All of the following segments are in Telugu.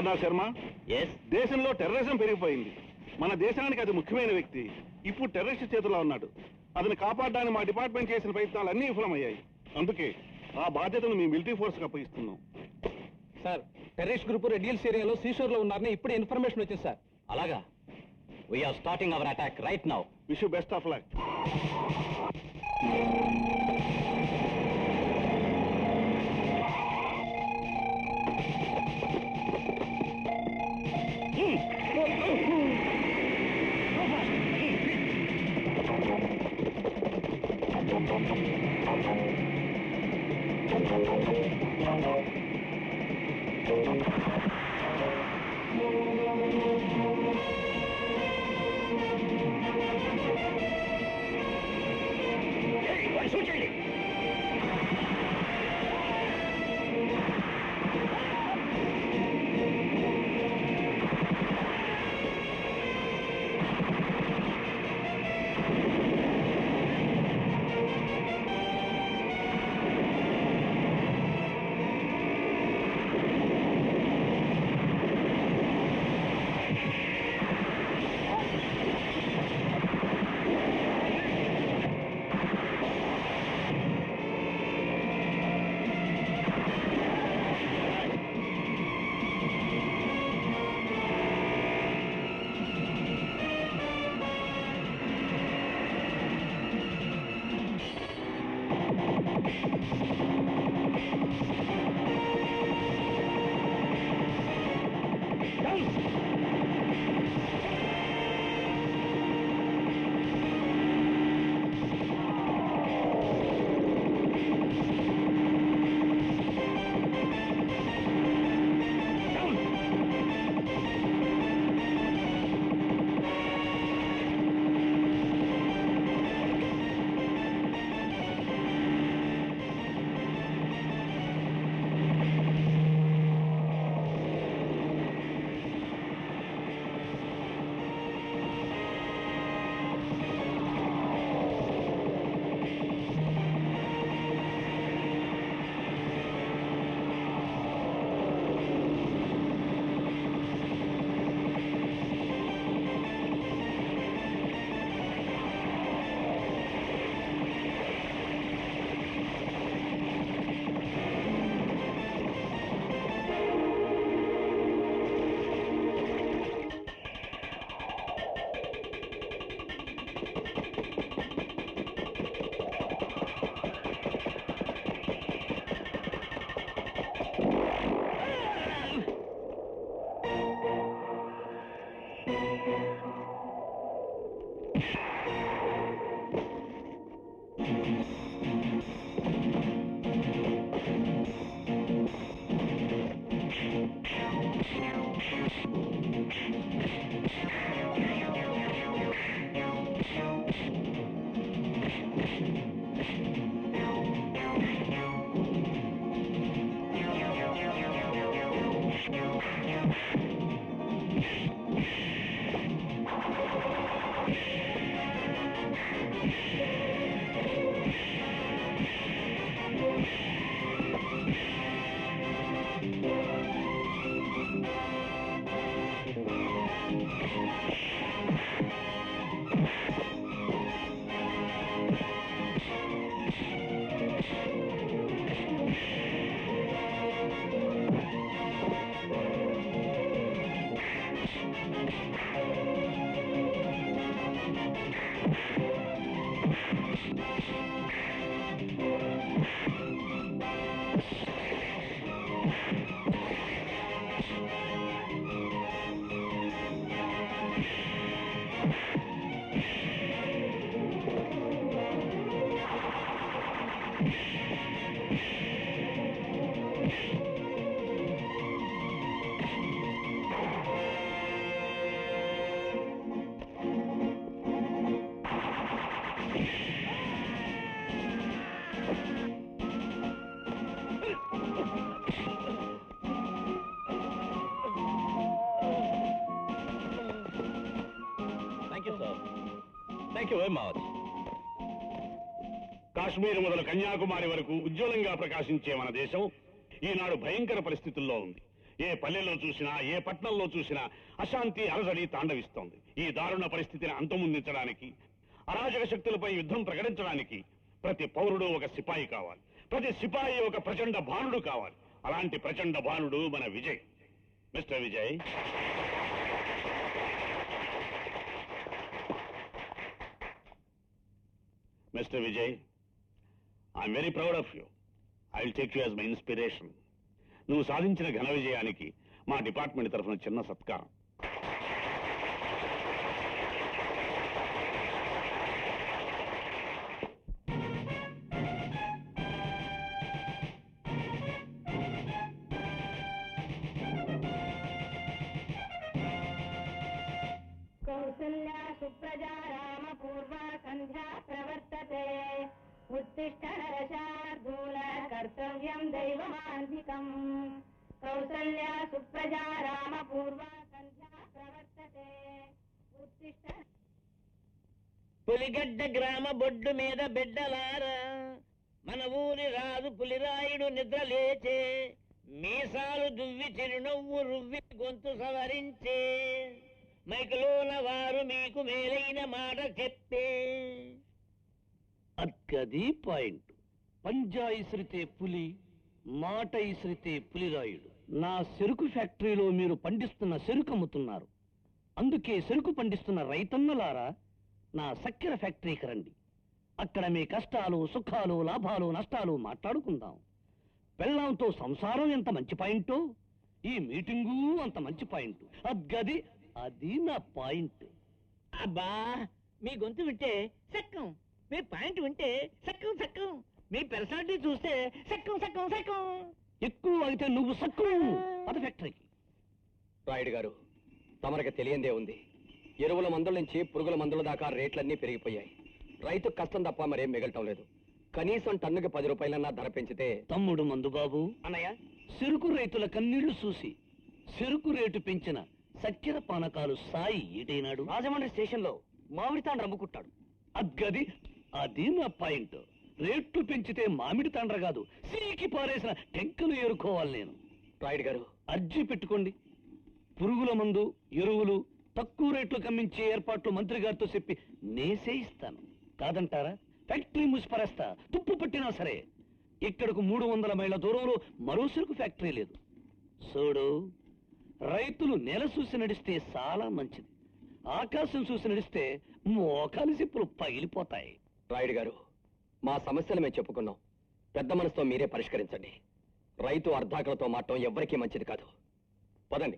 రాధా శర్మ, దేశంలో టెర్రరిజం పెరిగిపోయింది. మన దేశానికి అది ముఖ్యమైన వ్యక్తి ఇప్పుడు టెర్రరిస్ట్ చేతిలో ఉన్నాడు. అతను కాపాడడానికి మా డిపార్ట్మెంట్ చేసిన ప్రయత్నాలు అన్నీ విఫలమయ్యాయి. అందుకే ఆ బాధ్యతను మీ మిలిటరీ ఫోర్స్కి అప్పగిస్తున్నాం. Sir, terrorist group red hills ఏరియాలో సీషోర్ లో ఉన్నారని ఇప్పుడే ఇన్ఫర్మేషన్ వచ్చింది సార్. అలాగా? We're starting our attack right now. Wish you best of luck. Kashmir మొదలు కన్యాకుమారి వరకు ఉజ్వలంగా ప్రకాశించే మన దేశం ఈనాడు భయంకర పరిస్థితుల్లో ఉంది. ఏ పల్లెల్లో చూసినా ఏ పట్టణంలో చూసినా అశాంతి అలజడి తాండవిస్తోంది. ఈ దారుణ పరిస్థితిని అంతమొందించడానికి, అరాజక శక్తులపై యుద్ధం ప్రకటించడానికి ప్రతి పౌరుడు ఒక సిపాయి కావాలి. ప్రతి సిపాయి ఒక ప్రచండ భానుడు కావాలి. అలాంటి ప్రచండ భానుడు మన Vijay. Mister Vijay, mister Vijay, I'm very proud of you. I will take you as my inspiration. నువ్వు సాధించిన ఘన విజయానికి మా డిపార్ట్మెంట్ తరఫున చిన్న సత్కారం. కౌసల్యా సుప్రజా రామ పూర్వా సంధ్యా ప్రవర్తతే ఉత్తిష్ట నరశార్దూల కర్తవ్యం దైవమాంధికం. కౌసల్యా సుప్రజా రామ పూర్వా సంధ్యా ప్రవర్తతే ఉత్తిష్ట. పులిగడ్డ గ్రామ బొడ్డు మీద బిడ్డలారా, మన ఊరి రాజు పులిరాయుడు నిద్ర లేచే, మీసాలు దువ్వి చిరునవ్వు రువ్వి గొంతు సవరించే, మైకులోన వారు మీకు మేలైన మాట చెప్పే. అక్కది పాయింట్. పంజా ఇసిరితే పులి, మాట ఇసిరితే పులిరాయుడు. నా చెరుకు ఫ్యాక్టరీలో మీరు పండిస్తున్న చెరుకు అమ్ముతున్నారు. అందుకే చెరుకు పండిస్తున్న రైతన్నలారా, నా చక్కెర ఫ్యాక్టరీకి రండి. అక్కడ మీ కష్టాలు, సుఖాలు, లాభాలు, నష్టాలు మాట్లాడుకుందాం. పెళ్ళాంతో సంసారం ఎంత మంచి పాయింటో, ఈ మీటింగు అంత మంచి పాయింట్. అద్గది, అది నా పాయింట్. అబ్బా, మీ గొంతు వింటే సక్కం, మీ పాయింట్ వింటే సక్కం సక్కం, మీ పర్సనాలిటీ చూస్తే సక్కం సక్కం సక్కం. ఎక్కువ అయితే నువ్వు సక్కు పద ఫ్యాక్టరీకి. రాయుడు గారు, తమరికి తెలియందే ఉంది. ఎరువుల మందుల నుంచి పురుగుల మందుల దాకా రేట్లన్నీ పెరిగిపోయాయి. రైతు కష్టం తప్ప మరేం మిగలటం లేదు. కనీసం టన్నుకి 10 రూపాయలన్నా ధర పెంచితే. తమ్ముడు మందుబాబు, అన్నయ్య, చెరుకు రైతుల కన్నీళ్లు చూసి చెరుకు రేటు పెంచిన చక్కెర పానకాలు సాయి ఈటైనాడు. రాజమండ్రి స్టేషన్ లో మామిడి తాండ్ర అమ్ముకుంటాడు. అద్గది, అది నా పాయింట్. రేట్లు పెంచితే మామిడి తాండ్ర కాదు, సీకి పారేసిన టెంకలు ఏరుకోవాలి నేను. రాయుడు గారు, అర్జీ పెట్టుకోండి. పురుగుల మందు, ఎరువులు తక్కువ రేట్లు కమ్మించే ఏర్పాట్లు మంత్రి గారితో చెప్పి నేసే ఇస్తాను. కాదంటారా? ఫ్యాక్టరీ మూసిపరేస్తా, తుప్పు పట్టినా సరే. ఇక్కడకు 300 మైళ్ళ దూరంలో మరో చెరుకు ఫ్యాక్టరీ లేదు. చూడు, రైతులు నెల చూసి నడిస్తే చాలా మంచిది. ఆకాశం చూసి నడిస్తే మోకాలి సిప్పులు పగిలిపోతాయి. రాయుడు గారు, మా సమస్యలు మేము చెప్పుకున్నాం. పెద్ద మనసుతో మీరే పరిష్కరించండి. రైతు అర్ధాకలతో మాటం ఎవ్వరికీ మంచిది కాదు. పదండి.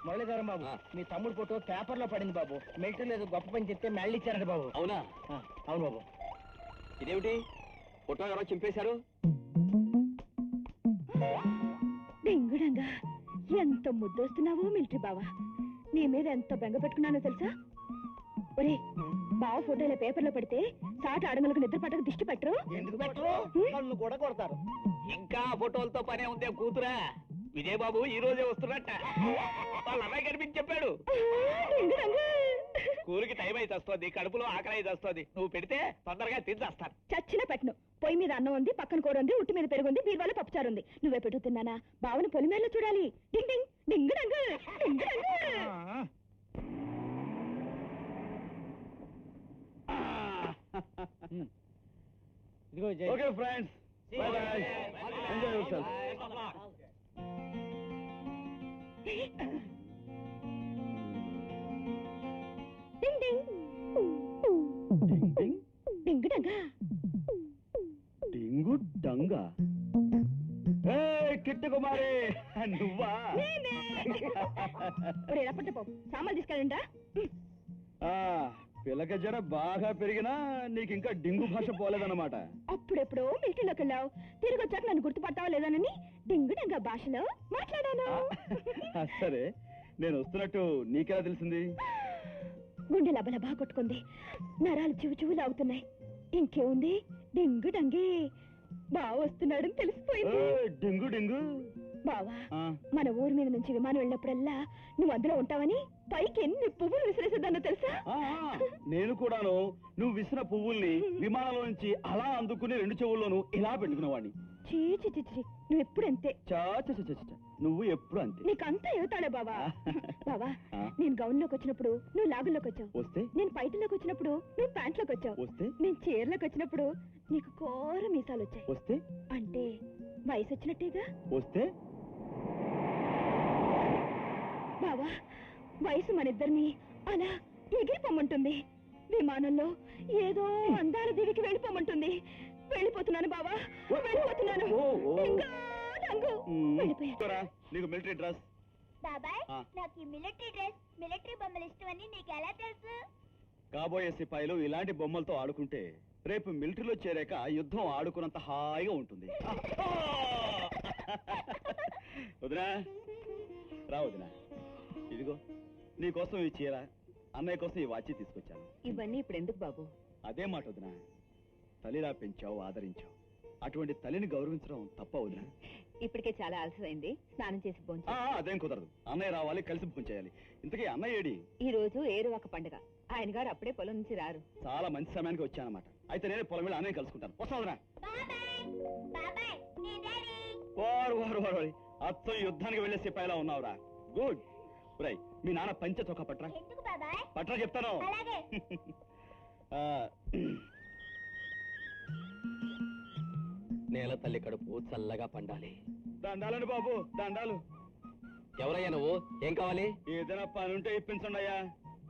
మురళీధరం బాబు, మీ తమ్ముడు ఫోటో పేపర్ లో పడింది బాబు. మిలిటరీ లేదు గొప్ప పని చెప్తే మెళ్ళీ ఇచ్చారట బాబు. అవునా? అవును బాబు. ఇదేమిటి ఫోటో ఎవరో చింపేశారు? డింగుడంగా ఎంత ముద్దొస్తున్నావో మిలిటరీ బావా. నీ మీద ఎంత బెంగ పెట్టుకున్నానో తెలుసా? ఒరే, బావ ఫోటోల పేపర్లో పడితే సాట అడగలకు నిద్ర పట్టక దిష్టి పెట్టరు. ఎందుకు పెట్టరు? నన్ను కూడా కొడతారు. ఇంకా ఫోటోలతో పనే ఉందే కూతురా. విజయబాబు ఈ రోజే వస్తున్నట్ట. వాళ్ళ అమ్మాయి కనిపించి చెప్పాడు. డింగుడంగా. కూలికి టైం అయితే వస్తుంది, కడుపులో ఆకలి అయితే వస్తుంది. నువ్వు పెడితే తొందరగా తించేస్తాను. చచ్చిన పెట్టను. పొయ్యి మీద అన్నం ఉంది, పక్కన కూర ఉంది, ఉట్టి మీద పెరుగుంది, బీరువాలో పప్పుచారు ఉంది. నువ్వే పెట్టు తిన్నానా? బావని పొలిమేరలో చూడాలి. డింగ్ డింగ్ డింగుడంగా డింగుడంగా. Okay friends, bye bye, enjoy yourself. డింగ్ డింగ్ డింగుడంగా. డింగు డంగా. కిట్టు కుమారి, నువ్వా? ఒరే రప్పట్టపో, సామాన్లు తీసుకెళ్ళండా. పిల్లక జర బాగా పెరిగినా నీకు ఇంకా డింగు భాష పోలేదన్నమాట. అప్పుడెప్పుడో మిలిటరీలోకి వెళ్ళావు, తిరిగి వచ్చాక నన్ను గుర్తుపట్టావా లేదానని డింగుడంగా భాషలో మాట్లాడాను. సరే, నేను వస్తున్నట్టు నీకెలా తెలిసింది? గుండె లబలబా కొట్టుకుంది, నరాలు చివు లాగుతున్నాయి. ఇంకేముంది, డింగు డంగి బావ వస్తున్నాడని తెలిసిపోయింది. డింగు డింగు. బావా, మన ఊరి మీద నుంచి విమానం వెళ్ళినప్పుడల్లా నువ్వు అందులో ఉంటావని పైకి ఎన్ని పువ్వులు విసిరేసేదాన్నో తెలుసా? నేను కూడాను నువ్వు విసిన పువ్వుల్ని విమానంలో నుంచి అలా అందుకుని 2 చెవుల్లోనూ ఇలా పెట్టుకునేవాడిని. చీ చీ చీ చీ, నువ్వు ఎప్పుడు అంతే. నువ్వు ఎప్పుడు అంతే. నీకంతా ఎగుతాడే బావా. బావా, ఆ? నేను గౌన్ లోకి వచ్చినప్పుడు నువ్వు లాగుల్లోకి వచ్చావు. వస్తే నేను పైటలోకి వచ్చినప్పుడు నువ్వు ప్యాంట్ లోకి వచ్చావు. వస్తే నేను చీరలోకి వచ్చినప్పుడు నీకు కోర మీసాలు వచ్చాయి. వస్తే అంటే వయసు వచ్చినట్టేగా వస్తే బావా. వయసు మనిద్దరిని అలా ఎగిరిపోమంటుంది. విమానంలో ఏదో అందాల దివికి వెళ్ళిపోమంటుంది. వెళ్ళిపోతున్నాను బావా, వెళ్ళిపోతున్నాను. ఓ, ఓ. డింగా డంగు. వెళ్ళిపోయాను. చూరా, నీకు మిలిటరీ డ్రెస్. బాబాయ్ ఆ. నాకు ఈ మిలిటరీ డ్రెస్ మిలిటరీ బొమ్మలు ఇష్టమని నీకు ఎలా తెలుసు? కాబోయే సిపాయిలు ఇలాంటి బొమ్మలతో ఆడుకుంటే రేపు మిలిటరీలో చేరాక యుద్ధం ఆడుకున్నంత హాయిగా ఉంటుంది. వదినా, రా వదినా. ఇదిగో నీకోసం ఈ చీర, అన్నయ్య కోసం ఈ వాచి తీసుకొచ్చాను. ఇవన్నీ ఇప్పుడు ఎందుకు బాబు? అదే మాట వదినా, తల్లిలా పెంచావు, ఆదరించావు. అటువంటి తల్లిని గౌరవించడం తప్ప వదినా? ఇప్పటికే చాలా ఆలస్యమైంది. స్నానం చేసి ఆ, అదేం కుదరదు. అన్నయ్య రావాలి, కలిసి భోజనం చేయాలి. ఇంతకీ అన్నయ్య ఏడి? ఈ రోజు ఏరువాక పండుగ. ఆయన గారు అప్పుడే పొలం నుంచి రారు. చాలా మంచి సమయానికి వచ్చానమాట. అయితే నేనే పొలం వెళ్ళి అన్నయ్య కలుసుకుంటాను. వస్తా వదినా. బాబాయ్ బాబాయ్ నీ డాడీ వారు వారు వారు వారు. అచ్చం యుద్ధానికి వెళ్లే సిపాయిలా ఉన్నావురా. గుడ్. రై, మీ నాన్న పంచ చొక్కా పట్రా. ఎందుకు బాబాయ్? పట్రా చెప్తాను. అలాగే. ఆ, నేల తల్లి కడుపు చల్లగా పండాలి. దండాలండి బాబు, దండాలు. ఎవరయ్యా నువ్వు? ఏం కావాలి? ఏదైనా పని ఉంటే ఇప్పించండి అయ్యా.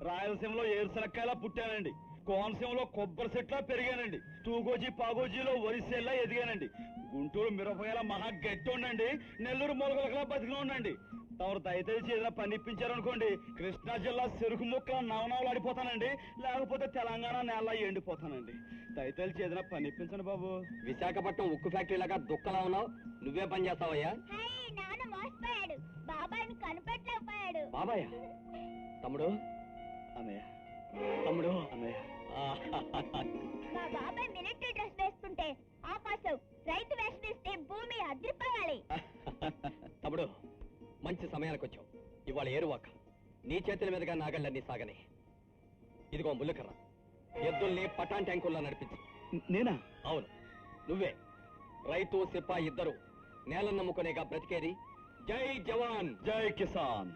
రాయలసీమలో ఏరుశనక్కాయలా పుట్టానండి. కోనసీమలో కొబ్బరి చెట్లా పెరిగానండి. తూగోజీ పాగోజీలో వరిసేలా ఎదిగానండి. గుంటూరు మిరపకాయల మహా గట్టి ఉండండి. నెల్లూరు మొలకలకలా బతికిన ఉండండి. తమరు దయచేసి ఏదైనా పని ఇప్పించారనుకోండి, కృష్ణా జిల్లా చెరుకు ముక్కల నవనవలాడిపోతానండి. లేకపోతే తెలంగాణ నేల ఎండిపోతానండి. దయచేసి ఏదైనా పని ఇప్పించండి బాబు. విశాఖపట్నం ఉక్కు ఫ్యాక్టరీ లాగా దుక్కలా ఉన్నావు. నువ్వే పని చేస్తావయ్యా? హై, నాన్న మోసపోయాడు. బాబాయ్ని కనిపెట్టలేకపోయాడు. బాబాయ్, తమ్ముడు, అన్నయ్య, తమ్ముడు, అన్నయ్య. మా బాబాయ్ మిలిటరీ డ్రెస్ వేసుకుంటే ఆకాశం, రైతు వేషం వేస్తే భూమి అదిరిపోయాలి. తమ్ముడు, మంచి సమయానికి వచ్చావు. ఇవాళ ఏరువాక. నీ చేతుల మీదుగా నాగళ్ళన్నీ సాగని. ఇదిగో ముళ్ళకర్ర. ఎద్దుల్ని పటాన్ ట్యాంకుల్లో నడిపించు. నేనా? అవును, నువ్వే. రైతు సిపాయి ఇద్దరు నేలను నమ్ముకునేగా బ్రతికేది. జై జవాన్, జై కిసాన్.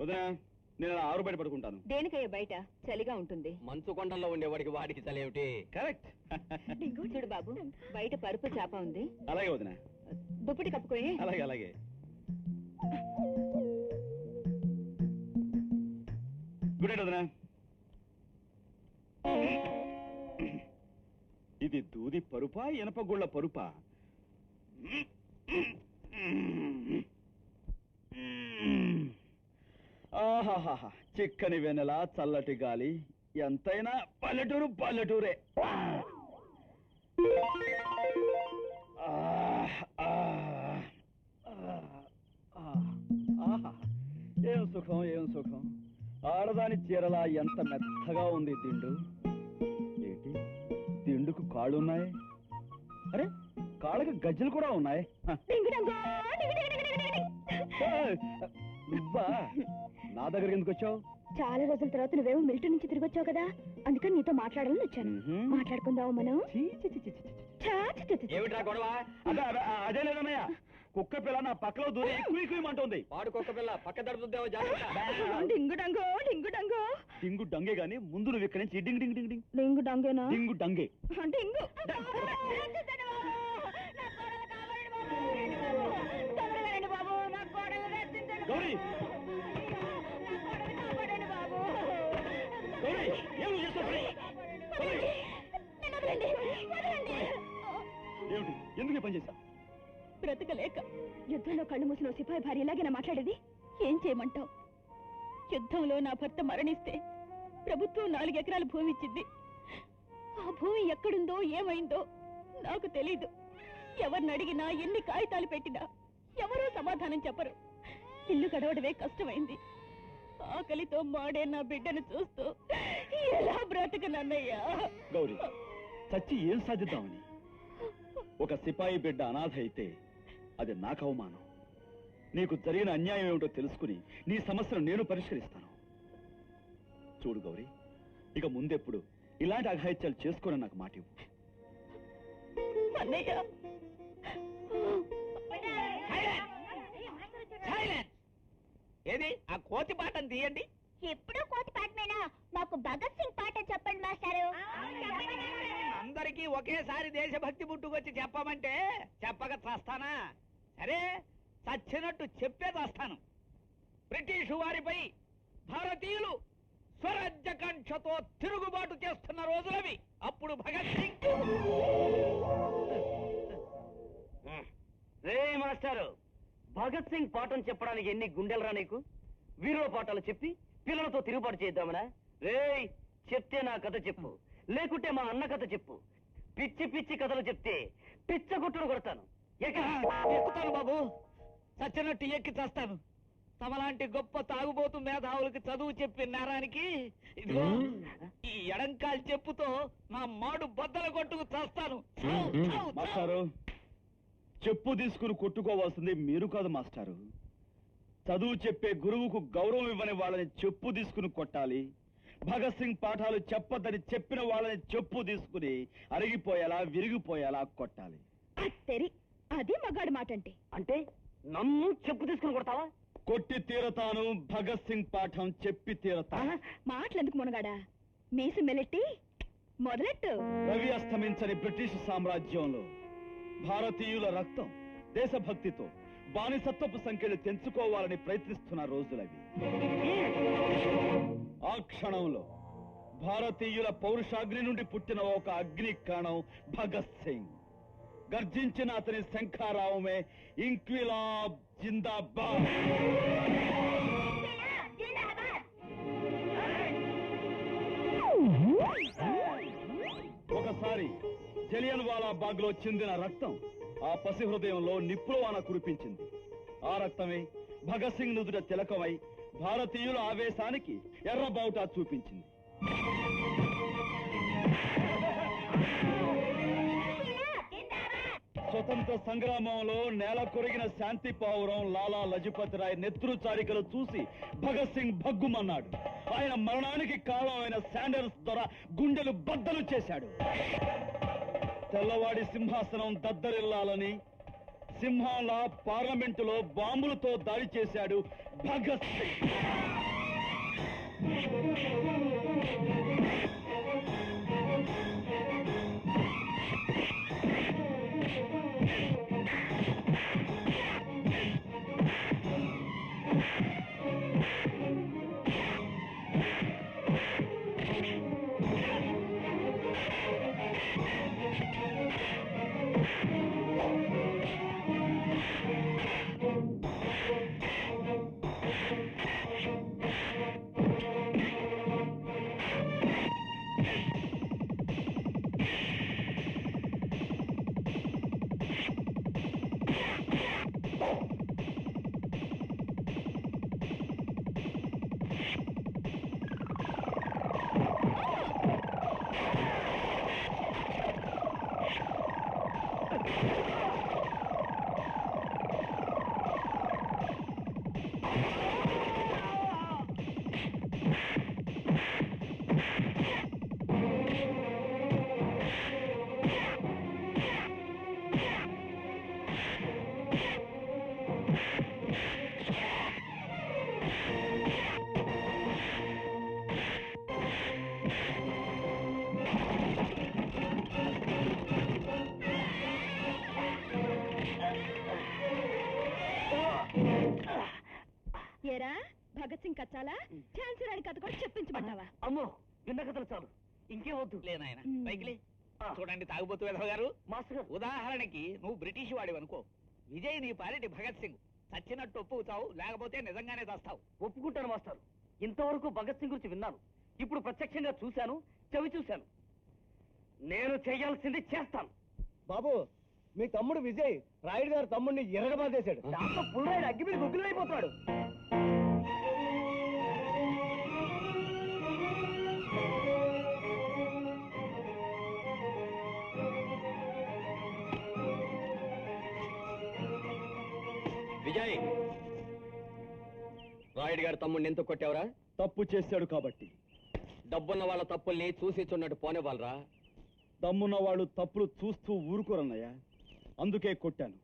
వదినా, నేను ఆరు బయట పడుకుంటాను. దేనికయ్య బయట చలిగా ఉంటుంది. మంచు కొండల్లో ఉండేవాడికి వాడికి చలేమిటి? కరెక్ట్. చూడు బాబు, బయట పరుపు చాప ఉంది. అలాగే వదినా, దుప్పటి కప్పుకొని. అలాగే అలాగే. గుడ్ నైట్ వదినా. ఇది దూది పరుపా, ఇనపగుళ్ళ పరుపా? ఆహాహా, చిక్కని వెన్నెల, చల్లటి గాలి. ఎంతైనా పల్లెటూరు పల్లెటూరే. ఏం సుఖం, ఏం సుఖం. ఆడదాని చీరలా ఎంత మెత్తగా ఉంది దిండు. ఏంటి, దిండుకు కాళ్ళున్నాయి? అరే, కాళ్ళకి గజ్జలు కూడా ఉన్నాయి. నువ్వా? నా దగ్గరికి ఎందుకు వచ్చావు? చాలా రోజుల తర్వాత నువ్వేమో మిలిటరీ నుంచి తిరిగి వచ్చావు కదా, అందుకని నీతో మాట్లాడాలని వచ్చాను. మాట్లాడుకుందాం మనం. ఏమిట్రా గొడవ? అదే లేదన్నయ్య, కుక్క పిల్ల నా పక్కలో దూరి కుయ్యమంటుంది. వాడు కుక్క పిల్ల పక్క దడుపుద్దేమో జాగ్రత్త. డింగు డంగో డింగు డంగో. డింగు డంగే గాని ముందు నువ్వు ఇక్కడి నుంచి డింగ్ డింగ్ డింగ్ డింగ్. డింగు డంగేనా? డింగు డంగే. డింగు. గౌరీ, గౌరీ, ఏం నువ్వు చేస్తావు? గౌరీ, ఏమిటి, ఎందుకు ఈ పని చేశా? బ్రతకలేక. యుద్ధంలో కళ్ళు మూసిన ఓ సిపాయి భార్య ఇలాగేనా మాట్లాడేది? ఏం చేయమంటావు? యుద్ధంలో నా భర్త మరణిస్తే ప్రభుత్వం 4 ఎకరాల భూమి ఇచ్చింది. ఆ భూమి ఎక్కడుందో ఏమైందో నాకు తెలీదు. ఎవరిని అడిగినా, ఎన్ని కాగితాలు పెట్టినా ఎవరూ సమాధానం చెప్పరు. ఇల్లు గడవడమే కష్టమైంది. ఆకలితో మాడే నా బిడ్డను చూస్తూ ఎలా బ్రతకనన్నయ్యా? గౌరీ, చచ్చి ఏం సాధిద్దామని? ఒక సిపాయి బిడ్డ అనాథ అయితే అది నాకు అవమానం. నీకు జరిగిన అన్యాయం ఏమిటో తెలుసుకుని నీ సమస్యను నేను పరిష్కరిస్తాను. చూడు గౌరీ, ఇక ముందెప్పుడు ఇలాంటి అఘాయిత్యాలు చేసుకోని నాకు మాట ఇవ్వు. అన్నయ్య ఏది ఆ కోతి పాటను తీయండి. ఎప్పుడు కోతి పాటమేనా? మాకు భగత్ సింగ్ పాట చెప్పండి మాస్టారు. అందరికీ ఒకేసారి దేశభక్తి పుట్టుకొచ్చి చెప్పమంటే చెప్పక చస్తానా? సరే, చచ్చినట్టు చెప్పే చస్తాను. బ్రిటిషు వారిపై భారతీయులు స్వరాజ్యకాంక్షతో తిరుగుబాటు చేస్తున్న రోజులవి. అప్పుడు భగత్ సింగ్ రే మాస్టారు, భగత్ సింగ్ పాఠం చెప్పడానికి ఎన్ని గుండెలరా నీకు? వీరుల పాఠాలు చెప్పి పిల్లలతో తిరుగుబాటు చేద్దామనా? రేయ్, చెప్తే నా కథ చెప్పు, లేకుంటే మా అన్న కథ చెప్పు. పిచ్చి పిచ్చి కథలు చెప్తే పిచ్చ గుట్టును కొడతాను. ఎక్కుతాను బాబు, చచ్చినట్టు ఎక్కి చస్తాను. తమలాంటి గొప్ప తాగుబోతు మేధావులకి చదువు చెప్పి నేరానికి ఇదిగో ఈ ఎడంకాలు చెప్పుతో నా మాడు బద్దలు కొట్టుకు చస్తాను. మాస్టారు, చెప్పు తీసుకుని కొట్టుకోవాల్సింది మీరు కాదు మాస్టారు. చదువు చెప్పే గురువుకు గౌరవం ఇవ్వని వాళ్ళని చెప్పు తీసుకుని కొట్టాలి. భగత్ సింగ్ పాఠాలు చెప్పొద్దని చెప్పిన వాళ్ళని చెప్పు తీసుకుని అరిగిపోయేలా విరిగిపోయేలా కొట్టాలి. అది మగాడు మాట అంటే. అంటే నన్ను చెప్పు తీసుకుని కొడతావా? కొట్టి తీరతాను. భగత్ సింగ్ పాఠం చెప్పి తీరతాను. మాటలెందుకు మునగాడా? మీసి మెలెట్టి మొదలెట్టు. రవి అస్తమించని బ్రిటిష్ సామ్రాజ్యంలో భారతీయుల రక్తం దేశభక్తితో బానిసత్వపు సంఖ్యలు తెంచుకోవాలని ప్రయత్నిస్తున్న రోజులవి. ఆ క్షణంలో భారతీయుల పౌరుషాగ్ని నుండి పుట్టిన ఒక అగ్ని కణం భగత్ సింగ్. గర్జించిన అతని శంఖారావమే ఇంక్విలాబ్ జిందాబాద్. ఒకసారి జలియన్ వాలా బాగ్ లో చిందిన రక్తం ఆ పసి హృదయంలో నిప్పులవాన కురిపించింది. ఆ రక్తమే భగత్ సింగ్ నుదుట తిలకమై భారతీయుల ఆవేశానికి ఎర్రబావుటా చూపించింది. స్వతంత్ర సంగ్రామంలో నేల కొరిగిన శాంతి పావురం లాలా లజపతి రాయ్ నెత్రుచారికలు చూసి భగత్ సింగ్ భగ్గుమన్నాడు. ఆయన మరణానికి కారణమైన శాండర్స్ ద్వారా గుండెలు బద్దలు చేశాడు. తెల్లవాడి సింహాసనం దద్దరిల్లాలని సింహాల పార్లమెంటులో బాంబులతో దాడి చేశాడు భగత్ సింగ్. ఏరా భగత్ సింగ్ కచ్చాలా ఝాన్సీ రాణి కథ కూడా చెప్పించమంటావా? అమ్మో, విన్న కథలు చాలు, ఇంకే వద్దు. లేనాయన పైకిలే. చూడండి తాగుబోతు వెధవ గారు, మాస్టర్ గారు, ఉదాహరణకి నువ్వు బ్రిటిష్ వాడివి అనుకో. విజయ్ నీ పాలిటి భగత్ సింగ్. చచ్చినట్టు ఒప్పుకుతావు, లేకపోతే నిజంగానే చేస్తావు. ఒప్పుకుంటాను మాస్టర్. ఇంతవరకు భగత్ సింగ్ గురించి విన్నాను, ఇప్పుడు ప్రత్యక్షంగా చూశాను, చెవి చూశాను. నేను చేయాల్సింది చేస్తాను. బాబు, మీ తమ్ముడు విజయ్ రాయుడు గారు తమ్ముడిని ఎరగబాదేశాడు. దాంతో పుల్లాయుడు అగ్గి మీద గుగ్గులు అయిపోతున్నాడు. విజయ్, రాయుడు గారు తమ్ముడిని ఎందుకు కొట్టావురా? తప్పు చేశాడు కాబట్టి. డబ్బున్న వాళ్ళ తప్పుల్ని చూసి చున్నట్టు పోనేవాళ్ళరా. దమ్మున్న వాళ్ళు తప్పులు చూస్తూ ఊరుకోరన్నయ్య. అందుకే కొట్టాను.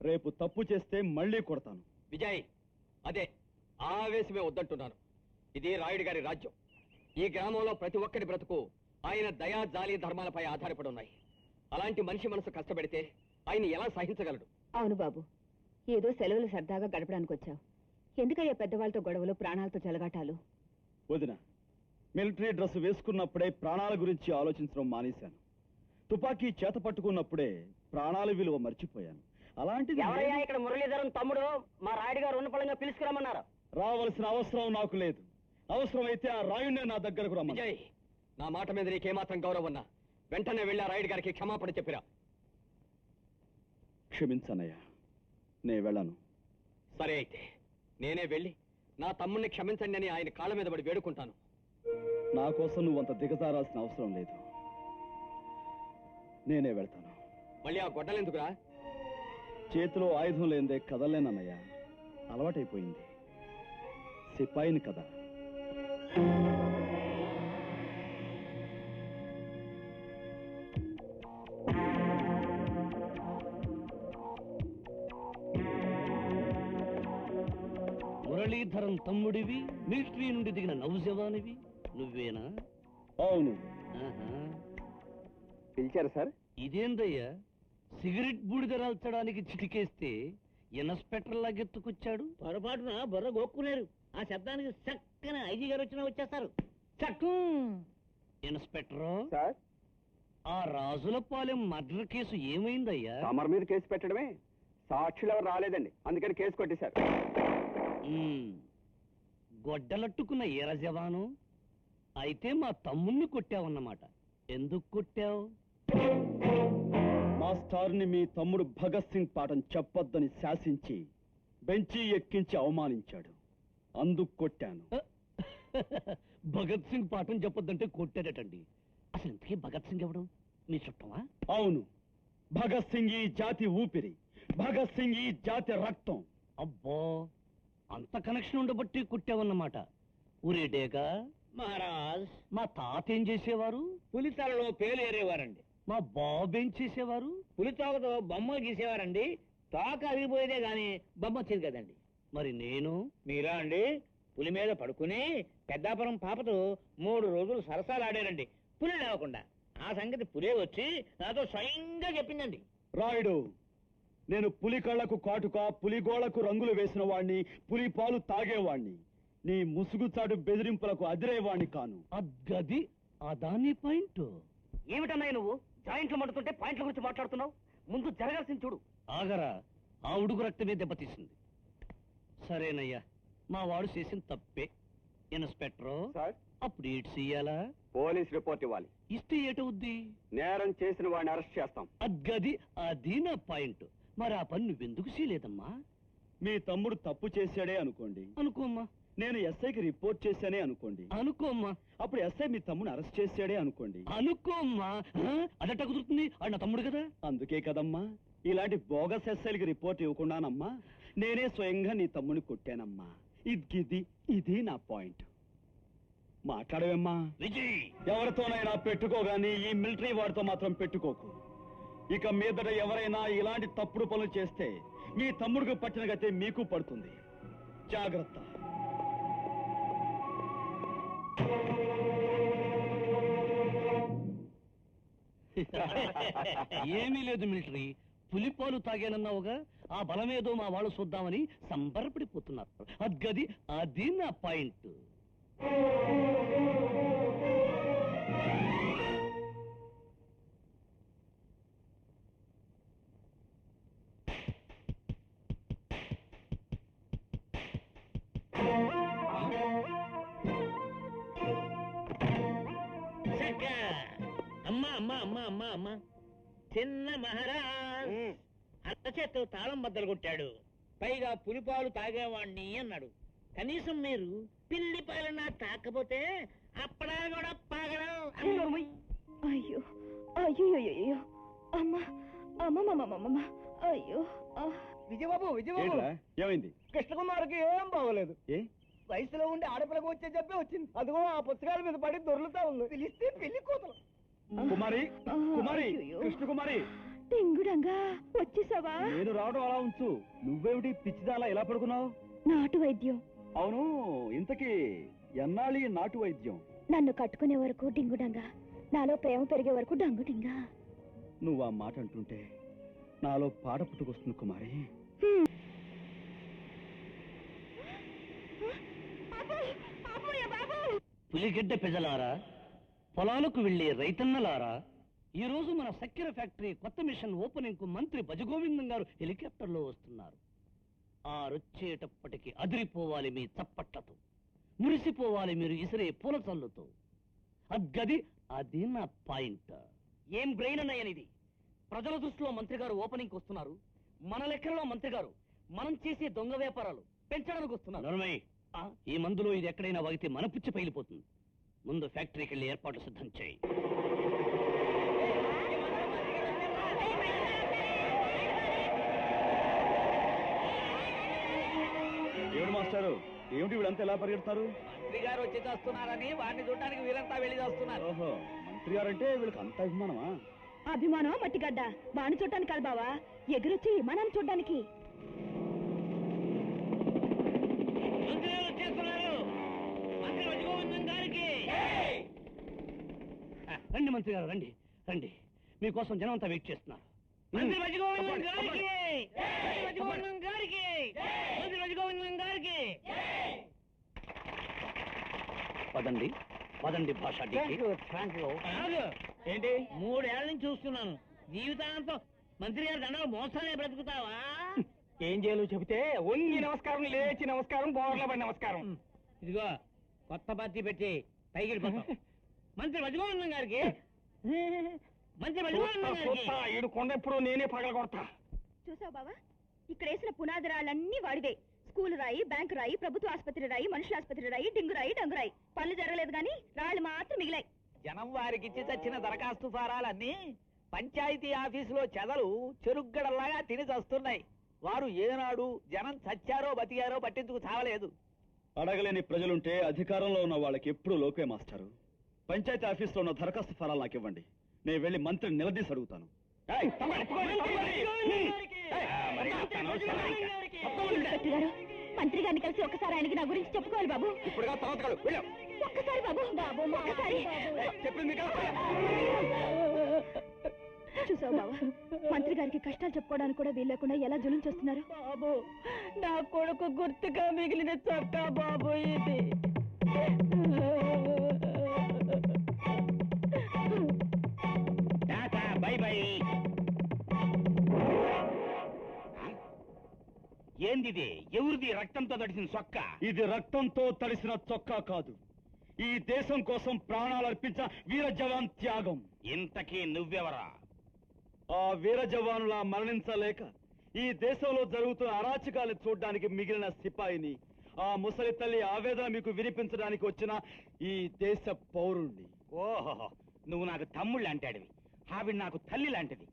రేపు తప్పు చేస్తే మళ్ళీ కొడతాను. విజయ్, అదే ఆవేశమే వద్దంటున్నాను. ఇది రాయుడు గారి రాజ్యం. ఈ గ్రామంలో ప్రతి ఒక్కరి బ్రతుకు ఆయన దయా జాలి ధర్మాలపై ఆధారపడి ఉన్నాయి. అలాంటి మనిషి మనసు కష్టపెడితే ఆయన ఎలా సహించగలడు? అవును బాబు, ఏదో సెలవులు సరదాగా గడపడానికి వచ్చావు. ఎందుకయ్యా పెద్దవాళ్ళతో గొడవలు, ప్రాణాలతో చెలగాటాలు? వదిన, మిలిటరీ డ్రెస్ వేసుకున్నప్పుడే ప్రాణాల గురించి ఆలోచించడం మానేశాను. తుపాకీ చేత పట్టుకున్నప్పుడే ప్రాణాల విలువ మర్చిపోయాను. అలాంటిది ఇక్కడ మురళీధరం తమ్ముడు మా రాయుడు గారు ఉన్న పడంగా పిలుచుకురమ్మన్నారు. రావాల్సిన అవసరం నాకు లేదు. అవసరమైతే ఆ రాయుడినే నా దగ్గరకు రమ్మని. విజయ్, నా మాట మీద నీకేమాత్రం గౌరవం ఉన్నా వెంటనే వెళ్ళి ఆ రాయుడు గారికి క్షమాపణ చెప్పిరా. క్షమించనయ్యా, నే వెళ్ళను. సరే అయితే నేనే వెళ్ళి నా తమ్ముణ్ణి క్షమించండి అని ఆయన కాళ్ళ మీద పడి వేడుకుంటాను. నా కోసం నువ్వు అంత దిగజారాల్సిన అవసరం లేదు. నేనే వెళ్తాను. మళ్ళీ ఆ గొడ్డలెందుకురా? చేతిలో ఆయుధం లేదే కదలేనన్నయ్యా. అలవాటైపోయింది. సిపాయిని కదా. మురళీధరం తమ్ముడివి, మిలిటరీ నుండి దిగిన నౌజవానివి నువ్వేనా? అవును. ఆహా. పిలిచారు సార్? ఇదేందయ్యా, సిగరెట్ బూడిద రాల్చడానికి చిటికేస్తే ఇన్స్పెక్టర్ లాగెత్తుకొచ్చాడు? పొరపాటున బుర్ర గోక్కునేరు. ఆ శబ్దానికి చక్కన ఐజీ గారు వచ్చినా వచ్చేస్తారు. చక్కు ఇన్స్పెక్టర్ సార్, ఆ రాజులపాలెం మర్డర్ కేసు ఏమైందయ్యా? తమరి మీద కేసు పెట్టడమే. సాక్షులు ఎవరు రాలేదండి, అందుకని కేసు కొట్టేశారు. గొడ్డలట్టుకున్న ఈర జవాను అయితే మా తమ్ముణ్ణి కొట్టావన్నమాట. ఎందుకు కొట్టావు? మాస్టార్ని మీ తమ్ముడు భగత్ సింగ్ పాఠం చెప్పొద్దని శాసించి బెంచి ఎక్కించి అవమానించాడు. అందుకు కొట్టాను. భగత్ సింగ్ పాఠం చెప్పొద్దంటే కొట్టాడటండి. అసలు ఇంతకీ భగత్ సింగ్ ఎవడు? మీ చుట్టమా? అవును. భగత్ సింగ్ ఈ జాతి ఊపిరి. భగత్ సింగ్ ఈ జాతి రక్తం. అబ్బో, అంత కనెక్షన్ ఉండబట్టి కొట్టావన్నమాట. ఊరేటేగా మహారాజ్, మా తాత ఏం చేసేవారు? పులితలలో పేలు ఏరేవారండి. మా బాబు ఏం చేసేవారు? పులితోకతో బొమ్మలు గీసేవారండి. తోక అరిగిపోయేదే గాని బొమ్మ వచ్చేది కదండి. మరి నేను? మీరా అండి, పులి మీద పడుకుని పెద్దాపురం పాపతో 3 రోజులు సరసాలు ఆడారండి, పులి లేవకుండా. ఆ సంగతి పులే వచ్చి నాతో స్వయంగా చెప్పిందండి. రాయుడు, నేను పులి కళ్ళకు కాటుక, పులిగోళ్లకు రంగులు వేసిన వాణ్ణి, పులి పాలు తాగేవాణ్ణి. నీ ముసుగుచాటు బెదిరింపులకు అదిరేవాణ్ణి కాను. అగ్గది అదాని పాయింట్. ఏమిటన్నాయి నువ్వు? జాయింట్లు మండుతుంటే పాయింట్ల గురించి మాట్లాడుతున్నావు? ముందు జరగాల్సింది చూడు. ఆగరా, ఆ ఉడుకు రక్తమే దెబ్బతీసింది. సరేనయ్యా, మా వాడు చేసిన తప్పే. ఇన్స్పెక్టర్ సార్, అప్పుడు ఏటి చెయ్యాలా? పోలీస్ రిపోర్ట్ ఇవ్వాలి. ఇస్తే ఏటవుద్ది? నేరం చేసిన వాడిని అరెస్ట్ చేస్తాం. అగ్గది అది నా పాయింట్. మరి ఆ పని నువ్వెందుకు చేయలేదమ్మా? మీ తమ్ముడు తప్పు చేశాడే అనుకోండి. అనుకోమ్మా. నేను ఎస్ఐకి రిపోర్ట్ చేశానే అనుకోండి. అనుకోమ్మా. అప్పుడు ఎస్ఐ మీ తమ్ముడు అరెస్ట్ చేశాడే అనుకోండి. అనుకోమ్మా. అదట్ట కుదురుతుంది? ఆడు నా తమ్ముడు కదా. అందుకే కదమ్మా ఇలాంటి బోగస్ ఎస్ఐలకి రిపోర్ట్ ఇవ్వకుండానమ్మా నేనే స్వయంగా నీ తమ్ముడిని కొట్టానమ్మా. ఇది నా పాయింట్. మాట్లాడవేమ్మా? విజయ్, ఎవరితోనైనా పెట్టుకోగాని ఈ మిలిటరీ వాడితో మాత్రం పెట్టుకోకు. ఇక మీదట ఎవరైనా ఇలాంటి తప్పుడు పనులు చేస్తే మీ తమ్ముడికి పట్టిన గతే మీకు పడుతుంది. జాగ్రత్త. ఏమీ లేదు మిలిటరీ, పులిపాలు తాగానన్నావుగా, ఆ బలమేదో మా వాళ్ళు చూద్దామని సంబరపడిపోతున్నారు. అద్గది అది నా పాయింట్. అమ్మా అమ్మా అమ్మా అమ్మా అమ్మా, చిన్న మహారాజ్ అత్త చేత్తో తాళం బద్దలు కొట్టాడు. పైగా పులిపాలు తాగేవాణ్ణి అన్నాడు. కనీసం మీరు పిల్లి పాలన తాకపోతే అప్పడా కూడా పాగడం. అయ్యో అయ్యో అయ్యో అమ్మా అమ్మమ్మ అయ్యో. విజయబాబు, విజయబాబు, ఏంట్రా? ఏమైంది? కృష్ణకుమార్కి ఏం బాగోలేదు. ఏ వయసులో ఉండి ఆడపిల్లకు వచ్చే చెప్పే వచ్చింది. అదిగో ఆ పుస్తకాల మీద పడి దొర్లుతా ఉంది. పిలిస్తే పెళ్లి కూతురు. కుమారి కుమారి కృష్ణ కుమారి టింగుడంగా వచ్చేసావా? నేను రావడం అలా ఉంచు. నువ్వేమిటి పిచ్చిదాలా ఎలా పడుకున్నావు? నాటు వైద్యం. అవును, ఇంతకీ ఎన్నాళ్ళి నాటు వైద్యం? నన్ను కట్టుకునే వరకు డింగుడంగా, నాలో ప్రేమ పెరిగే వరకు డంగుడింగా. నువ్వు ఆ మాట అంటుంటే నాలో పాట పుట్టుకొస్తుంది కుమారి. పులిగడ్డ పెజలారా, పొలాలకు వెళ్లే రైతన్నలారా, ఈ రోజు మన చక్కెర ఫ్యాక్టరీ కొత్త మిషన్ ఓపెనింగ్ కు మంత్రి భజగోవిందం గారు హెలికాప్టర్లో వస్తున్నారు. ఆ రొచ్చేటప్పటికి అదిరిపోవాలి మీ చప్పట్లతో, మురిసిపోవాలి మీరు ఇసిరే పూల చల్లుతో. అది నా పాయింట్. ఏం బ్రెయిన్ అన్నయ్యనిది? ప్రజల దృష్టిలో మంత్రి గారు ఓపెనింగ్ వస్తున్నారు, మన లెక్కల్లో మంత్రి గారు మనం చేసే దొంగ వ్యాపారాలు పెంచడానికి వస్తున్నారు. నర్మయ్, ఈ మందులో ఇది ఎక్కడైనా వాగితే మన పుచ్చి పగిలిపోతుంది. ముందు ఫ్యాక్టరీకి వెళ్ళి ఏర్పాట్లు సిద్ధం చేయి. ఏమిటి మాస్టారు, ఏమిటి వీళ్ళంతా ఎలా పరిగెడతారు? మంత్రి గారు వచ్చి వస్తున్నారని వాడిని చూడడానికి వీరంతా వెళ్ళి వస్తున్నారు. ఓహో, మంత్రి గారంటే వీళ్ళకి అంత అభిమానమా? అభిమానం మట్టిగడ్డ. వాణ్ణి చూడటానికి కాదు బావా, ఎగురొచ్చి విమానాన్ని చూడడానికి. మంత్రి గారు వచ్చేస్తున్నారు. మంత్రి భజగోవిందం గారికి రండి మంత్రి గారు, రండి రండి, మీకోసం జనం అంతా వెయిట్ చేస్తున్నారు. మంత్రి భజగోవిందం గారికి, మంత్రి భజగోవిందం గారికి, మంత్రి భజగోవిందం గారికి. పదండి పదండి భాషా డీకే. ఏంటి 3 ఏళ్ల నుంచి చూస్తున్నాను. జీవితాంతం మంత్రి గారి దండాలు మోసాలే బ్రతుకుతావా? ఏం చేయాలో చెబితే వంగి నమస్కారం, లేచి నమస్కారం, బోర్ల పడి నమస్కారం. ఇదిగో కొత్త పార్టీ పెట్టి పైకి వెళ్ళిపోతాం. మంత్రి భజగోవిందం గారికి, మంత్రి భజగోవిందం గారికి. ఈడు కొండ ఎప్పుడు నేనే పగల కొడతా. చూసావు బావా, ఇక్కడ వేసిన పునాది రాళ్ళన్నీ వాడివే. స్కూల్ రాయి, బ్యాంకు రాయి, ప్రభుత్వ ఆసుపత్రి రాయి, మనుషుల ఆసుపత్రి రాయి, డింగు రాయి, డంగు రాయి. పనులు జరగలేదు గాని రాళ్ళు మాత్రం మిగిలాయి. జనం వారికి ఇచ్చి చచ్చిన దరఖాస్తు ఫారాలన్నీ పంచాయతీ ఆఫీసులో చెదలు చెరుగ్గడల్లాగా తిని చస్తున్నాయి. వారు ఏనాడు జనం చచ్చారో బతికారో పట్టించుకు చావలేదు. అడగలేని ప్రజలుంటే అధికారంలో ఉన్న వాళ్ళకి ఎప్పుడు లోపే మాస్టారు. పంచాయతీ ఆఫీసులో ఉన్న దరఖాస్తు ఫలాలు నాకు ఇవ్వండి, నేను వెళ్ళి మంత్రిని నిలదీసి అడుగుతాను. మంత్రి గారిని కలిసి ఒక్కసారి ఆయనకి నా గురించి చెప్పుకోవాలి బాబు. ఇప్పుడుగా తర్వాత ఒక్కసారి బాబు, బాబు ఒక్కసారి. చెప్పింది చూసావు బాబా, మంత్రి గారికి కష్టాలు చెప్పుకోవడానికి కూడా వీలు లేకుండా ఎలా జులుం చేస్తున్నారు. బాబు, నా కొడుకు గుర్తుగా మిగిలిన చొక్కా బాబు ఇది. Bye bye. ఏందిది? ఎవరిది రక్తంతో తడిసిన చొక్కా? ఇది రక్తంతో తడిసిన చొక్కా కాదు, ఈ దేశం కోసం ప్రాణాలు అర్పించిన వీర జవాన్ త్యాగం. ఇంతకీ నువ్వెవరా? ఆ వీర జవానులా మరణించలేక ఈ దేశంలో జరుగుతున్న అరాచకాలు చూడడానికి మిగిలిన సిపాయిని, ఆ ముసలి తల్లి ఆవేదన మీకు వినిపించడానికి వచ్చిన ఈ దేశ పౌరుణ్ణి. ఓహో, నువ్వు నాకు తమ్ముళ్ళు అంటాడివి, ఆవిడ నాకు తల్లి లాంటిది.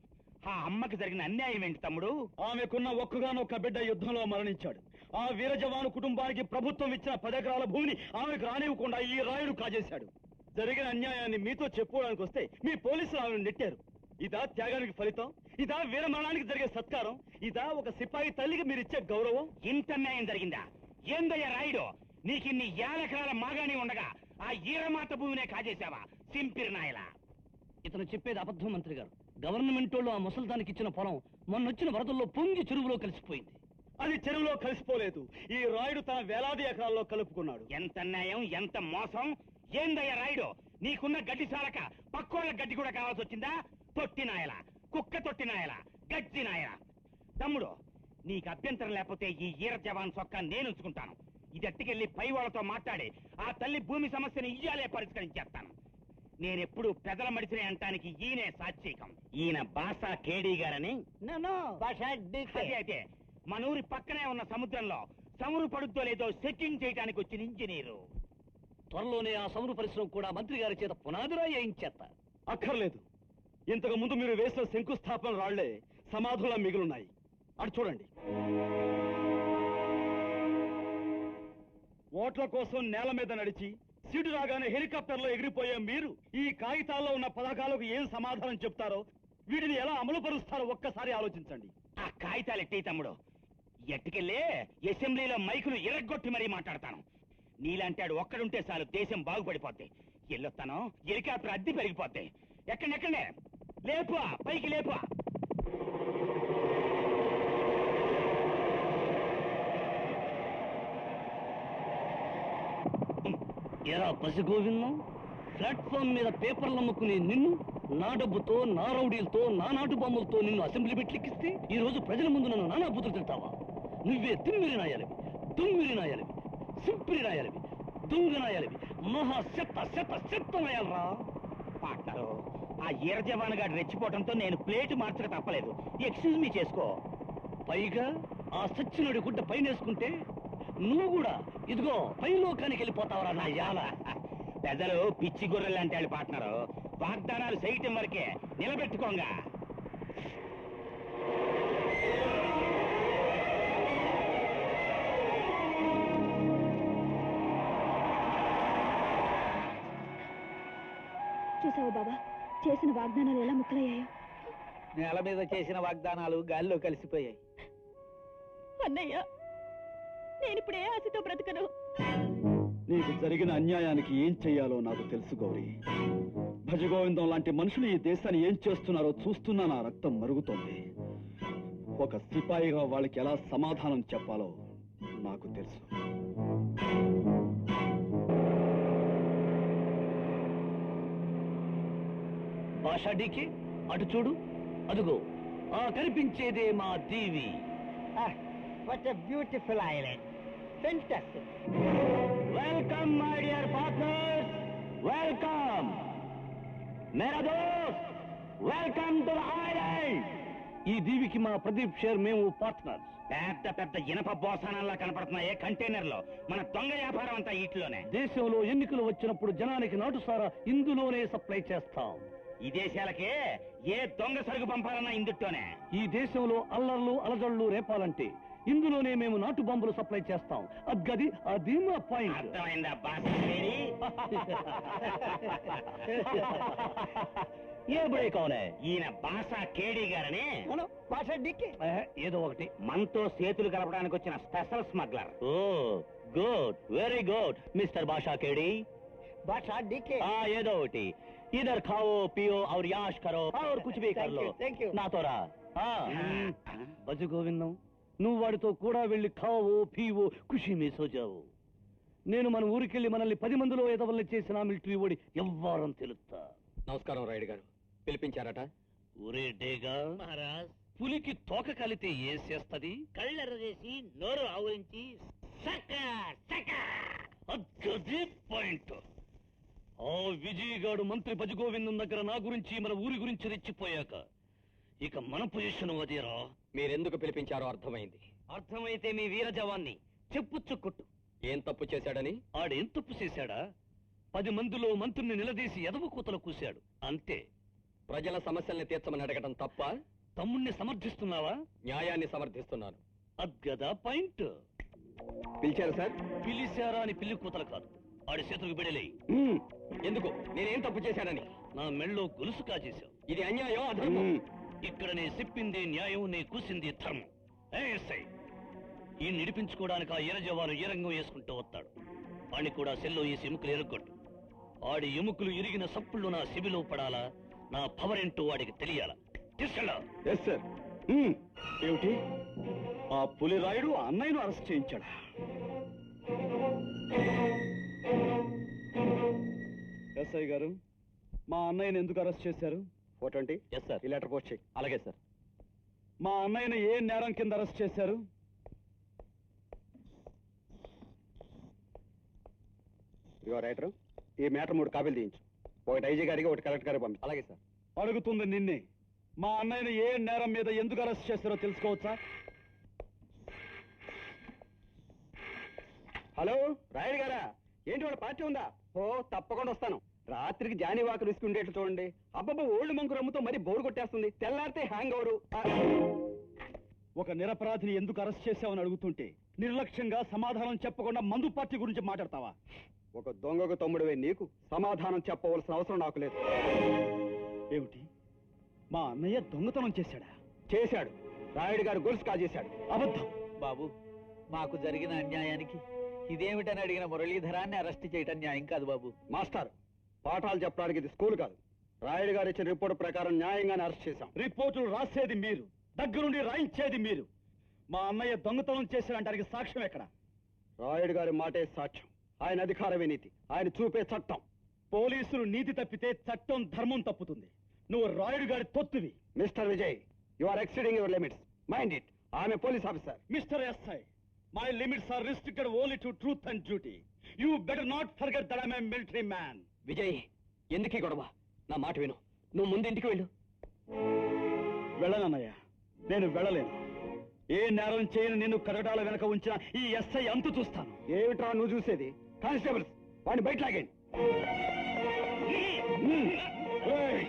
ఆ అమ్మకి జరిగిన అన్యాయం ఏంటి తమ్ముడు? ఆమెకున్న ఒక్కగానొక్క బిడ్డ యుద్ధంలో మరణించాడు. ఆ వీర జవాను కుటుంబానికి ప్రభుత్వం ఇచ్చిన 10 ఎకరాల భూమిని ఆమెకు రానివ్వకుండా ఈ రాయుడు కాజేశాడు. జరిగిన అన్యాయాన్ని మీతో చెప్పుకోవడానికి వస్తే మీ పోలీసులు ఆమెను నెట్టారు. ఇదా త్యాగానికి ఫలితం? ఇదా వీర మరణానికి జరిగే సత్కారం? ఇదా ఒక సిపాయి తల్లికి మీరు ఇచ్చే గౌరవం? ఇంత అన్యాయం జరిగిందా? ఏందయ్యా రాయుడు, నీకిన్ని 50 ఎకరాల మాగాని ఉండగా ఆ ఈరమాత భూమినే కాజేశావా సింపిరి నాయలా? ఇతను చెప్పేది అబద్ధం మంత్రి గారు. గవర్నమెంట్ వాళ్ళు ఆ ముసల్దానికి ఇచ్చిన పొలం మొన్నొచ్చిన వరదల్లో పొంగి చెరువులో కలిసిపోయింది. అది చెరువులో కలిసిపోలేదు, ఈ రాయుడు తన వేలాది ఎకరాల్లో కలుపుకున్నాడు. ఎంత అన్యాయం, ఎంత మోసం! ఏందయ్యా రాయుడు, నీకున్న గడ్డి చాలక పక్కోళ్ళ గడ్డి కూడా కావాల్సి వచ్చిందా? తొట్టి నాయల, కుక్క తొట్టి నాయల, గజ్జి నాయల. తమ్ముడు, నీకు అభ్యంతరం లేకపోతే ఈ ఈర జవాన్ చొక్కా నేను ఉంచుకుంటాను. ఇది ఎట్టుకెళ్లి పై వాళ్ళతో మాట్లాడి ఆ తల్లి భూమి సమస్యను ఇయ్యాలే పరిష్కరించేస్తాను. నేనెప్పుడు పెదల మడిసినే అంటానికి ఈయనే సాక్షికం. ఈయన బాసా కేడీ గారని. అదే అయితే మన ఊరి పక్కనే ఉన్న సముద్రంలో సమురు పడుద్దో లేదో చెక్కింగ్ చేయడానికి వచ్చిన ఇంజనీరు. త్వరలోనే ఆ సముద్ర పరిశ్రమ కూడా మంత్రి గారి చేత పునాదిరాయి వేయించేస్తా. అక్కర్లేదు, ఇంతకు ముందు మీరు వేసిన శంకుస్థాపన రాళ్లే సమాధులా మిగులున్నాయి. అటు చూడండి. ఓట్ల కోసం నేల మీద నడిచి సీటు రాగానే హెలికాప్టర్లో ఎగిరిపోయే మీరు ఈ కాగితాల్లో ఉన్న పథకాలకు ఏం సమాధానం చెప్తారో వీటిని ఎలా అమలు పరుస్తారో ఒక్కసారి ఆలోచించండి. ఆ కాగితాలు ఎట్టి తమ్ముడు, ఎట్టుకెళ్ళి అసెంబ్లీలో మైకులు ఇరగ్గొట్టి మరీ మాట్లాడతాను. నీలాంటాడు ఒక్కడుంటే చాలు దేశం బాగుపడిపోద్ది. ఎల్లొస్తాను, హెలికాప్టర్ అద్దె పెరిగిపోద్ది. ఎక్కడెక్కడే లేపు, పైకి లేపు. ఎరా పసి గోవిందం, ప్లాట్ఫామ్ మీద పేపర్లు అమ్ముకునే నిన్ను నా డబ్బుతో, నా రౌడీలతో, నా నాటు బొమ్మలతో నిన్ను అసెంబ్లీ పెట్లెక్కిస్తే ఈ రోజు ప్రజల ముందు నన్ను నానా బుద్ధులు తింటావా? నువ్వే తిమ్మిరి నాయాలివి, దుమ్మిరి నాయాలివి, సింపిరి నాయాలివి, దొంగ నాయాలివి, మహా చెత్త చెత్త చెత్త నాయాలరా. పాటలు ఆ ఈర జవాన్ గారు రెచ్చిపోవడంతో నేను ప్లేట్ మార్చక తప్పలేదు. ఎక్స్క్యూజ్ మీ చేసుకో. పైగా ఆ సచ్చినుడి గుడ్డ పైనేసుకుంటే నువ్వు కూడా ఇదిగో పైలోకానికి వెళ్ళిపోతావరా నా యాల. పెద్దలు పిచ్చి గొర్రెలు అంటే వాళ్ళు పాటనారు. వాగ్దానాలు చేయటం వరకే, నిలబెట్టుకోంగా. చూసావా బాబా, చేసిన వాగ్దానాలు ఎలా ముక్కలయ్యాయో. నేల మీద చేసిన వాగ్దానాలు గాలిలో కలిసిపోయాయి. అన్నయ్య, నేనిప్పుడు ఏ ఆశతో బ్రతకను? నీకు జరిగిన అన్యాయానికి ఏం చెయ్యాలో నాకు తెలుసు గౌరీ. భజగోవిందం లాంటి మనుషులు ఈ దేశాన్ని ఏం చేస్తున్నారో చూస్తున్నా నా రక్తం మరుగుతోంది. ఒక సిపాయిగా వాళ్ళకి ఎలా సమాధానం చెప్పాలో నాకు తెలుసు. భాషాడీకి అటు చూడు, అదుగో ఆ కనిపించేదే మా దీవి. What a beautiful island. Fantastic. Welcome my dear partners, welcome మేరా దోస్త్, వెల్కమ్ టు ద ఐలాండ్. ఈ దీవికి మా ప్రదీప్ షేర్ మేము పార్ట్నర్స్. పెద్ద పెద్ద ఇనప బోసానాల్లా కనపడుతున్నాయే కంటైనర్లో. మన దొంగ వ్యాపారం అంతా ఇట్లోనే. దేశంలో ఎన్నికలు వచ్చినప్పుడు జనానికి నాటుసారా ఇందులోనే సప్లై చేస్తాం. ఈ దేశాలకి ఏ దొంగ సరుకు పంపాలన్నా ఇందుట్లోనే. ఈ దేశంలో అల్లర్లు అలజడులు రేపాలంటే ఇందులోనే మేము నాటు బాంబులు సప్లై చేస్తాం. అద్గది అది మా పాయింట్. అర్థమైందా బాస్? ఏ బ్రేక్ అవునే ఈయన బాసా కేడీ గారని ఏదో ఒకటి మనతో చేతులు కలపడానికి వచ్చిన స్పెషల్ స్మగ్లర్. ఓ గుడ్, వెరీ గుడ్ మిస్టర్ బాషా కేడి. బాషా డీకే. ఏదో ఒకటి इधर खाओ पियो और याश करो और कुछ भी कर लो. నాతో రా. బజు గోవిందం, నువ్వు వాడితో కూడా వెళ్ళి ఖావో పీవో ఖుషి మే సో జావో. నేను మన ఊరికెళ్ళి మనల్ని 10 మందిలో ఎదవల్ని చేసిన మిలిటరీ ఓడి ఎవ్వారం తెలుస్తా. నమస్కారం రాయుడు గారు, పిలిపించారట? ఊరే డేగా మహారాజ్, పులికి తోక కలితే ఏ చేస్తది? కళ్ళెర్ర చేసి నోరు ఆవురించి అదే పాయింట్. ఆ విజయగాడు మంత్రి భజగోవిందం దగ్గర నా గురించి మన ఊరి గురించి రెచ్చిపోయాక ఇక మన పొజిషన్ అదేరా. మీరెందుకు పిలిపించారో అర్థమైంది. అర్థమైతే మీ వీర జవాన్ని చెప్పుచ్చు కొట్టు. ఏం తప్పు చేశాడని? ఆడేం తప్పు చేశాడా? 10 మందిలో మంత్రిని నిలదీసి ఎదవ కూతలు కూశాడు అంతే. ప్రజల సమస్యల్ని తీర్చమని అడగటం తప్ప? తమ్ముణ్ణి సమర్థిస్తున్నావా? న్యాయాన్ని సమర్థిస్తున్నాను. అద్గదా పాయింట్. పిలిచారు సార్? పిలిచారా అని పిల్లి కూతలు కాదు, ఆడి చేతులకు బిడలే. ఎందుకు? నేనేం తప్పు చేశానని? నా మెళ్ళో గొలుసు కాజేశావు. ఇది అన్యాయం, అధర్మం. ఇక్కడ నే చెప్పింది న్యాయం, నే కూసింది ధర్మం. ఎస్ఐ ఈ నిడిపించుకోవడానికి ఆ ఎర జవాను ఏ రంగం వేసుకుంటూ వస్తాడు. వాణ్ణి కూడా సెల్లో ఈ ఎముకలు ఎరగొట్టు. ఆడి ఎముకలు ఇరిగిన సప్పుళ్ళు నా శిబిలో పడాలా, నా పవర్ ఏంటో వాడికి తెలియాలా. తీసుకెళ్ళా. Yes sir. ఏమిటి, ఆ పులి రాయుడు అన్నయ్యను అరెస్ట్ చేయించాడా? ఎస్ఐ గారు, మా అన్నయ్యను ఎందుకు అరెస్ట్ చేశారు? 420. Yes sir. ఈ లెటర్ పోస్ట్ చేయి. అలాగే సార్. మా అన్నయ్యను ఏ నేరం కింద అరెస్ట్ చేశారు? ఇదిగో రైటర్, ఈ మ్యాటర్ 3 కాపీలు తీయించు. ఒకటి ఐజీ గారికి, ఒకటి కలెక్టర్ గారికి పంపి. అలాగే సార్. అడుగుతుంది నిన్నే. మా అన్నయ్యను ఏ నేరం మీద ఎందుకు అరెస్ట్ చేశారో తెలుసుకోవచ్చా? హలో రాయుడు గారా, ఏంటి వాళ్ళ పార్టీ ఉందా? ఓ తప్పకుండా వస్తాను. రాత్రికి జానీ వాకర్ రిస్క్ ఉండేట్లు చూడండి. అబ్బబ్బ ఓల్డ్ మంకు రమ్ముతో మరీ బోరు కొట్టేస్తుంది. తెల్లారితే హ్యాంగ్ ఓవరు. ఒక నిరపరాధిని ఎందుకు అరెస్ట్ చేశావని అడుగుతుంటే నిర్లక్ష్యంగా సమాధానం చెప్పకుండా మందు పార్టీ గురించి మాట్లాడతావా? ఒక దొంగకు తమ్ముడివే నీకు సమాధానం చెప్పవలసిన అవసరం నాకు లేదు. ఏమిటి, మా అన్నయ్య దొంగతనం చేశాడా? చేశాడు. రాయుడు గారు గొలుసు కాజేశాడు. అబద్ధం. బాబు, మాకు జరిగిన అన్యాయానికి ఇదేమిటని అడిగిన మురళీధరాన్ని అరెస్ట్ చేయటం న్యాయం కాదు బాబు. మాస్టర్, పాఠాలు చెప్పడానికి ఇది స్కూల్ కాదు. రాయుడు గారు ఇచ్చిన రిపోర్ట్ ప్రకారం న్యాయంగానే అరెస్ట్ చేశాం. రిపోర్టులు రాసేది మీరు, దగ్గరుండి రాయించేది మీరు. మా అన్నయ్య దొంగతనం చేశాడంటానికి సాక్ష్యం ఎక్కడ? రాయుడు గారి మాటే సాక్ష్యం. ఆయన అధికారమే నీతి, ఆయన చూపే చట్టం. పోలీసులు నీతి తప్పితే చట్టం ధర్మం తప్పుతుంది. నువ్వు రాయుడు గారి తొత్తువి. Mister Vijay, you are exceeding your limits. Mind it. I'm a police officer. Mister SI, my limits are restricted only to truth and duty. You better not forget that I'm a military man. Vijay, ఎందుకీ గొడవ? నా మాట విను. నువ్వు ముందు ఇంటికి వెళ్ళు. వెళ్ళనన్నయ్య, నేను వెళ్ళలేను. ఏ నేరం చేయని నిన్ను కరగడాల వెనక ఉంచిన ఈ ఎస్ఐ అంతు చూస్తాను. ఏమిట్రా నువ్వు చూసేది? కానిస్టేబుల్స్, వాడిని బయట లాగండి. ఏయ్,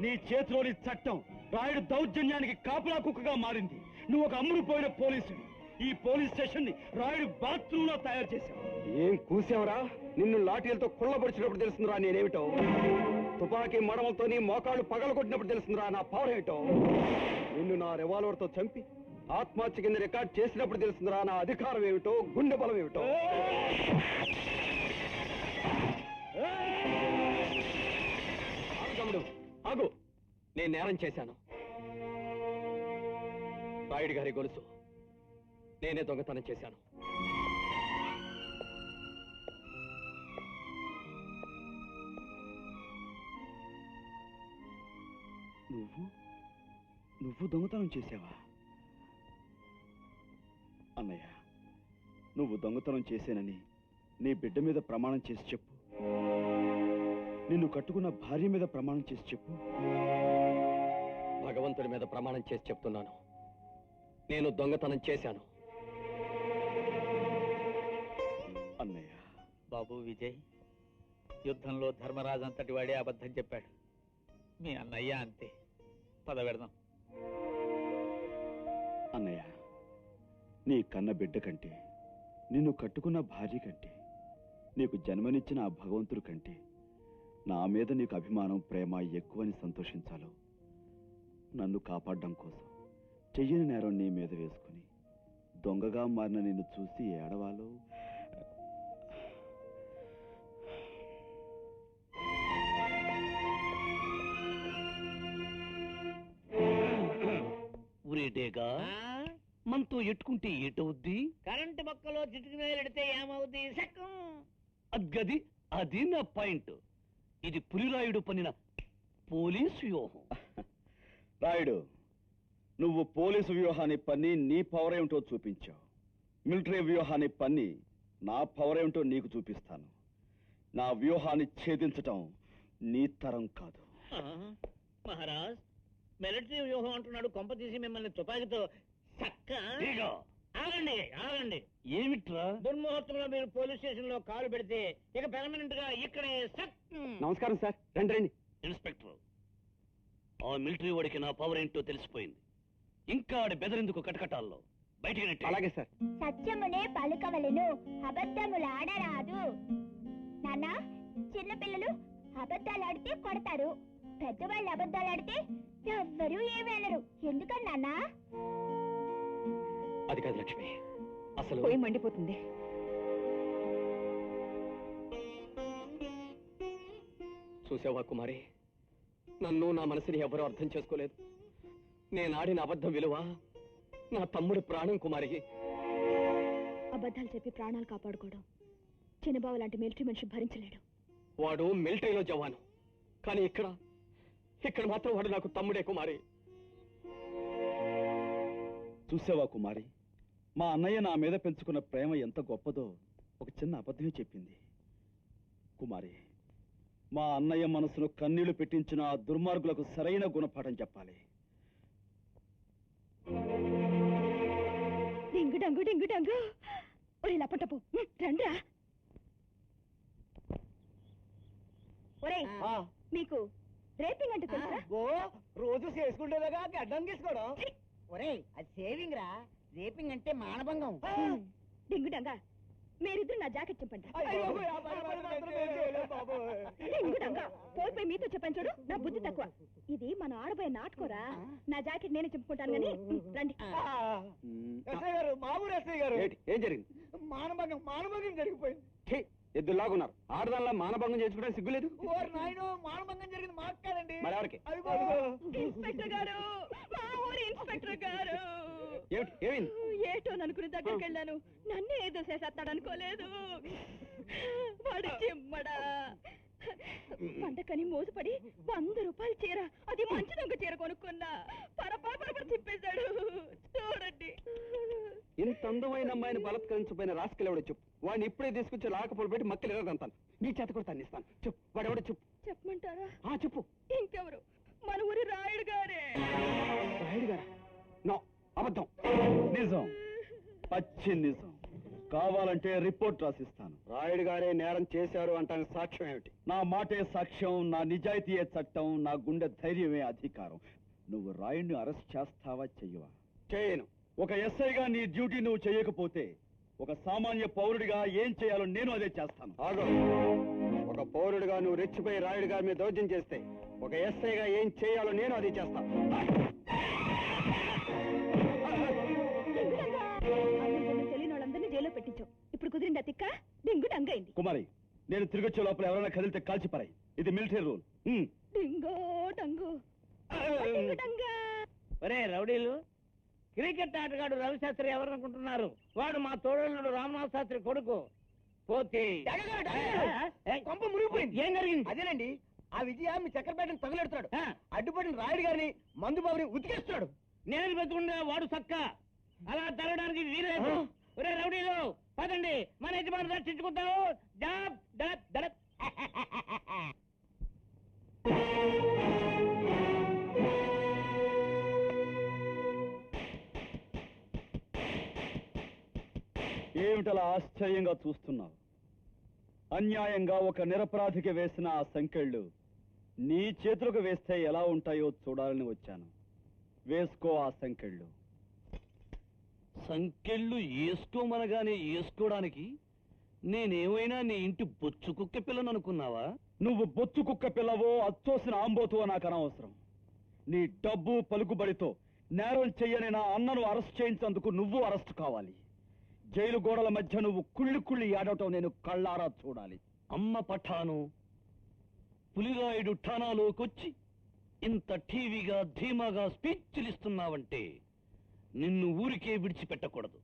నీ చేతిలోని చట్టం రాయుడు దౌర్జన్యానికి కాపులా కుక్కగా మారింది. నువ్వు ఒక అమ్ముడు పోయిన పోలీసుని. ఈ పోలీస్ స్టేషన్ ని రాయుడు బాత్రూమ్ లో తయారు చేశావు. ఏం కూసావరా? నిన్ను లాఠీలతో కుళ్ళబడిచినప్పుడు తెలుస్తుందిరా నేనేమిటో. తుపాకీ మడమలతో నీ మోకాళ్ళు పగలగొట్టినప్పుడు తెలుస్తుందిరా నా పవర్ ఏమిటో. నిన్ను నా రివాల్వర్ తో చంపి ఆత్మహత్య కింద రికార్డ్ చేసినప్పుడు తెలుస్తుందిరా నా అధికారం ఏమిటో, గుండె బలం ఏమిటో. తమ్ముడు ఆగు, నేను నేరం చేశాను. రాయుడు గారి గొలుసు నేనే దొంగతనం చేశాను. నువ్వు దొంగతనం చేశావా? అన్నయ్య, నువ్వు దొంగతనం చేశానని నీ బిడ్డ మీద ప్రమాణం చేసి చెప్పు. నిన్ను కట్టుకున్న భార్య మీద ప్రమాణం చేసి చెప్పు. భగవంతుడి మీద ప్రమాణం చేసి చెప్తున్నాను, నేను దొంగతనం చేశాను. అన్నయ్య. బాబు విజయ్, యుద్ధంలో ధర్మరాజు అంతటి వాడే అబద్ధం చెప్పాడు. మీ అన్నయ్య అంతే. పద పెడదాం. అన్నయ్య, నీ కన్న బిడ్డ కంటే, నిన్ను కట్టుకున్న భార్య కంటే, నీకు జన్మనిచ్చిన ఆ భగవంతుడి కంటే నా మీద నీకు అభిమానం, ప్రేమ ఎక్కువని సంతోషించాలో, నన్ను కాపాడడం కోసం చెయ్యని నేరం నీ మీద వేసుకుని దొంగగా మారిన నిన్ను చూసి ఏడవాలో. ఊరేటేగా మనతో ఎట్టుకుంటే ఏటవుద్ది? కరెంటు మొక్కలో చిటికి వేలెడితే ఏమవుద్ది? సక్కం. అద్గది, అది నా పాయింట్. ఇది పులిరాయుడు పన్నిన పోలీసు వ్యూహం. రాయుడు, నువ్వు పోలీసు వ్యూహాన్ని పన్ని నీ పవర్ ఏమిటో చూపించావు. మిలిటరీ వ్యూహాన్ని పన్ని నా పవర్ ఏమిటో నీకు చూపిస్తాను. నా వ్యూహాన్ని ఛేదించటం నీ తరం కాదు. మహారాజ్, మిలిటరీ వ్యూహం అంటున్నాడు. కొంప తీసి మిమ్మల్ని తుపాకీతో చక్క. ఆగండి ఆగండి. ఏమిట్రా? దుర్ముహూర్తంలో మీరు పోలీస్ స్టేషన్ లో కాలు పెడితే ఇక పెర్మనెంట్ గా ఇక్కడే సక్. నమస్కారం సార్, రండి రండి. ఇన్స్పెక్టర్, ఆ మిలిటరీ వాడికి నా పవర్ ఏంటో తెలిసిపోయింది. ఇంకా ఆడి బెదరెందుకు కటకటాల్లో బయటికి నెట్టి. అలాగే సార్. సత్యమునే పలుకవలెను, అబద్ధములాడరాదు. నాన్న, చిన్నపిల్లలు అబద్ధాలాడితే కొడతారు, పెద్దవాళ్ళు అబద్ధాలాడితే ఎవ్వరూ ఏమనరు. ఎందుకని నాన్న? అది కాదు లక్ష్మి, అసలు పోయి మండిపోతుంది. చూసావా కుమారి, నన్ను నా మనసుని ఎవరూ అర్థం చేసుకోలేదు. నేను ఆడిన అబద్ధం విలువ నా తమ్ముడి ప్రాణం కుమారి. అబద్ధాలు చెప్పి ప్రాణాలు కాపాడుకోవడం చిన్నబాబు లాంటి మిలిటరీ మనిషి భరించలేడు. వాడు మిలిటరీలో జవాను, కానీ ఇక్కడ మాత్రం వాడు నాకు తమ్ముడే కుమారి. చూసావా కుమారి, మా అన్నయ్య నా మీద పెంచుకున్న ప్రేమ ఎంత గొప్పదో ఒక చిన్న అబద్ధమే చెప్పింది. కుమారి, మా అన్నయ్య మనసును కన్నీళ్లు పెట్టించిన ఆ దుర్మార్గులకు సరైన గుణపాఠం చెప్పాలి. డింగు డంగు డింగు డంగు. ఒరే లపటపు, రండ్రా. ఒరే, మీకు రేపింగ్ అంటే తెలుసా? రోజు చేసుకుంటేగా గడ్డం తీసుకోవడం. ఒరేయ్ అది సేవింగ్ రా, రేపింగ్ అంటే మానభంగం. డింగుడంగా మీరిద్దరు నా జాకెట్ చెప్పండి. డింగుడంగా పోయి మీతో చెప్పాను చూడు, నా బుద్ధి తక్కువ. ఇది మనం ఆడబోయే నాటుకోరా, నా జాకెట్ నేనే చెప్పుకుంటాను కానీ రండి. ఎస్ఐ గారు, మా ఊరు ఎస్ఐ గారు. ఏం జరిగింది? మానభంగం జరిగిపోయింది. ఎద్దులాగున్నారు. ఆడదానిలా మానభంగం చేసుకుంటే సిగ్గులేదు? ఓర్ నాయనో, మానభంగం జరిగింది మాకు కాదండి. మరి ఎవరికి? ఇన్స్పెక్టర్ గారు, మా ఊరి ఇన్స్పెక్టర్ గారు. ఏమైంది? ఏటో అనుకుని దగ్గరికి వెళ్ళాను, నన్నే ఏదో చేసేస్తాడు అనుకోలేదు. వాడు చిమ్మడా పండకని మోసపడి 100 రూపాయలు చీర, అది మంచి దొంగ చీర కొనుక్కున్నా. పరపర తిప్పేశాడు. చూడండి. ఇంత అందమైన అమ్మాయిని బలత్కరించిపోయిన రాసుకెళ్ళవడో చెప్పు. వాడిని ఇప్పుడే తీసుకొచ్చి లాకపోలు పెట్టి మక్కలు ఎరగంతాను. నీ చేత కూడా తన్నిస్తాను. చెప్పు, వాడెవడో చెప్పు. చెప్పమంటారా? చెప్పు. ఇంకెవరు? మన ఊరి రాయుడు గారే. రాయుడు గారా? నో, అబద్ధం. నిజం, పచ్చి నిజం. కావాలంటే రిపోర్ట్ రాసిస్తాను. రాయుడు గారే నేరం చేశారు అంటానికి సాక్ష్యం ఏమిటి? నా మాటే సాక్ష్యం, నా నిజాయితీయే చట్టం, నా గుండె ధైర్యమే అధికారం. నువ్వు రాయుడిని అరెస్ట్ చేస్తావా చెయ్యవా? చేయను. ఒక ఎస్ఐగా నీ డ్యూటీ నువ్వు చేయకపోతే ఒక సామాన్య పౌరుడిగా ఏం చేయాలో నేను అదే చేస్తాను. ఆగు. ఒక పౌరుడిగా నువ్వు రెచ్చిపోయి రాయుడు గారి మీద దౌర్జన్యం చేస్తే ఒక ఎస్ఐగా ఏం చేయాలో నేను అది చేస్తాను. తెలియని వాళ్ళందరినీ జైల్లో పెట్టించావు. ఇప్పుడు కుదిరిందా తిక్క? డింగు డంగైంది. కుమారి, నేను తిరిగొచ్చే లోపల ఎవరైనా కదిలితే కాల్చి పారాయి. ఇది మిలిటరీ రూల్. డింగో డంగు డంగా. ఒరే రౌడీలు, క్రికెట్ ఆటగాడు రవిశాస్త్రి ఎవరనుకుంటున్నారు? వాడు మా తోడలుడు రామనాథ శాస్త్రి కొడుకు. పోతే కొంప మునిగిపోయింది. ఏం జరిగింది? అదేనండి, ఆ విజయ మీ చక్రపేటను తగులెడుతున్నాడు. అడ్డుపడిన రాయుడు గారిని మందు బాబుని ఉతికేస్తున్నాడు. నేను బతుకుండా వాడు సక్క అలా తరగడానికి వీలేదు. ఒరే రౌడీలు, పదండి, మన యజమాని రక్షించుకుంటావు. జాబ్ దడప్ దడప్. ఏమిటలా ఆశ్చర్యంగా చూస్తున్నావు? అన్యాయంగా ఒక నిరపరాధికి వేసిన ఆ సంకెళ్ళు నీ చేతులకు వేస్తే ఎలా ఉంటాయో చూడాలని వచ్చాను. వేసుకో ఆ సంకెళ్ళు. సంకెళ్ళు వేసుకోమనగానే వేసుకోవడానికి నేనేమైనా నీ ఇంటి బొచ్చు కుక్క పిల్లను అనుకున్నావా? నువ్వు బొచ్చు కుక్క పిల్లవో అచ్చోసిన ఆంబోతువో నాకు అనవసరం. నీ డబ్బు పలుకుబడితో నేరం చెయ్యని నా అన్నను అరెస్ట్ చేయించేందుకు నువ్వు అరెస్ట్ కావాలి. జైలు గోడల మధ్య నువ్వు కుళ్ళి ఏడవటం నేను కళ్ళారా చూడాలి. అమ్మ పఠాను పులిరాయుడు ఠానాలోకొచ్చి ఇంత టీవీగా ధీమాగా స్పీచ్లు ఇస్తున్నావంటే నిన్ను ఊరికే విడిచిపెట్టకూడదు.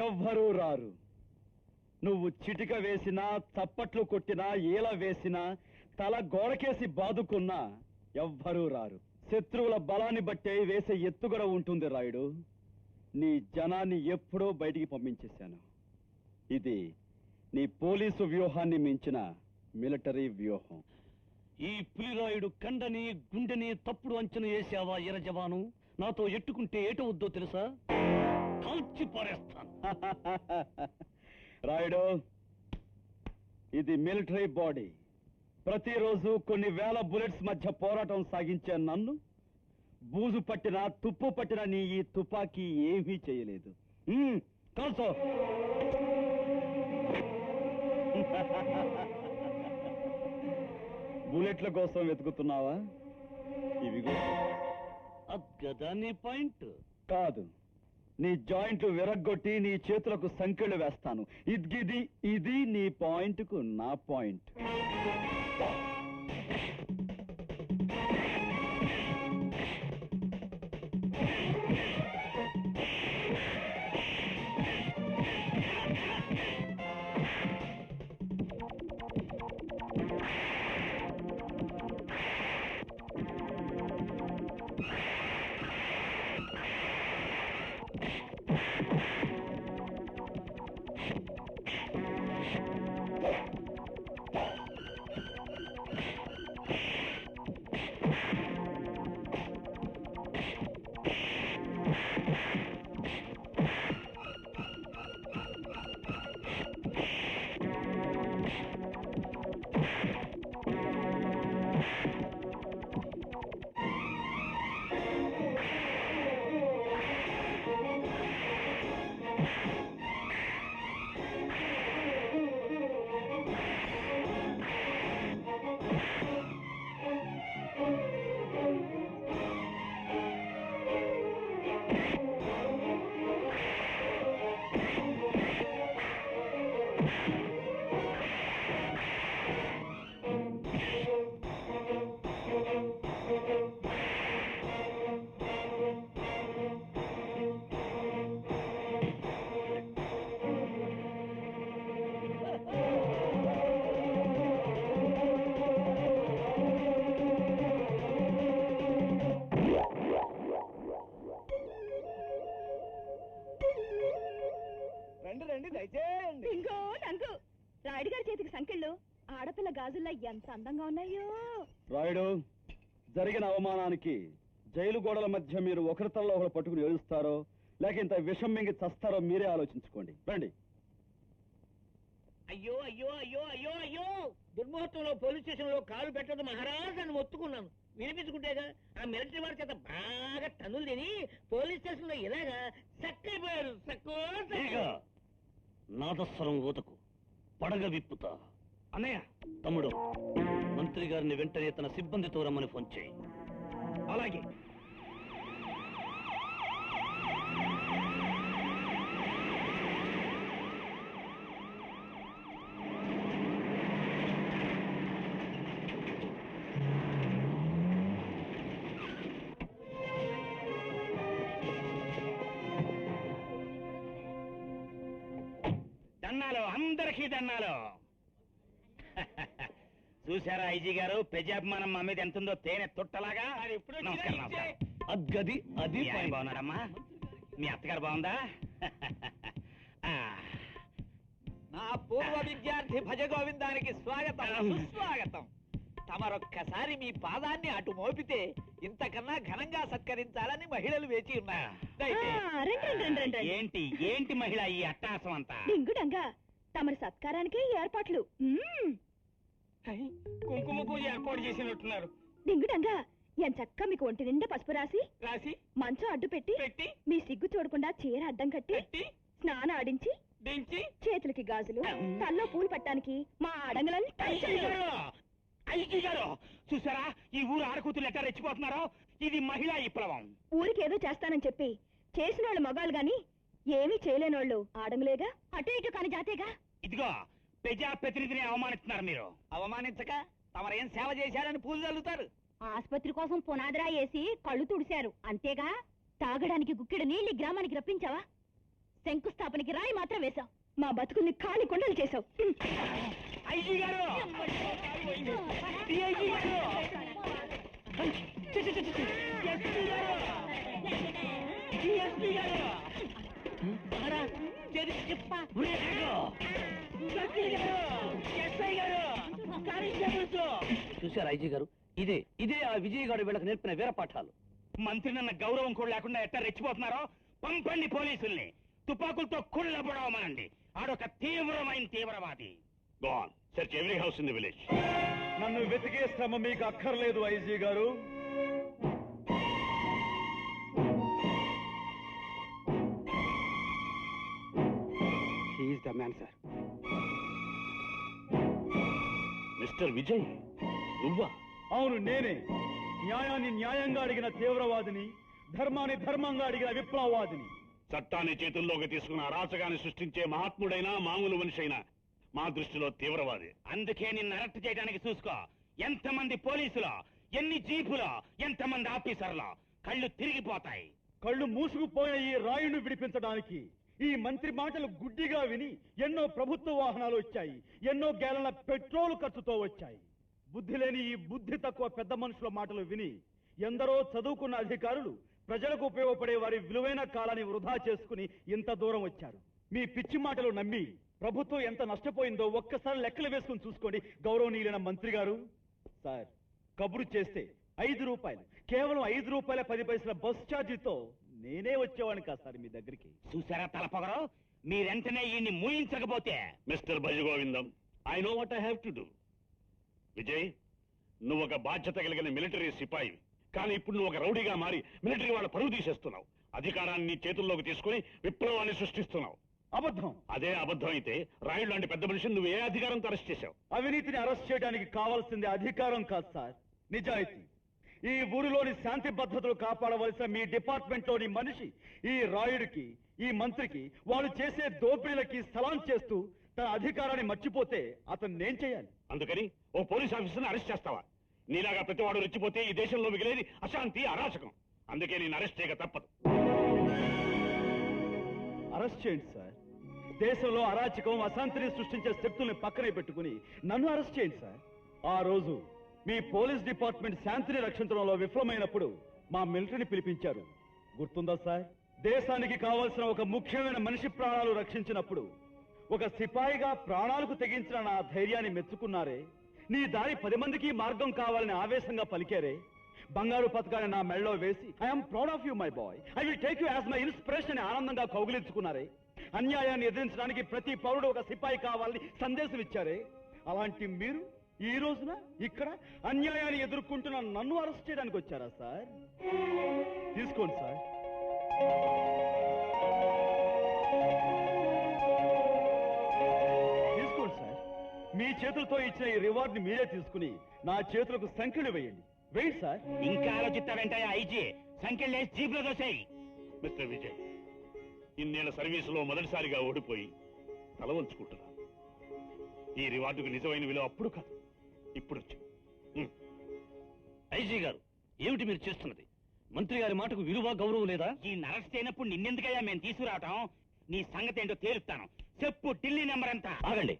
ఎవ్వరూ రారు. నువ్వు చిటిక వేసినా, చప్పట్లు కొట్టినా, ఈల వేసినా, తల గోడకేసి బాదుకున్నా ఎవ్వరూ రారు. శత్రువుల బలాన్ని బట్టే వేసే ఎత్తుగడ ఉంటుంది రాయుడు. నీ జనాన్ని ఎప్పుడో బయటికి పంపించేశాను. ఇది నీ పోలీసు వ్యూహాన్ని మించిన మిలిటరీ వ్యూహం. ఈ పులిరాయుడు కండని గుండెని తప్పుడు అంచనా వేసావా ఎర్ర జవాను? నాతో ఎట్టుకుంటే ఏటవుద్దో తెలుసా? కాల్చి పారేస్తాను. రాయుడు, ఇది మిలిటరీ బాడీ. ప్రతిరోజు కొన్ని వేల బుల్లెట్స్ మధ్య పోరాటం సాగించే నన్ను బూజు పట్టినా, తుప్పు పట్టినా నీ ఈ తుపాకీ ఏమీ చేయలేదు. కాల్చో. బుల్లెట్ల కోసం వెతుకుతున్నావా? ఇవిగో. అద్గదా నీ పాయింట్? కాదు, నీ జాయింట్లు విరగ్గొట్టి నీ చేతులకు సంకెళ్ళు వేస్తాను. ఇది నీ పాయింట్కు నా పాయింట్. రండి రండి దయచేయండి. ఇంకో నంగు రాయుడు గారి చేతికి సంకెళ్ళు ఆడపిల్ల గాజుల్లో ఎంత అందంగా ఉన్నాయో. రాయుడు, జరిగిన అవమానానికి జైలు గోడల మధ్య మీరు ఒకరి తల్లో ఒకరు పట్టుకుని ఏడుస్తారో లేక ఇంత విషం మింగి చస్తారో మీరే ఆలోచించుకోండి. రండి. అయ్యో అయ్యో అయ్యో అయ్యో అయ్యో దుర్ముహూర్తంలో పోలీస్ స్టేషన్ లో కాలు పెట్టదు మహారాజ్ అని మొత్తుకున్నాను. వినిపించుకుంటేగా ఆ మిలిటరీ వారి చేత బాగా టన్నులు తిని పోలీస్ స్టేషన్ లో ఇలాగా సక్కైపోయారు. నాదస్వరం ఊతకు పడగ విప్పుతా. అన్నయ్య, తమ్ముడు, మంత్రి గారిని వెంటనే తన సిబ్బందితో రమ్మని ఫోన్ చేయి. అలాగే. దన్నాలు, అందరికీ దన్నాలు. చూసారా ఐజీ గారు, ప్రజాభిమానం మా మీద ఎంతుందో తేనె తొట్టలాగా. నమస్కారం, నమస్కారం. అది ఆయన బాగున్నారమ్మా? మీ అత్తగారు బాగుందా? నా పూర్వ విద్యార్థి భజ గోవిందానికి స్వాగతం, సుస్వాగతం. తమరొక్కసారి మీ పాదాన్ని అటు మోపితే ఇంతకన్నా ఘనంగా సత్కరించాలని మహిళలు వేచి ఉన్నారు. ఏంటి ఏంటి మహిళ ఈ అట్టాసం అంతా? డింగుడంగా తమరి సత్కారానికి ఏర్పాట్లు. కుంకుమ పూజ ఏర్పాటు చేసినట్టున్నారు. డింగుడంగా ఎంచక్క మీకు ఒంటి నిండా పసుపు రాసి రాసి మంచం అడ్డు పెట్టి మీ సిగ్గు చూడకుండా చీర అడ్డం కట్టి స్నానం ఆడించి దించి చేతులకి గాజులు తల్లో పూలు పట్టానికి మా ఆడంగులని ఐజీ గారు చూసారా, ఈ ఊరు ఆడకూతులు ఎట్లా రెచ్చిపోతున్నారో? ఇది మహిళా విప్లవం. ఊరికేదో చేస్తానని చెప్పి చేసిన వాళ్ళు మగాళ్ళు గాని ఏమీ చేయలేనోళ్ళు ఆడంగులేగా. అటు ఇటు కాని జాతేగా. ఇదిగో ప్రజాప్రతినిధిని అవమానిస్తున్నారు మీరు. అవమానించక తమరేం సేవ చేశారని పూలు చల్లుతారు. ఆసుపత్రి కోసం పునాదిరా వేసి కళ్ళు తుడిశారు అంతేగా. తాగడానికి గుక్కెడు నీళ్లు గ్రామానికి రప్పించావా? శంకుస్థాపనకి రాయి మాత్రం వేశావు. మా బతుకుల్ని ఖాళీ కొండలు చేశావు. ఐజీ గారు, చూశారు ఐజీ గారు, ఇదే ఆ విజయ్ గారు వీళ్ళకి నేర్పిన వీర పాఠాలు. మంత్రి నన్న గౌరవం కూడా లేకుండా ఎట్లా రెచ్చిపోతున్నారో పంపండి పోలీసుల్ని. తుపాకులతో కుళ్ళబడవమనండి. ఆడొక తీవ్రవాది. Gone search every house in the village. నన్ను వెతికే శ్రమ మీకు అక్కర్లేదు IG garu. He's the man sir. Mister Vijay, నువ్వా? అవును, నేనే. న్యాయాన్ని న్యాయంగా అడిగిన తీవ్రవాదిని, ధర్మాన్ని ధర్మంగా అడిగిన విప్లవవాదిని. చట్టాన్ని చేతుల్లోకి తీసుకున్న అరాచకాన్ని సృష్టించే మహాత్ముడైనా మామూలు మనిషి అయినా మా దృష్టిలో తీవ్రవాది. అందుకే నిన్ను అరెస్ట్ చేయడానికి చూసుకో. ఎంతమంది పోలీసులో, ఎన్ని జీపులో, ఎంతమంది ఆఫీసర్లో కళ్ళు తిరిగిపోతాయి. కళ్ళు మూసుకుపోయిన ఈ రాయును విడిపించడానికి ఈ మంత్రి మాటలు గుడ్డిగా విని ఎన్నో ప్రభుత్వ వాహనాలు వచ్చాయి, ఎన్నో గ్యాలన్ల పెట్రోల్ ఖర్చుతో వచ్చాయి. బుద్ధి లేని ఈ బుద్ధి తక్కువ పెద్ద మనుషుల మాటలు విని ఎందరో చదువుకున్న అధికారులు ప్రజలకు ఉపయోగపడే వారి విలువైన కాలాన్ని వృధా చేసుకుని ఇంత దూరం వచ్చారు. మీ పిచ్చి మాటలు నమ్మి ప్రభుత్వం ఎంత నష్టపోయిందో ఒక్కసారి లెక్కలు వేసుకుని చూసుకోండి గౌరవనీయులైన మంత్రి గారు. సార్, కబురు చేస్తే 5 రూపాయలు, కేవలం 5 రూపాయల 10 పైసల బస్ ఛార్జీతో నేనే వచ్చేవాడిని కాదు సార్ మీ దగ్గరికి. చూసారా తలపొగరు, మీరెంటనే ఈయన్ని మూయించకపోతే. Mister Bhajagovindam, I know what I have to do. Vijay, నువ్వు ఒక బాధ్యత కలిగిన మిలిటరీ సిపాయి. కానీ ఇప్పుడు నువ్వు ఒక రౌడీగా మారి మిలిటరీ వాళ్ళ పరువు తీసేస్తున్నావు. అధికారాన్ని నీ చేతుల్లోకి తీసుకుని విప్లవాన్ని సృష్టిస్తున్నావు. అబద్ధం. అదే అబద్ధం అయితే రాయుడు లాంటి పెద్ద మనిషిని నువ్వు ఏ అధికారంతో అరెస్ట్ చేశావు? అవినీతిని అరెస్ట్ చేయడానికి కావాల్సింది అధికారం కాదు సార్, నిజాయితీ. ఈ ఊరిలోని శాంతి భద్రతలు కాపాడవలసిన మీ డిపార్ట్మెంట్ లోని మనిషి ఈ రాయుడికి, ఈ మంత్రికి వాళ్ళు చేసే దోపిడీలకి సలాం చేస్తూ తన అధికారాన్ని మర్చిపోతే అతన్ని ఏం చేయాలి? అందుకని ఓ పోలీస్ ఆఫీసర్ని అరెస్ట్ చేస్తావా? నీలాగా ప్రతివాడు రెచ్చిపోతే ఈ దేశంలో మిగిలేది అశాంతి, అరాచకం. అందుకే నేను అరెస్ట్ చేయక తప్పదు. అరెస్ట్ చేయండి సార్. దేశంలో అరాచకం, అశాంతిని సృష్టించే శక్తుల్ని పక్కనే పెట్టుకుని నన్ను అరెస్ట్ చేయండి సార్. ఆ రోజు మీ పోలీస్ డిపార్ట్మెంట్ శాంతిని రక్షించడంలో విఫలమైనప్పుడు మా మిలిటరీని పిలిపించారు, గుర్తుందా సార్? దేశానికి కావాల్సిన ఒక ముఖ్యమైన మనిషి ప్రాణాలు రక్షించినప్పుడు ఒక సిపాయిగా ప్రాణాలకు తెగించిన నా ధైర్యాన్ని మెచ్చుకున్నారే. నీ దారి 10 మందికి మార్గం కావాలని ఆవేశంగా పలికారే. బంగారు పథకాన్ని నా మెళ్ళలో వేసి I'm proud of you my boy, I will take you as my inspiration ఆనందంగా కౌగిలించుకున్నారే. అన్యాయాన్ని ఎదిరించడానికి ప్రతి పౌరుడు ఒక సిపాయి కావాలని సందేశం ఇచ్చారే. అలాంటి మీరు ఈ రోజున ఇక్కడ అన్యాయాన్ని ఎదుర్కొంటున్న నన్ను అరెస్ట్ చేయడానికి వచ్చారా సార్? తీసుకోండి సార్. తీసుకోండి సార్. మీ చేతులతో ఇచ్చిన ఈ రివార్డ్ ని మీరే తీసుకుని నా చేతులకు సంఖ్యలు వేయండి. వేయండి సార్. ఇంకా ఆలోచిస్తావేంటయ్యా ఐజీ? సంఖ్యలు వేసి జీపులో దోసేయి. మిస్టర్ విజయ్, ఇన్నేళ్ల సర్వీసులో మొదటిసారిగా ఓడిపోయి తల వంచుకుంటున్నా. ఈ రివార్డుకు నిజమైన విలువ అప్పుడు కాదు, ఇప్పుడు వచ్చింది. ఐజీ గారు, ఏమిటి మీరు చేస్తున్నది? మంత్రి గారి మాటకు విలువ, గౌరవం లేదా? ఈ అరెస్ట్ అయినప్పుడు నిన్నెందుకయ్యా మేము తీసుకురావటం? నీ సంగతి ఏంటో తేలుస్తాను. చెప్పు, ఢిల్లీ నెంబర్ ఎంత? ఆగండి.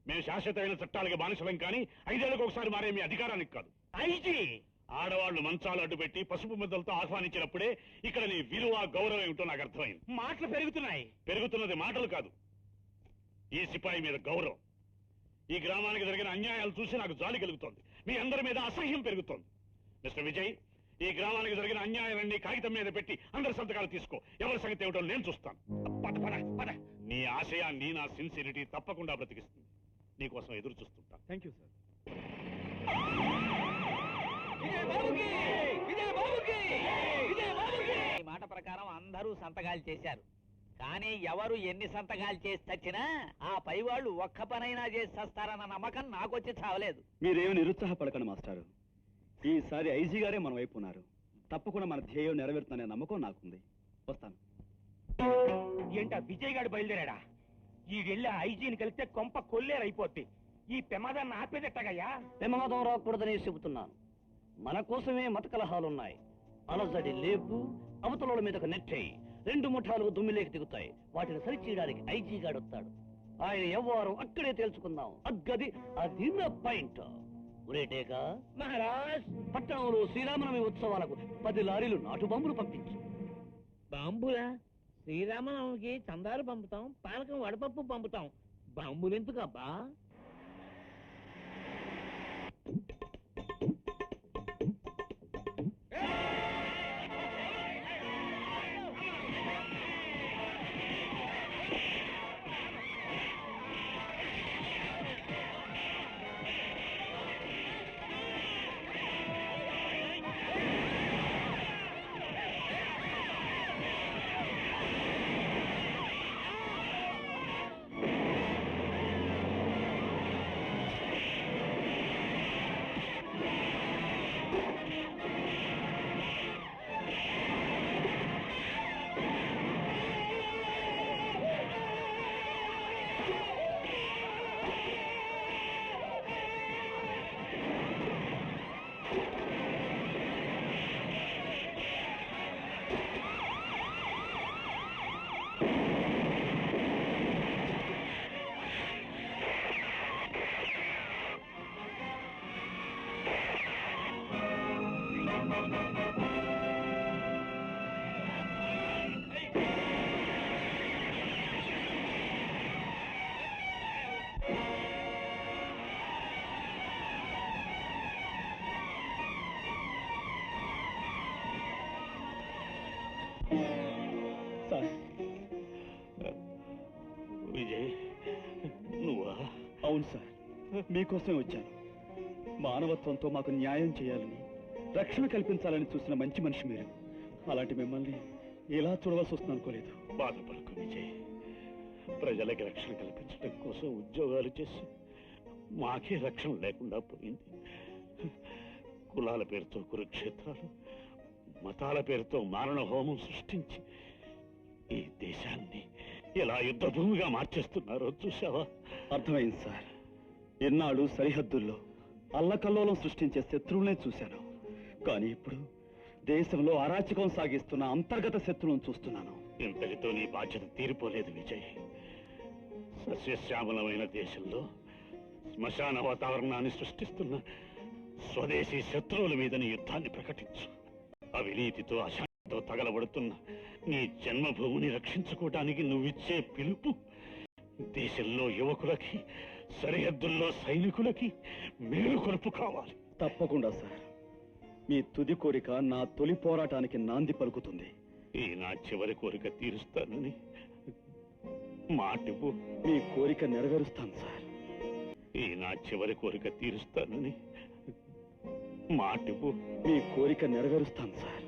మేము శాశ్వతమైన చట్టాలకి బానిసలం కానీ 5 ఏళ్లకు ఒకసారి మారే మీ అధికారానికి కాదు. ఐజీ, ఆడవాళ్లు మంచాలు అడ్డుపెట్టి పసుపు ముద్దలతో ఆహ్వానించినప్పుడే ఇక్కడ నీ విలువ, గౌరవం ఏమిటో నాకు అర్థమైంది. మాటలు పెరుగుతున్నాయి. పెరుగుతున్నది మాటలు కాదు, ఈ సిపాయి మీద గౌరవం. ఈ గ్రామానికి జరిగిన అన్యాయాలు చూసి నాకు జాలి కలుగుతోంది. మీ అందరి మీద అసహ్యం పెరుగుతోంది. మిస్టర్ విజయ్, ఈ గ్రామానికి జరిగిన అన్యాయాలన్నీ కాగితం మీద పెట్టి అందరి సంతకాలు తీసుకో. ఎవరి సంగతి ఏమిటో నేను చూస్తాను. పద పద పద. నీ ఆశయాన్ని, నా సిన్సిరిటీ తప్పకుండా బ్రతికిస్తుంది. నీకోసం ఎదురు చూస్తుంటా. Thank you sir. ఈ మాట ప్రకారం అందరూ సంతకాలు చేశారు. కానీ ఎవరు ఎన్ని సంతకాలు చేసి చచ్చినా ఆ పై వాళ్ళు ఒక్క పనైనా చేసి చస్తారన్న నమ్మకం నాకొచ్చి చావలేదు. మీరేమి నిరుత్సాహపడకండి మాస్టారు. ఈసారి ఐజీ గారే మన వైపు ఉన్నారు. తప్పకుండా మన ధ్యేయం నెరవేరుతుందనే నమ్మకం నాకుంది. వస్తాను. ఏంటా విజయ్ గారు బయలుదేరాడా? ఈ వెళ్ళి ఐజీని కలిస్తే కొంప కొల్లేరైపోద్ది. ఈ ప్రమాదాన్ని ఆపేదెట్టగయ్యా? ప్రమాదం రాకూడదని చెబుతున్నాను. మన కోసమే మత కలహాలున్నాయి. అలజడి లేపు, అవతల మీదకు నెట్టేయి. 2 ముఠాలు దుమ్మిలేకి దిగుతాయి. వాటిని సరిచేయడానికి ఐజీ గాడు వస్తాడు. ఆయన ఎవ్వరం అక్కడే తేల్చుకుందాం. అది నా పాయింట్. ఒరేటేగా మహారాజ్, పట్టణంలో శ్రీరామనవమి ఉత్సవాలకు 10 లారీలు నాటు బాంబులు పంపించు. బాంబులా? శ్రీరామనవమికి చందాలు పంపుతాం, పానకం వడపప్పు పంపుతాం. బాంబులు ఎందుకు అబ్బా? విజయ్, నువ్వా? అవును సార్, మీకోసమే వచ్చాను. మానవత్వంతో మాకు న్యాయం చేయాలని, రక్షణ కల్పించాలని చూసిన మంచి మనిషి మీరు. అలాంటి మిమ్మల్ని ఇలా చూడవలసి వస్తుంది అనుకోలేదు. బాధపడకు విజయ్. ప్రజలకి రక్షణ కల్పించడం కోసం ఉద్యోగాలు చేసి మాకే రక్షణ లేకుండా పోయింది. కులాల పేరుతో కురుక్షేత్రాలు, మతాల పేరుతో మారణ హోమం సృష్టించి ఈ దేశాన్ని, ఎలా యుద్ధ భూమిగా మార్చేస్తున్నారో చూసావా? అర్థమైంది సార్. ఎన్నాళ్ళు సరిహద్దుల్లో అల్లకల్లోలం సృష్టించే శత్రువులనే చూశాను. కానీ ఇప్పుడు దేశంలో అరాచకం సాగిస్తున్న అంతర్గత శత్రువులను చూస్తున్నాను. ఇంతటితో నీ బాధ్యత తీరిపోలేదు విజయ్. సస్యశ్యామలమైన దేశంలో శ్మశాన వాతావరణాన్ని సృష్టిస్తున్న స్వదేశీ శత్రువుల మీద నీ యుద్ధాన్ని ప్రకటించు. అవినీతితో అశాంతితో తగలబడుతున్న నీ జన్మభూమిని రక్షించుకోవటానికి నువ్విచ్చే పిలుపు దేశంలో యువకులకి, సరిహద్దుల్లో సైనికులకి మేలుకొలుపు కావాలి. తప్పకుండా సార్. మీ తుది కోరిక నా తొలి పోరాటానికి నాంది పలుకుతుంది. ఈ నా చివరి కోరిక తీరుస్తానని మాటివ్వు. మీ కోరిక నెరవేరుస్తాను సార్. ఈ నా చివరి కోరిక తీరుస్తానని మాటివ్వు. మీ కోరిక నెరవేరుస్తాను సార్.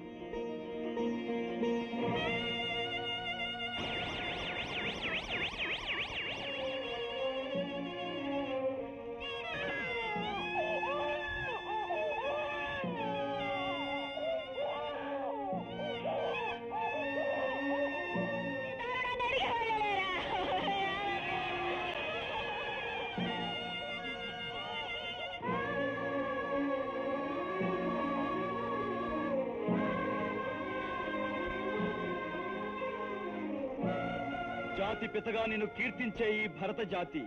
జాతి పితగా నిన్ను కీర్తించే ఈ భరత జాతి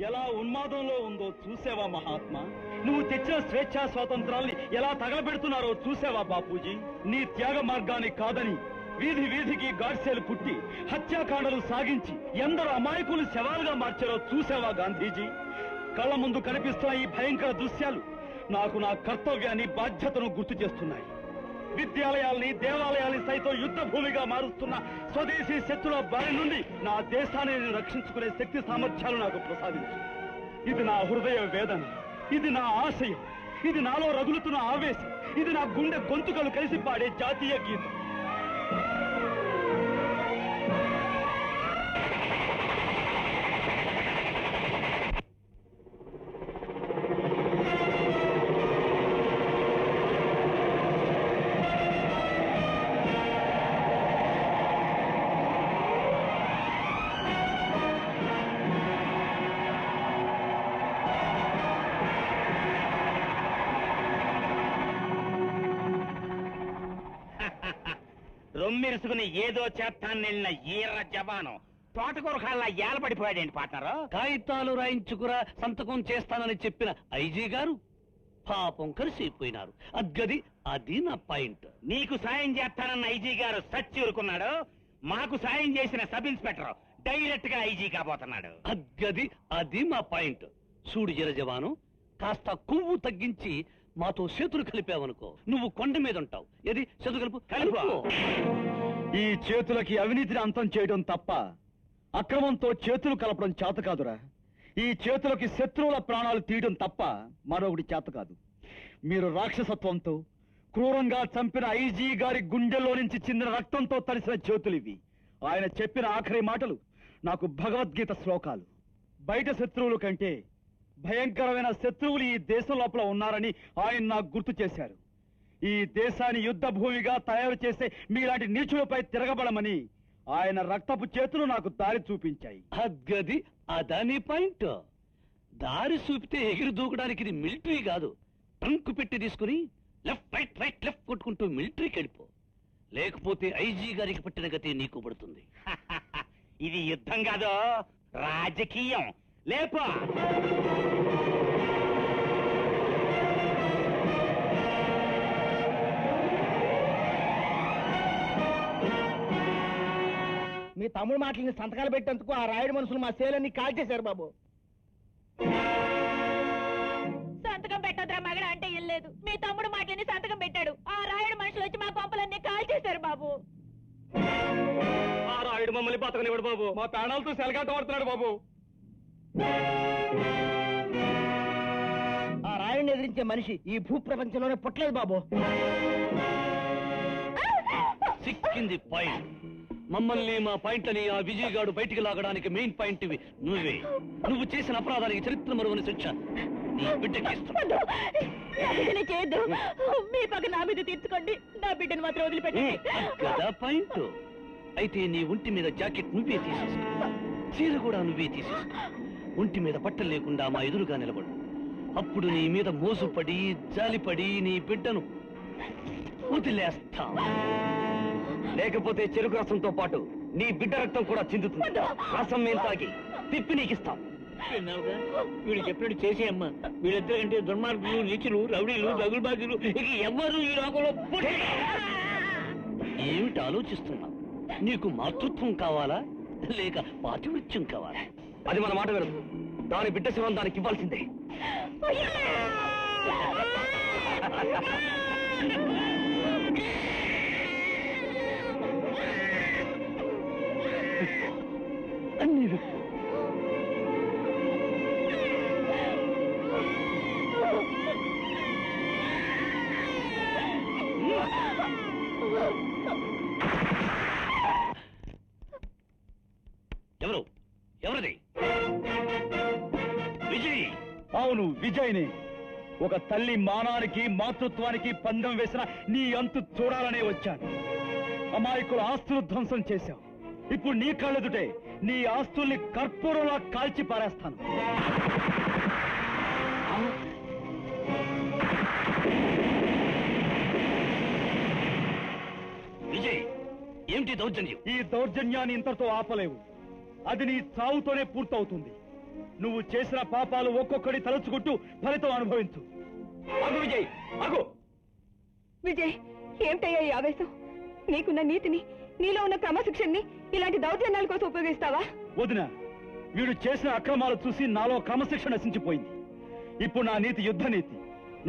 ఎలా ఉన్మాదంలో ఉందో చూసావా మహాత్మా? నువ్వు తెచ్చిన స్వేచ్ఛా స్వాతంత్రాల్ని ఎలా తగలబెడుతున్నారో చూసావా బాపూజీ? నీ త్యాగ మార్గాన్ని కాదని వీధి వీధికి గాడ్సేలు పుట్టి హత్యాకాండలు సాగించి ఎందరో అమాయకులు శవాలుగా మార్చారో చూసావా గాంధీజీ? కళ్ళ ముందు కనిపిస్తున్న ఈ భయంకర దృశ్యాలు నాకు నా కర్తవ్యాన్ని, బాధ్యతను గుర్తు చేస్తున్నాయి. విద్యాలయాల్ని, దేవాలయాల్ని సైతం యుద్ధ భూమిగా మారుస్తున్న స్వదేశీ శత్రుల బారి నుండి నా దేశాన్ని రక్షించుకునే శక్తి సామర్థ్యాలు నాకు ప్రసాదించు. ఇది నా హృదయ వేదన, ఇది నా ఆశయం, ఇది నాలో రగులుతున్న ఆవేశం, ఇది నా గుండె గొంతుకలు కలిసి పాడే జాతీయ గీతం. రొమ్మిరుసుకుని ఏదో చేస్తాను వెళ్ళిన ఈర్ర జవాను తోటకూర కాళ్ళ ఏలపడిపోయాడేంటి పార్ట్నరు? కాగితాలు రాయించుకురా, సంతకం చేస్తానని చెప్పిన ఐజీ గారు పాపం కలిసిపోయినారు. అది నా పాయింట్. నీకు సాయం చేస్తానన్న ఐజీ గారు సచ్చి ఊరుకున్నాడు. మాకు సాయం చేసిన సబ్ ఇన్స్పెక్టర్ డైరెక్ట్ గా ఐజీ కాబోతున్నాడు. అది మా పాయింట్. చూడు జర జవాను, కాస్త కొవ్వు తగ్గించి మాతో చేతులు కలిపావనుకో, నువ్వు కొండ మీద ఉంటావు. ఏది చేతులు కలుపు. ఈ చేతులకి అవినీతిని అంతం చేయడం తప్ప అక్రమంతో చేతులు కలపడం చేత కాదురా. ఈ చేతులకి శత్రువుల ప్రాణాలు తీయడం తప్ప మరొకటి చేత కాదు. మీరు రాక్షసత్వంతో క్రూరంగా చంపిన ఐజీ గారి గుండెల్లో నుంచి చిందిన రక్తంతో తడిసిన చేతులు ఇవి. ఆయన చెప్పిన ఆఖరి మాటలు నాకు భగవద్గీత శ్లోకాలు. బయట శత్రువుల కంటే భయంకరమైన శత్రువులు ఈ దేశం లోపల ఉన్నారని ఆయన నాకు గుర్తు చేశారు. ఈ దేశాన్ని యుద్ధ భూమిగా తయారు చేసే మీలాంటి నీచులపై తిరగబడమని ఆయన రక్తపు చేతులు నాకు దారి చూపించాయి. అదాని పాయింట్. దారి చూపితే ఎగిరి దూకడానికి ఇది మిలిటరీ కాదు. ట్రంక్ పెట్టి తీసుకుని లెఫ్ట్ రైట్ రైట్ లెఫ్ట్ కొట్టుకుంటూ మిలిటరీకి వెళ్ళిపో. లేకపోతే ఐజీ గారికి పట్టిన గతి నీకు పడుతుంది. ఇది యుద్ధం కాదు, రాజకీయం. లేపో. మీ తమ్ముడు మాటలని సంతకాలు పెట్టేందుకు ఆ రాయుడు మనుషులు మా సేలన్నీ కాల్ చేశారు బాబు. సంతకం పెట్టొద్దురా మగడ అంటే ఇల్లేదు. మీ తమ్ముడు మాటలని సంతకం పెట్టాడు. ఆ రాయుడు మనుషులు వచ్చి మా కొంపలన్నీ కాల్ చేశారు బాబు. ఆ రాయుడు మమ్మల్ని బతకనివ్వడు బాబు. మా ప్రాణాలతో సెలగాట పడుతున్నాడు బాబు. ఆ రాయుడిని ఎదిరించే మనిషి ఈ భూ ప్రపంచంలోనే పుట్టలేదు బాబు. సిక్కింది పాయింట్. మమ్మల్ని, మా పాయింట్లని ఆ విజయ్ గాడు బయటికి లాగడానికి మెయిన్ పాయింట్ ఇవి నువ్వే. నువ్వు చేసిన అపరాధానికి చరిత్ర మరువని శిక్ష నీ బిడ్డకి ఇస్తాను. చేయొద్దు. మీ పక్క నా మీద తీర్చుకోండి. నా బిడ్డను మాత్రం వదిలిపెట్టండి. కదా పాయింట్. అయితే నీ ఒంటి మీద జాకెట్ నువ్వే తీసేసుకో, చీర కూడా నువ్వే తీసేసుకో. ఒంటి మీద బట్టలు లేకుండా మా ఎదురుగా నిలబడు. అప్పుడు నీ మీద మోసుపడి జాలిపడి నీ బిడ్డను వదిలేస్తా. లేకపోతే చెరుకు రసంతో పాటు నీ బిడ్డ రక్తం కూడా చిందుతుంది. రసం మేము తాగి తిప్పి నీకిస్తాం. విన్నావుగా, వీడు చెప్పినట్టు చేసేయమ్మా. వీళ్ళిద్దరి కంటే దుర్మార్గులు, నీచులు, రౌడీలు, దగులుబాజులు ఇక ఎవ్వరు ఈ లోకంలో ఏమిటి ఆలోచిస్తున్నా? నీకు మాతృత్వం కావాలా లేక పాతివృత్యం కావాలా? అది మన మాట వినదు. దాని బిడ్డ శివం దానికి ఇవ్వాల్సిందే. అన్ని ఎవరు ఎవరిది? విజయ్. అవును, విజయ్ని. ఒక తల్లి మానానికి మాతృత్వానికి పందెం వేసిన నీ అంతు చూడాలనే వచ్చాను. అమాయకుల ఆస్తులు ధ్వంసం చేశావు. ఇప్పుడు నీ కళ్ళెదుటే నీ ఆస్తుల్ని కర్పూరంలా కాల్చి పారేస్తాను. విజయ్, ఏమిటి దౌర్జన్యం? ఈ దౌర్జన్యాన్ని ఇంతటితో ఆపలేవు. అది నీ చావుతోనే పూర్తవుతుంది. నువ్వు చేసిన పాపాలు ఒక్కొక్కడి తలుచుకుంటూ ఫలితం అనుభవించు. అగు విజయ్, అగు. విజయ్, ఏమిటయ్యా ఈ ఆవేశం? నీకున్న నీతిని, నీలో ఉన్న క్రమశిక్షణని ఇలాంటి దౌర్జన్యాల కోసం ఉపయోగిస్తావా? వదిన, వీడు చేసిన అక్రమాలు చూసి నాలో క్రమశిక్షణ నశించిపోయింది. ఇప్పుడు నా నీతి యుద్ధ నీతి,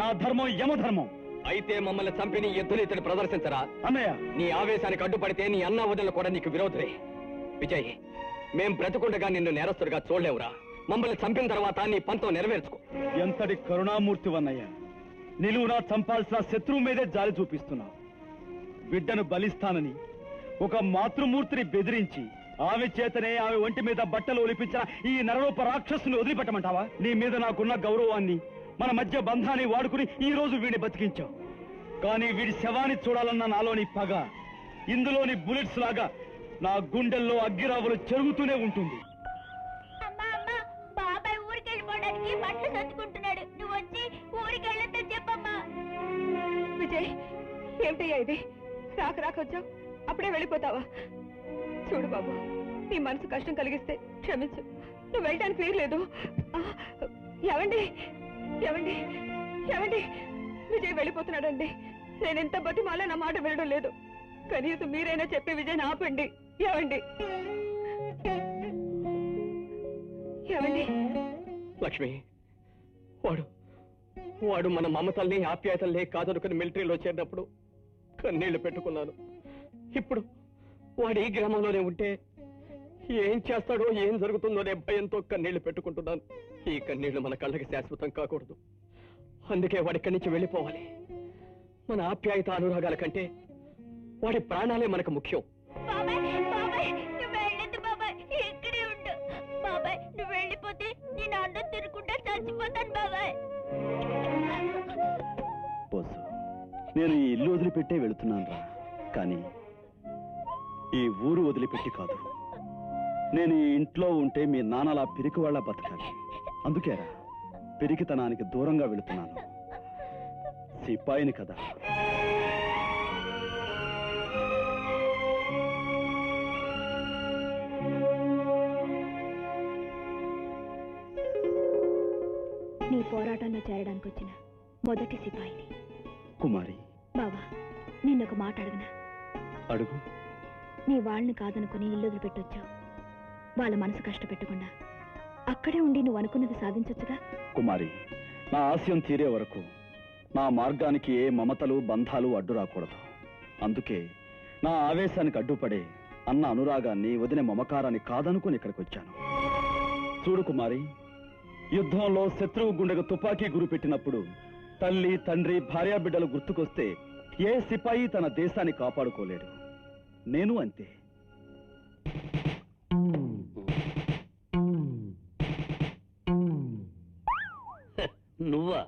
నా ధర్మం యమధర్మం. అయితే మమ్మల్ని చంపి నీ యుద్ధనీతిని ప్రదర్శించరా? అన్నయ్య, నీ ఆవేశానికి అడ్డుపడితే నీ అన్న వదిన కూడా నీకు విరోధులే. విజయ్, మేం బ్రతుకుండగా నిన్ను నేరస్తుడిగా చూడలేవురా. మమ్మల్ని చంపిన తర్వాత నీ పంతం నెరవేర్చుకో. ఎంతటి కరుణామూర్తి వన్నయ్య. నిలువునా చంపాల్సిన శత్రువు మీదే జాలి చూపిస్తున్నావు. బిడ్డను బలిస్తానని ఒక మాతృమూర్తిని బెదిరించి ఆమె చేతనే ఆమె ఒంటి మీద బట్టలు ఒలిపించిన ఈ నరరూప రాక్షసుని వదిలిపెట్టమంటావా? నీ మీద నాకున్న గౌరవాన్ని, మన మధ్య బంధాన్ని వాడుకుని ఈ రోజు వీడిని బతికించావు. కానీ వీడి శవాన్ని చూడాలన్న నాలోని పగ ఇందులోని బుల్లెట్స్ లాగా నా గుండెల్లో అగ్గిరావులు చెరుగుతూనే ఉంటుంది. అమ్మా అమ్మా, బాబాయ్ ఊరికి వెళ్ళిపోవడానికి బట్టలు సర్దుకుంటున్నాడు. నువ్వు వచ్చి ఊరికి వెళ్ళొద్దని చెప్పమ్మా. విజయ్, ఏమిటయ్యా ఇది? రాక వచ్చావు, అప్పుడే వెళ్ళిపోతావా? చూడు బాబు, నీ మనసు కష్టం కలిగిస్తే క్షమించు. నువ్వు వెళ్ళడానికి వీరలేదు. ఏవండి ఏవండి ఏవండి, విజయ్ వెళ్ళిపోతున్నాడండి. నేనెంత బతిమాలా నా మాట వినడం లేదు. కనీసం మీరైనా చెప్పి విజయ్ ఆపండి. ఏవండి ఏవండి? లక్ష్మి, వాడు మన మమతల్ని ఆప్యాయతల్ని కాదనుకుని మిలిటరీలో చేరినప్పుడు కన్నీళ్లు పెట్టుకున్నాను. ఇప్పుడు వాడు ఈ గ్రామంలోనే ఉంటే ఏం చేస్తాడో ఏం జరుగుతుందోనే భయంతో కన్నీళ్లు పెట్టుకుంటున్నాను. ఈ కన్నీళ్లు మన కళ్ళకి శాశ్వతం కాకూడదు. అందుకే వాడిక్కడి నుంచి వెళ్ళిపోవాలి. మన ఆప్యాయత అనురాగాల కంటే వాడి ప్రాణాలే మనకు ముఖ్యం. బాబాయ్ బాబాయ్, నువ్వు వెళ్ళొద్దు బాబాయ్, ఇక్కడే ఉండు. బాబాయ్, నువ్వు వెళ్ళిపోతే నేను అన్నం తిరుగుంటా చచ్చిపోతాను బాబాయ్. నేను ఈ ఇల్లు వదిలిపెట్టే వెళుతున్నాను రా, కానీ ఈ ఊరు వదిలిపెట్టి కాదు. నేను ఈ ఇంట్లో ఉంటే మీ నాన్నలా పిరికి వాళ్ళ బతకాలి. అందుకేరా పిరికితనానికి దూరంగా వెళుతున్నాను. సిపాయిని కదా. నీ పోరాటంలో చేరడానికి వచ్చిన మొదటి సిపాయిని. కుమారి, బావా, నిన్నొక మాట అడగనా? అడుగు. నీ వాళ్ళని కాదనుకుని ఇల్లు వదిలిపెట్టొచ్చావు. వాళ్ళ మనసు కష్టపెట్టకుండా అక్కడే ఉండి నువ్వు అనుకున్నది సాధించొచ్చుగా? కుమారి, నా ఆశయం తీరే వరకు నా మార్గానికి ఏ మమతలు బంధాలు అడ్డు రాకూడదు. అందుకే నా ఆవేశానికి అడ్డుపడే అన్న అనురాగాన్ని, వదిన మమకారాన్ని కాదనుకుని ఇక్కడికి వచ్చాను. చూడు కుమారి, యుద్ధంలో శత్రువు గుండెకు తుపాకీ గురి పెట్టినప్పుడు తల్లి, తండ్రి, భార్యాబిడ్డలు గుర్తుకొస్తే ఏ సిపాయి తన దేశాన్ని కాపాడుకోలేడు. నేను అంతే. నువ్వా?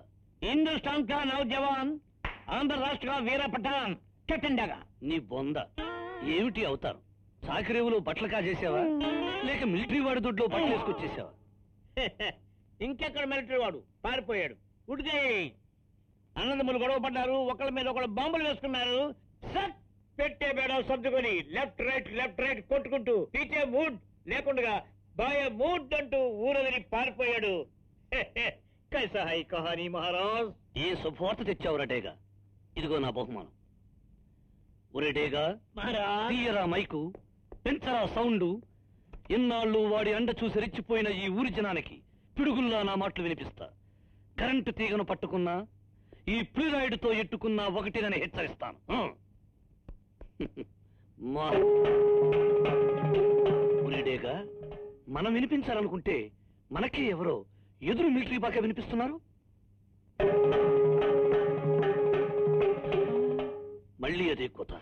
హిందుస్థాన్ కా నౌజవాన్, ఆంధ్ర రాష్ట్ర వీర పఠాన్, కెప్టెన్ డగా. నీ బొంద. ఏమిటి అవుతారు? చాకరేవులో బట్టలు కాజేసావా లేక మిలిటరీ వాడి దొడ్లో బట్టలు వేసుకొచ్చేసావా? ఇంకెక్కడ మిలిటరీ వాడు పారిపోయాడు. ఉడికే అన్నదమ్ములు గొడవ పడ్డారు, ఒకళ్ళ మీద ఒకళ్ళు బాంబులు వేసుకున్నారు. సట్ పెట్టే బేడా సర్దుకొని లెఫ్ట్ రైట్ కొట్టుకుంటూ పీచే మూడ్ లేకుండా బాయ మూడ్ అంటూ ఊరదిరి పారిపోయాడు. కైసా హై కహానీ మహారాజ్. ఏ శుభవార్త తెచ్చావు రటేగా? ఇదిగో నా బహుమానం. ఒరేటేగా తీయరా మైకు, పెంచరా సౌండు. ఎన్నాళ్ళు వాడి అండ చూసి రెచ్చిపోయిన ఈ ఊరి జనానికి పిడుగుల్లా నా మాటలు వినిపిస్తా. కరెంటు తీగను పట్టుకున్నా, ఈ ప్లూరాయిడ్తో ఎట్టుకున్నా ఒకటినని హెచ్చరిస్తాను. ఒరేటేగా, మనం వినిపించాలనుకుంటే మనకే ఎవరో ఎదురు మిలిటరీ బాగా వినిపిస్తున్నారు. మళ్ళీ అదే కూత.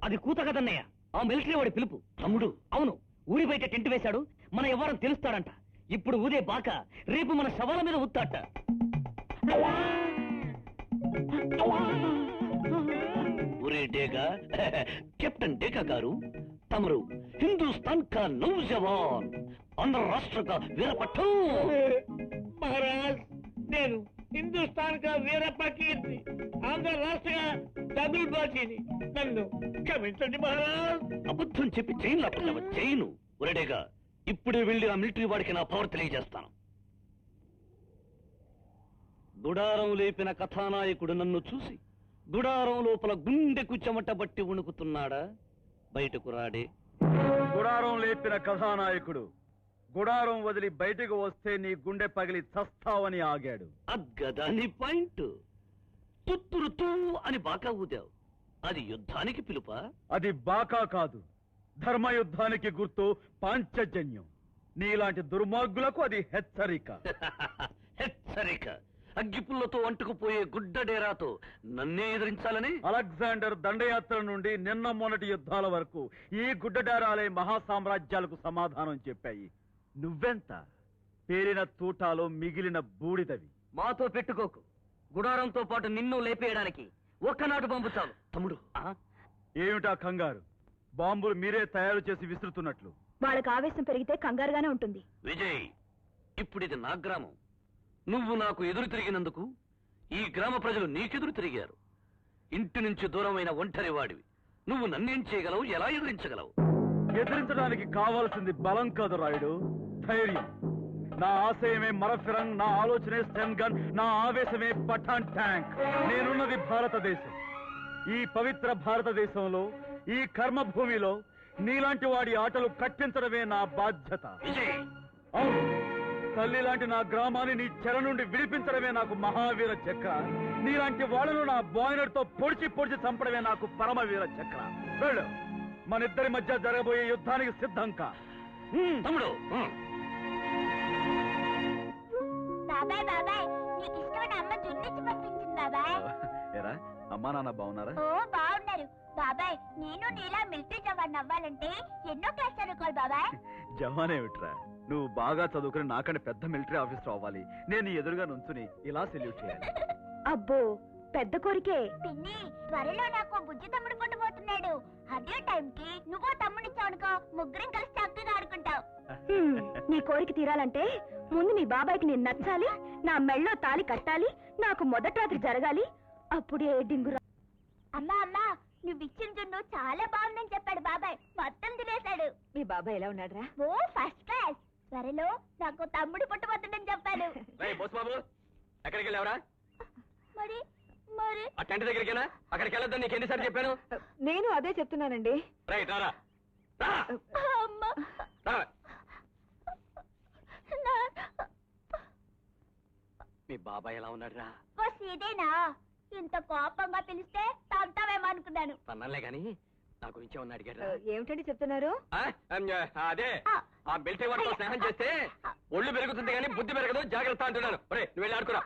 అది కూత కదన్నయ్య, ఆ మిలిటరీ వాడి పిలుపు. తమ్ముడు, అవును, ఊరి బయట టెంట్ వేశాడు. మన ఎవరం తెలుస్తాడంట. ఇప్పుడు ఊదే బాక రేపు మన శవాల మీద ఉత్తాట. ఒరే డేగా, కెప్టెన్ డేకా గారు, తమరు హిందుస్థాన్ కా నౌజవాన్, ఆంధ్ర రాష్ట్ర కా వీరపట్టం. మహారాజ్, నేను హిందుస్థాన్ కా వీరపకీర్ని, ఆంధ్ర రాష్ట్ర డబుల్ బాజీని. నన్ను క్షమించండి మహారాజ్. అబద్ధం చెప్పి చైన్ లాక్కున్నావా? చైను. ఒరేడేగా, ఇప్పుడే వెళ్ళి ఆ మిలిటరీ వాడికి నా పవర్ తెలియజేస్తాను. గుడారం లేపిన కథానాయకుడు నన్ను చూసి గుడారం లోపల గుండెకు చెమట బట్టి వణుకుతున్నాడా? బయటకు రాడే. గుడారం లేపిన కథానాయకుడు గుడారం వదిలి బయటకు వస్తే నీ గుండె పగిలి చస్తావని ఆగాడు. అద్గదాని పాయింట్. తుత్తురు తూ అని బాకా ఊదావు. అది యుద్ధానికి పిలుపా? అది బాకా కాదు, ధర్మయుద్ధానికి గుర్తు పాంచజన్యం. నీలాంటి దుర్మార్గులకు అది హెచ్చరిక. హెచ్చరిక. అగ్గిపుల్లతో అంటుకుపోయే గుడ్డ డేరాతో నన్నే ఎదిరించాలని? అలెగ్జాండర్ దండయాత్ర నుండి నిన్న మొన్నటి యుద్ధాల వరకు ఈ గుడ్డ డేరాలే మహాసామ్రాజ్యాలకు సమాధానం చెప్పాయి. నువ్వెంత పేరిన తూటాలో మిగిలిన బూడిదవి. మాతో పెట్టుకోకు. గుడారంతో పాటు నిన్ను లేపేయడానికి ఒక్కనాటు బాంబు చాలు. తమ్ముడు, ఏమిటా కంగారు? బాంబులు మీరే తయారు చేసి విసురుతున్నట్లు. వాళ్ళకి ఆవేశం పెరిగితే కంగారుగానే ఉంటుంది. విజయ్, ఇప్పుడు ఇది నా గ్రామం. నువ్వు నాకు ఎదురు తిరిగినందుకు ఈ గ్రామ ప్రజలు నీకెదురు తిరిగారు. ఇంటి నుంచి దూరమైన ఒంటరి వాడివి. నువ్వు నన్నేం చేయగలవు? ఎలా ఎదిరించగలవు? ఎదిరించడానికి కావాల్సింది బలం కాదు రాయుడు, ధైర్యం. నా ఆశయమే మరఫిరంగ్, నా ఆలోచనే స్టెన్ గన్, నా ఆవేశమే పఠాన్ ట్యాంక్. నేనున్నది భారతదేశం. ఈ పవిత్ర భారతదేశంలో, ఈ కర్మభూమిలో నీలాంటి వాడి ఆటలు కట్టించడమే నా బాధ్యత. అవును, తల్లి లాంటి నా గ్రామాన్ని నీ చెర నుండి విడిపించడమే నాకు మహావీర చక్ర. నీలాంటి వాళ్ళను నా బాయినర్ తో పొడిచి పొడిచి చంపడమే నాకు పరమవీర చక్ర. వెళ్ళు, మన ఇద్దరి మధ్య జరగబోయే యుద్ధానికి సిద్ధం కా. తమ్ముడు, బాబాయ్ బాబాయ్, నీకు ఇష్టమైన అమ్మ జున్నిచ్చి పంపించింది బాబాయ్. ఏరా, అమ్మా నాన్న బాగున్నారా? ఓ బాగున్నారు బాబాయ్. నేను నీలా మిలిటరీ జవాన్ అవ్వాలంటే ఎన్నో క్లాస్ చదువుకోవాలి బాబాయ్. జవానేమిట్రా, నువ్వు బాగా చదువుకుని నాకంటే పెద్ద మిలిటరీ ఆఫీసర్ అవ్వాలి. నేను ఎదురుగా నుంచుని ఇలా సెల్యూట్ చేయాలి. అబ్బో, పెద్ద కోరికే. పిన్ని, త్వరలో నాకు బుజ్జి తమ్ముడు పుట్టబోతున్నాడు. అదే టైంకి నువ్వు తమ్ముడిచ్చావనుకో, ముగ్గురం కలిసి చక్కగా ఆడుకుంటావు. నీ కోరిక తీరాలంటే ముందు మీ బాబాయ్కి నేను నచ్చాలి, నా మెళ్ళో తాళి కట్టాలి, నాకు మొదటి రాత్రి జరగాలి. అప్పుడే డింగురా. అమ్మా అమ్మా, నువ్వు ఇచ్చిన జున్ను చాలా బాగుందని చెప్పాడు బాబాయ్. మొత్తం తినేశాడు. మీ బాబాయ్ ఎలా ఉన్నాడురా? ఓ ఫస్ట్ క్లాస్. త్వరలో నాకు తమ్ముడు పుట్టబోతుందని చెప్పాడు. ఎక్కడికి వెళ్ళావరా? మరి మరి ఆ టెంట్ దగ్గరికేనా? అక్కడికి వెళ్ళొద్దని నీకు ఎన్నిసార్లు చెప్పాను? నేను అదే చెప్తున్నానండి. రైట్, రారా. అమ్మా, మీ బాబాయ్ ఎలా ఉన్నాడురా? బస్ ఇదేనా? ఇంత కోపంగా పిలిస్తే తంతావేమో అనుకున్నాను. తన్నలే గాని నా గురించి ఏమన్నా అడిగారా? ఏమిటండి చెప్తున్నారు? అదే, ఆ మిలిటరీ వాడితో స్నేహం చేస్తే ఒళ్ళు పెరుగుతుంది కానీ బుద్ధి పెరగదు, జాగ్రత్త అంటున్నాను. నువ్వు వెళ్ళి ఆడుకురా.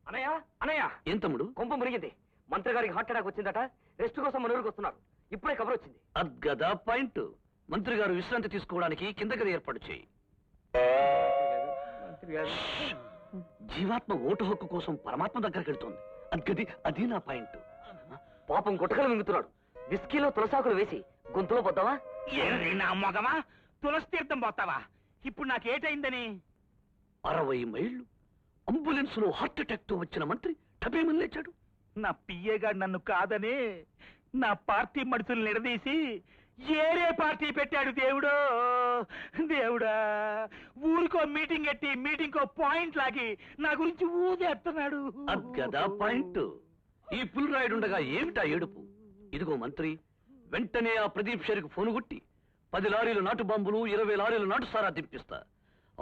అనయ్య అనయ్య, ఏం తమ్ముడు? కొంప మురిగింది. మంత్రి గారికి హార్ట్ అటాక్ వచ్చిందట. రెస్ట్ కోసం మన ఊరికి వస్తున్నారు. ఇప్పుడే కబర్ వచ్చింది. అద్గదా పాయింట్. మంత్రి గారు విశ్రాంతి తీసుకోవడానికి కింద గది ఏర్పాటు చేయి. మంత్రి గారు జీవాత్మ ఓటు హక్కు కోసం పరమాత్మ దగ్గరికి వెళ్తోంది. అది నా పాయింట్. పాపం గుట్టకలు మింగుతున్నాడు. విస్కీలో తులసాకులు వేసి గొంతులో పోతావా? ఏంది నా మొగమా? తులసి తీర్థం పోతావా? ఇప్పుడు నాకేటైందని? 60 మైళ్ళు అంబులెన్స్ లో హార్ట్ అటాక్ తో వచ్చిన మంత్రి టపేమని లేచాడు. నా పియ్యగాడు నన్ను కాదని నా పార్టీ మడుసులు నిలదీసి ఏరే పార్టీ పెట్టాడు. దేవుడో దేవుడా, ఊరికో మీటింగ్ ఎట్టి మీటింగ్ పాయింట్ లాగి నా గురించి ఊదేస్తున్నాడు. అద్గదా పాయింట్. ఈ పులిరాయుడుండగా ఏమిటా ఏడుపు? ఇదిగో మంత్రి, వెంటనే ఆ ప్రదీప్ షేర్కి ఫోను కొట్టి 10 లారీలు నాటు బాంబులు 20 లారీలు నాటు సారా దింపిస్తా.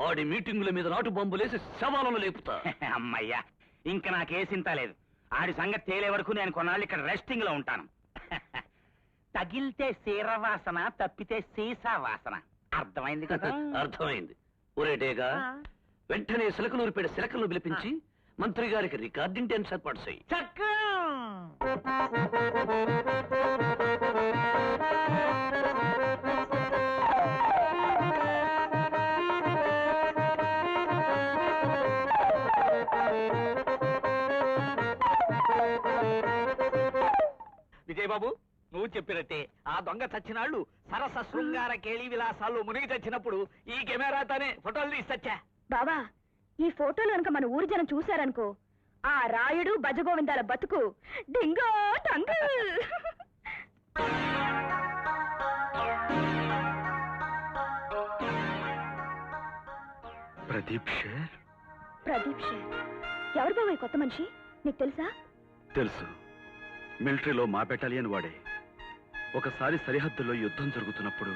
ఆడి మీటింగుల మీద నాటు బాంబులేసి శవాలను లేపుతా. అమ్మయ్యా, ఇంక నాకేసింత లేదు. ఆడి సంగతి తేలే వరకు నేను కొన్నాళ్ళు ఇక్కడ రెస్టింగ్ లో ఉంటాను. తగిలితే సీర వాసన, తప్పితే సీసా వాసన. అర్థమైంది కదా? అర్థమైంది. ఒరేటేగా వెంటనే సిలకలూరిపేట సిలకలను పిలిపించి మంత్రి గారికి రికార్డింగ్ డాన్స్ ఏర్పాటు చేయి. విజయబాబు, నువ్వు చెప్పినట్టే ఆ దొంగ చచ్చినాళ్ళు సరస శృంగార కేళి విలాసాల్లో మునిగి చచ్చినప్పుడు ఈ కెమెరాతోనే ఫోటోలు తీసొచ్చా. బావా, ఈ ఫోటోలు కనుక మన ఊరి జనం చూశారనుకో, ఆ రాయుడు భజగోవిందాల బతుకు డింగో టంగు. ప్రదీప్ షేర్ ఎవరు బాబు ఈ కొత్త మనిషి? నీకు తెలుసా? తెలుసు. మిలిటరీలో మా బెటాలియన్ వాడే. ఒకసారి సరిహద్దులో యుద్ధం జరుగుతున్నప్పుడు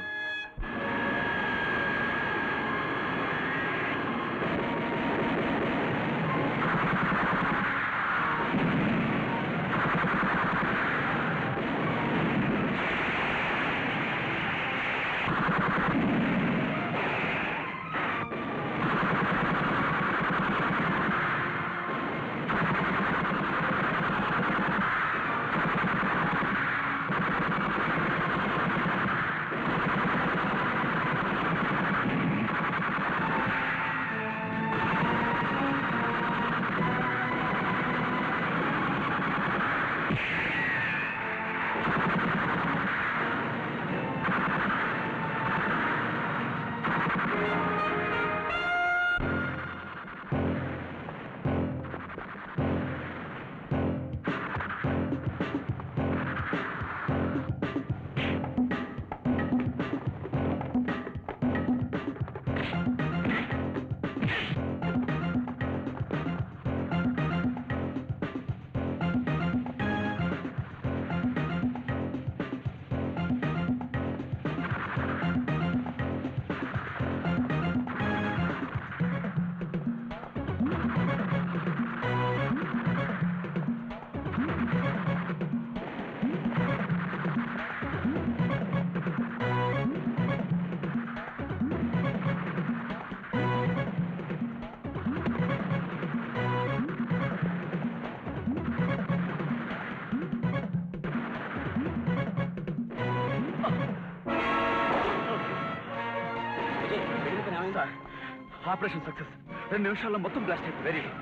ఆపరేషన్ సక్సెస్. 2 నిమిషాల్లో మొత్తం బ్లాస్ట్ అయిపోయింది. Very good,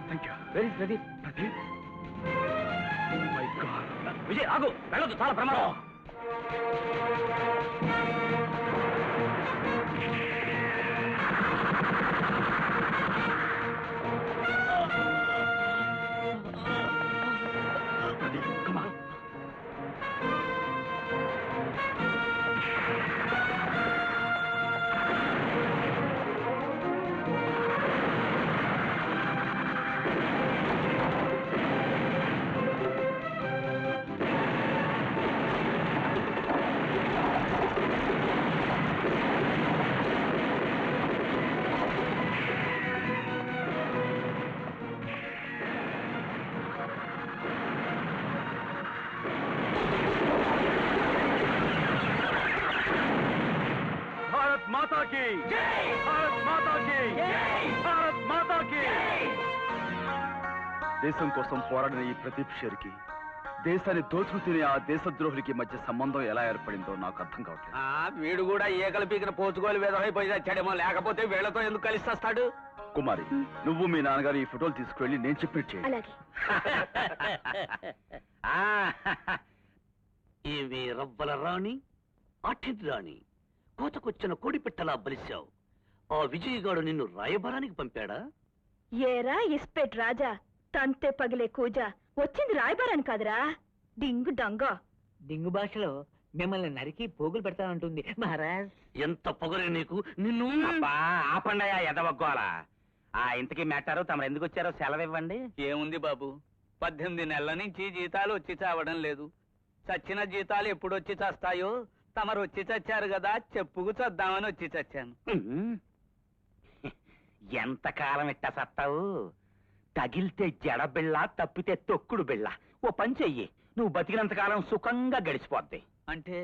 thank you. Very Pradeep. Pradeep, my God. Vijay ఆగు, వెళ్ళొద్దు, చాలా ప్రమాదం. Pradeep, come on. దేశం కోసం పోరాడిన ఈ ప్రదీప్ షేర్కి దేశాన్ని దోచుకు తినే ఆ దేశద్రోహులకి మధ్య సంబంధం ఎలా ఏర్పడిందో నాకు అర్థం కావట్లేదు. వీడు కూడా ఏకలు పీకిన పోచుకోలు వేదమైపోయి వచ్చాడేమో, లేకపోతే వీళ్లతో ఎందుకు కలిసి వస్తాడు? కుమారి, నువ్వు మీ నాన్నగారు ఈ ఫోటోలు తీసుకువెళ్ళి నేను చెప్పినట్టు చేయి. అలాగే. ఇవి రవ్వల రాణి, ఆటిద్రాని కోతకొచ్చిన కోడిపెట్టలా బలిశావు. ఆ విజయగాడు నిన్ను రాయబారానికి పంపాడా? ఏరా ఇస్పెట్ రాజా, తంతే పగిలే కూజ, వచ్చింది రాయబారాని కాదురా, డింగు డంగా. డింగు భాషలో మిమ్మల్ని నరికి పోగులు పెడతానంటుంది మహారాజ్. ఎంత పొగరే నీకు! నిన్ను ఆపండియా ఎదవగ్గోలా. ఇంతకీ మ్యాటారు తమరు ఎందుకు వచ్చారో సెలవివ్వండి. ఏముంది బాబు, 18 నెలల నుంచి జీతాలు వచ్చి చావడం లేదు. చచ్చిన జీతాలు ఎప్పుడు వచ్చి చస్తాయో తమరు వచ్చి చచ్చారు కదా, చెప్పుకు చద్దామని వచ్చి చచ్చాను. ఎంతకాలం ఇట్ట సత్తావు? తగిలితే జడబిళ్ళ, తప్పితే తొక్కుడు బిళ్ళ. ఓ పని చెయ్యి, నువ్వు బతికినంతకాలం సుఖంగా గడిచిపోద్ది. అంటే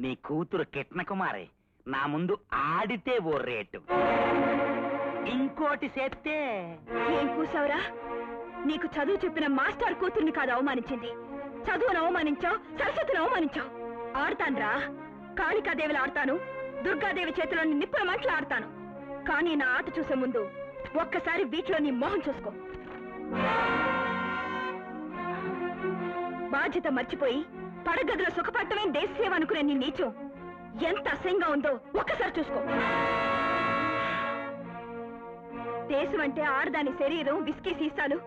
నీ కూతురు కిట్నకుమారి నా ముందు ఆడితే ఓ రేటు, ఇంకోటి చేస్తే. ఏం కూసావురా? నీకు చదువు చెప్పిన మాస్టర్ కూతుర్ని కాదు అవమానించింది, చదువును అవమానించావు, సరస్వతిని అవమానించావు. ఆడతాన్రా, కాళికాదేవిలో ఆడతాను, దుర్గాదేవి చేతిలో నిప్పుల మంటలు ఆడతాను. కానీ నా ఆట చూసే ముందు ఒక్కసారి వీటిలో నీ మొహం చూసుకో. బాధ్యత మర్చిపోయి పడగదిలో సుఖపట్టమే దేశసేవ అనుకునే నీ నీచం ఎంత అసహ్యంగా ఉందో ఒక్కసారి చూసుకో. దేశం అంటే ఆడదాని శరీరం, విస్కీ సీసాలు,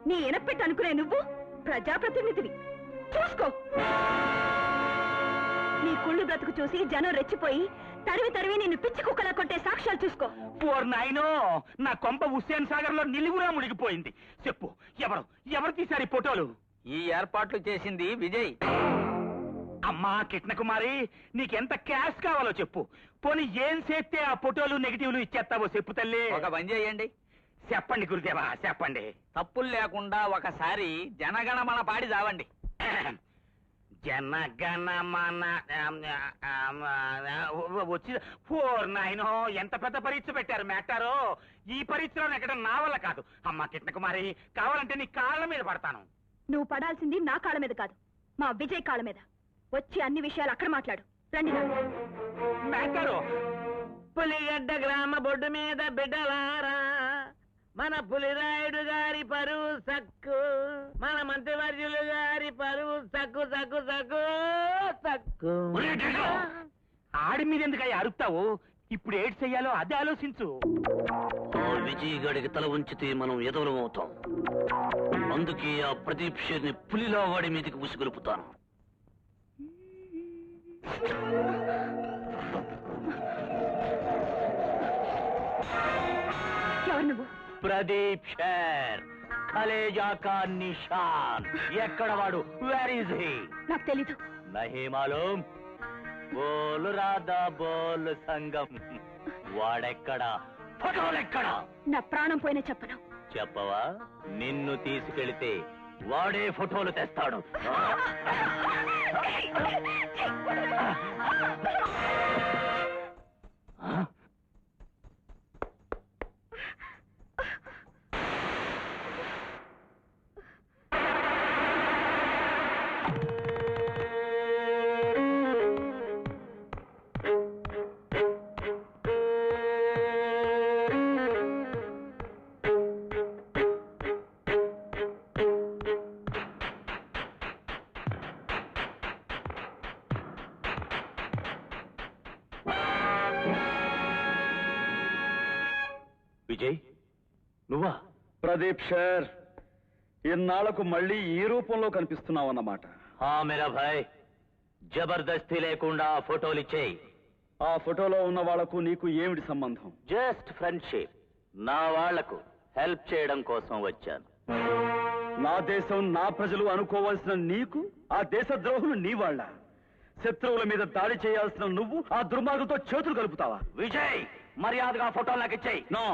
నీ ఎనపెట్టు అనుకునే నువ్వు ప్రజాప్రతినిధివి. చూసుకో. నీ కుళ్ళు బ్రతుకు చూసి జనం రెచ్చిపోయి తరివి తరివి నిన్ను పిచ్చి కుక్కలా కొట్టే సాక్ష్యాలు చూసుకో. పోర్ నాయనో, నా కొంప హుస్సేన్ సాగర్ లో నిలువురా మునిగిపోయింది. చెప్పు, ఎవరు తీశారు ఈ ఫోటోలు? ఈ ఏర్పాట్లు చేసింది విజయ్. అమ్మా కిట్నకుమారి, నీకెంత క్యాష్ కావాలో చెప్పు. పోనీ ఏం చేస్తే ఆ ఫోటోలు నెగిటివ్లు ఇచ్చేస్తావో చెప్పు తల్లి. ఒక పని చేయండి. చెప్పండి గురుదేవా, చెప్పండి. తప్పులు లేకుండా ఒకసారి జనగణమన పాడి చావండి. జనగణమన వచ్చి పోర్ నాయనో, ఎంత పెద్ద పరీక్ష పెట్టారు మ్యాటారో. ఈ పరీక్షలో ఎక్కడ నా వల్ల కాదు. అమ్మా కిట్నకుమారి, కావాలంటే నీ కాళ్ళ మీద పడతాను. నువ్వు పడాల్సింది నా కాళ్ళ మీద కాదు, మా విజయ్ కాళ్ళ మీద. వచ్చి అన్ని విషయాలు అక్కడ మాట్లాడు. రండి మ్యాటారో. పులిగడ్డ గ్రామ బొడ్డు మీద బిడ్డలారా, మన పులిరాయుడు గారి పరువు సక్కు, మన మంత్రివర్యులు గారి పరువు సక్కు సక్కు సక్కు సక్కు. ఆడి మీద ఎందుకయ్యా అరుపుతావు? ఇప్పుడు ఏడ్ చెయ్యాలో అదే ఆలోచించు. ఆ విజయగాడికి తల ఉంచితే మనం ఎదవలం అవుతాం. అందుకే ఆ ప్రదీప్ షేర్ని పులిలా వాడి మీదకి ఉసిగొలుపుతాను. ఎవరు నువ్వు? ప్రదీప్ షేర్, కలేజా కా నిషాన్. ఎక్కడ వాడు? Where is he? నాకు తెలీదు. నహీ మాలూమ్? బోలు రాధా బోలు సంగం. వాడెక్కడా? ఫోటోలెక్కడా? నా ప్రాణం పోయినా చెప్పను. చెప్పవా? నిన్ను తీసుకెళితే వాడే ఫోటోలు తెస్తాడు. విజయ్, నువ్వా? ప్రదీప్ షేర్, ఇన్నాళ్లకు మళ్ళీ ఈ రూపంలో కనిపిస్తున్నావు అన్నమాట. మేరా భాయ్, జబర్దస్తి లేకుండా ఫోటోలు ఇచ్చేయి. ఆ ఫోటోలో ఉన్న వాళ్లకు నీకు ఏమిటి సంబంధం? Just friendship. నా వాళ్లకు హెల్ప్ చేయడం కోసం వచ్చాను. నా దేశం, నా ప్రజలు అనుకోవాల్సిన నీకు ఆ దేశ ద్రోహులు నీ వాళ్ళ. శత్రువుల మీద దాడి చేయాల్సిన నువ్వు ఆ దుర్మార్గులతో చేతులు కలుపుతావా? విజయ్, మర్యాదగా ఫోటోలు నాకు ఇచ్చేయి. No.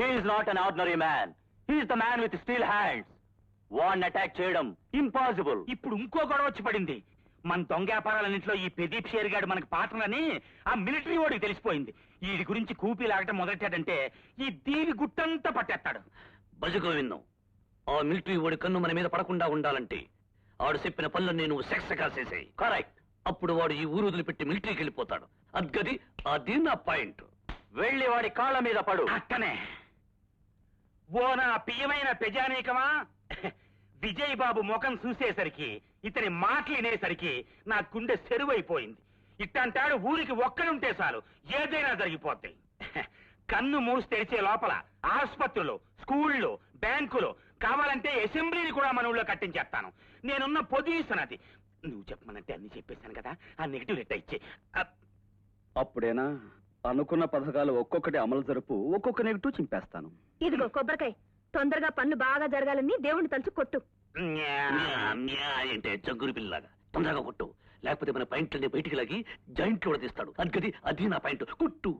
He's not an ordinary man, he's the man with steel hands. వాడిని అటాక్ చేయడం ఇంపాసిబుల్. ఇప్పుడు ఇంకో గొడవ వచ్చి పడింది. మన దొంగ వ్యాపారాలన్నింటిలో ఈ ప్రదీప్ షేర్ గారు మనకి పాత్రలని ఆ మిలిటరీ వాడికి తెలిసిపోయింది. వీడి గురించి కూపీ లాగటం మొదలెట్టాడంటే ఈ దీని గుట్టంతా పట్టేస్తాడు. భజగోవిందం, ఆ మిలిటరీ వాడి కన్ను మన మీద పడకుండా ఉండాలంటే ఆడు చెప్పిన పనులన్నీ నువ్వు సెక్సగా చేసేయి. కరెక్ట్. అప్పుడు వాడు ఈ ఊరు వదిలిపెట్టి మిలిటరీకి వెళ్ళిపోతాడు. అది నా పాయింట్. వెళ్ళి వాడి కాళ్ళ మీద పడు. అట్టనే. ఓ నా ప్రియమైన ప్రజానీకమా, విజయ్ బాబు ముఖం చూసేసరికి, ఇతని మాటలు వినేసరికి నా గుండె చెరువైపోయింది. ఇట్టంటాడు ఊరికి ఒక్కడుంటే చాలు ఏదైనా జరిగిపోతాయి. కన్ను మూసి తెరిచే లోపల ఆసుపత్రులు, స్కూళ్ళు, బ్యాంకులు, కావాలంటే అసెంబ్లీని కూడా మన ఊళ్ళో కట్టించేస్తాను. నేనున్న పొజిషన్ అది. నువ్వు చెప్పమనంటే అన్ని చెప్పేశాను కదా, ఆ నెగిటివ్ లెక్క ఇచ్చే. అప్పుడేనా అనుకున్న పథకాలు ఒక్కొక్కటి అమలు జరుపు, ఒక్కొక్క నెగిటివ్ చింపేస్తాను. ఇదిగో కొబ్బరికాయ, తొందరగా పనులు బాగా జరగాలని దేవుణ్ణి తలుచు కొట్టు. అంటే జగ్గురు పిల్లలాగా తొందరగా కొట్టు, లేకపోతే మన పాయింట్లన్నీ బయటికి లాగి జాయింట్లు కూడా తీస్తాడు. అది నా పాయింట్. కొట్టు.